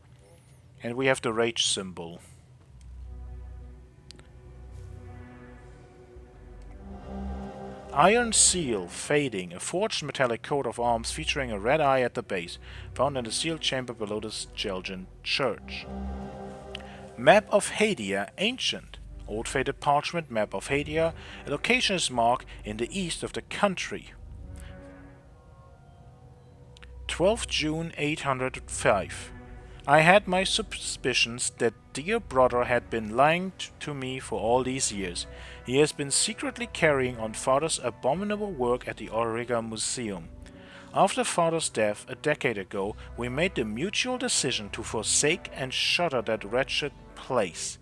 And we have the rage symbol. Iron seal, fading, a forged metallic coat of arms featuring a red eye at the base, found in the sealed chamber below the Jeljin church. Map of Hadia, ancient. Old faded parchment map of Hadia. A location is marked in the east of the country. 12 June 805. I had my suspicions that dear brother had been lying to me for all these years. He has been secretly carrying on father's abominable work at the Auriga Museum. After father's death a decade ago, we made the mutual decision to forsake and shutter that wretched place.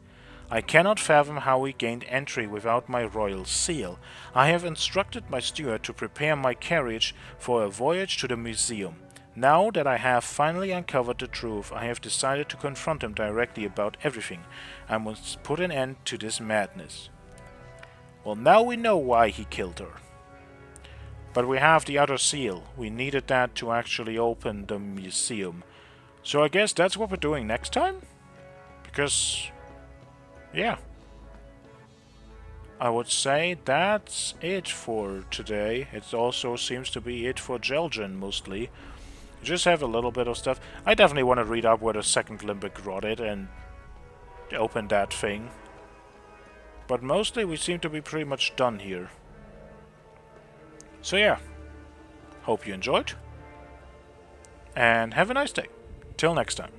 I cannot fathom how we gained entry without my royal seal. I have instructed my steward to prepare my carriage for a voyage to the museum. Now that I have finally uncovered the truth, I have decided to confront him directly about everything. I must put an end to this madness. Well, now we know why he killed her. But we have the other seal. We needed that to actually open the museum. So I guess that's what we're doing next time? Because, yeah. I would say that's it for today. It also seems to be it for Jeljin, mostly. Just have a little bit of stuff. I definitely want to read up where the second limbic rotted and open that thing. But mostly we seem to be pretty much done here. So yeah, hope you enjoyed. And have a nice day. Till next time.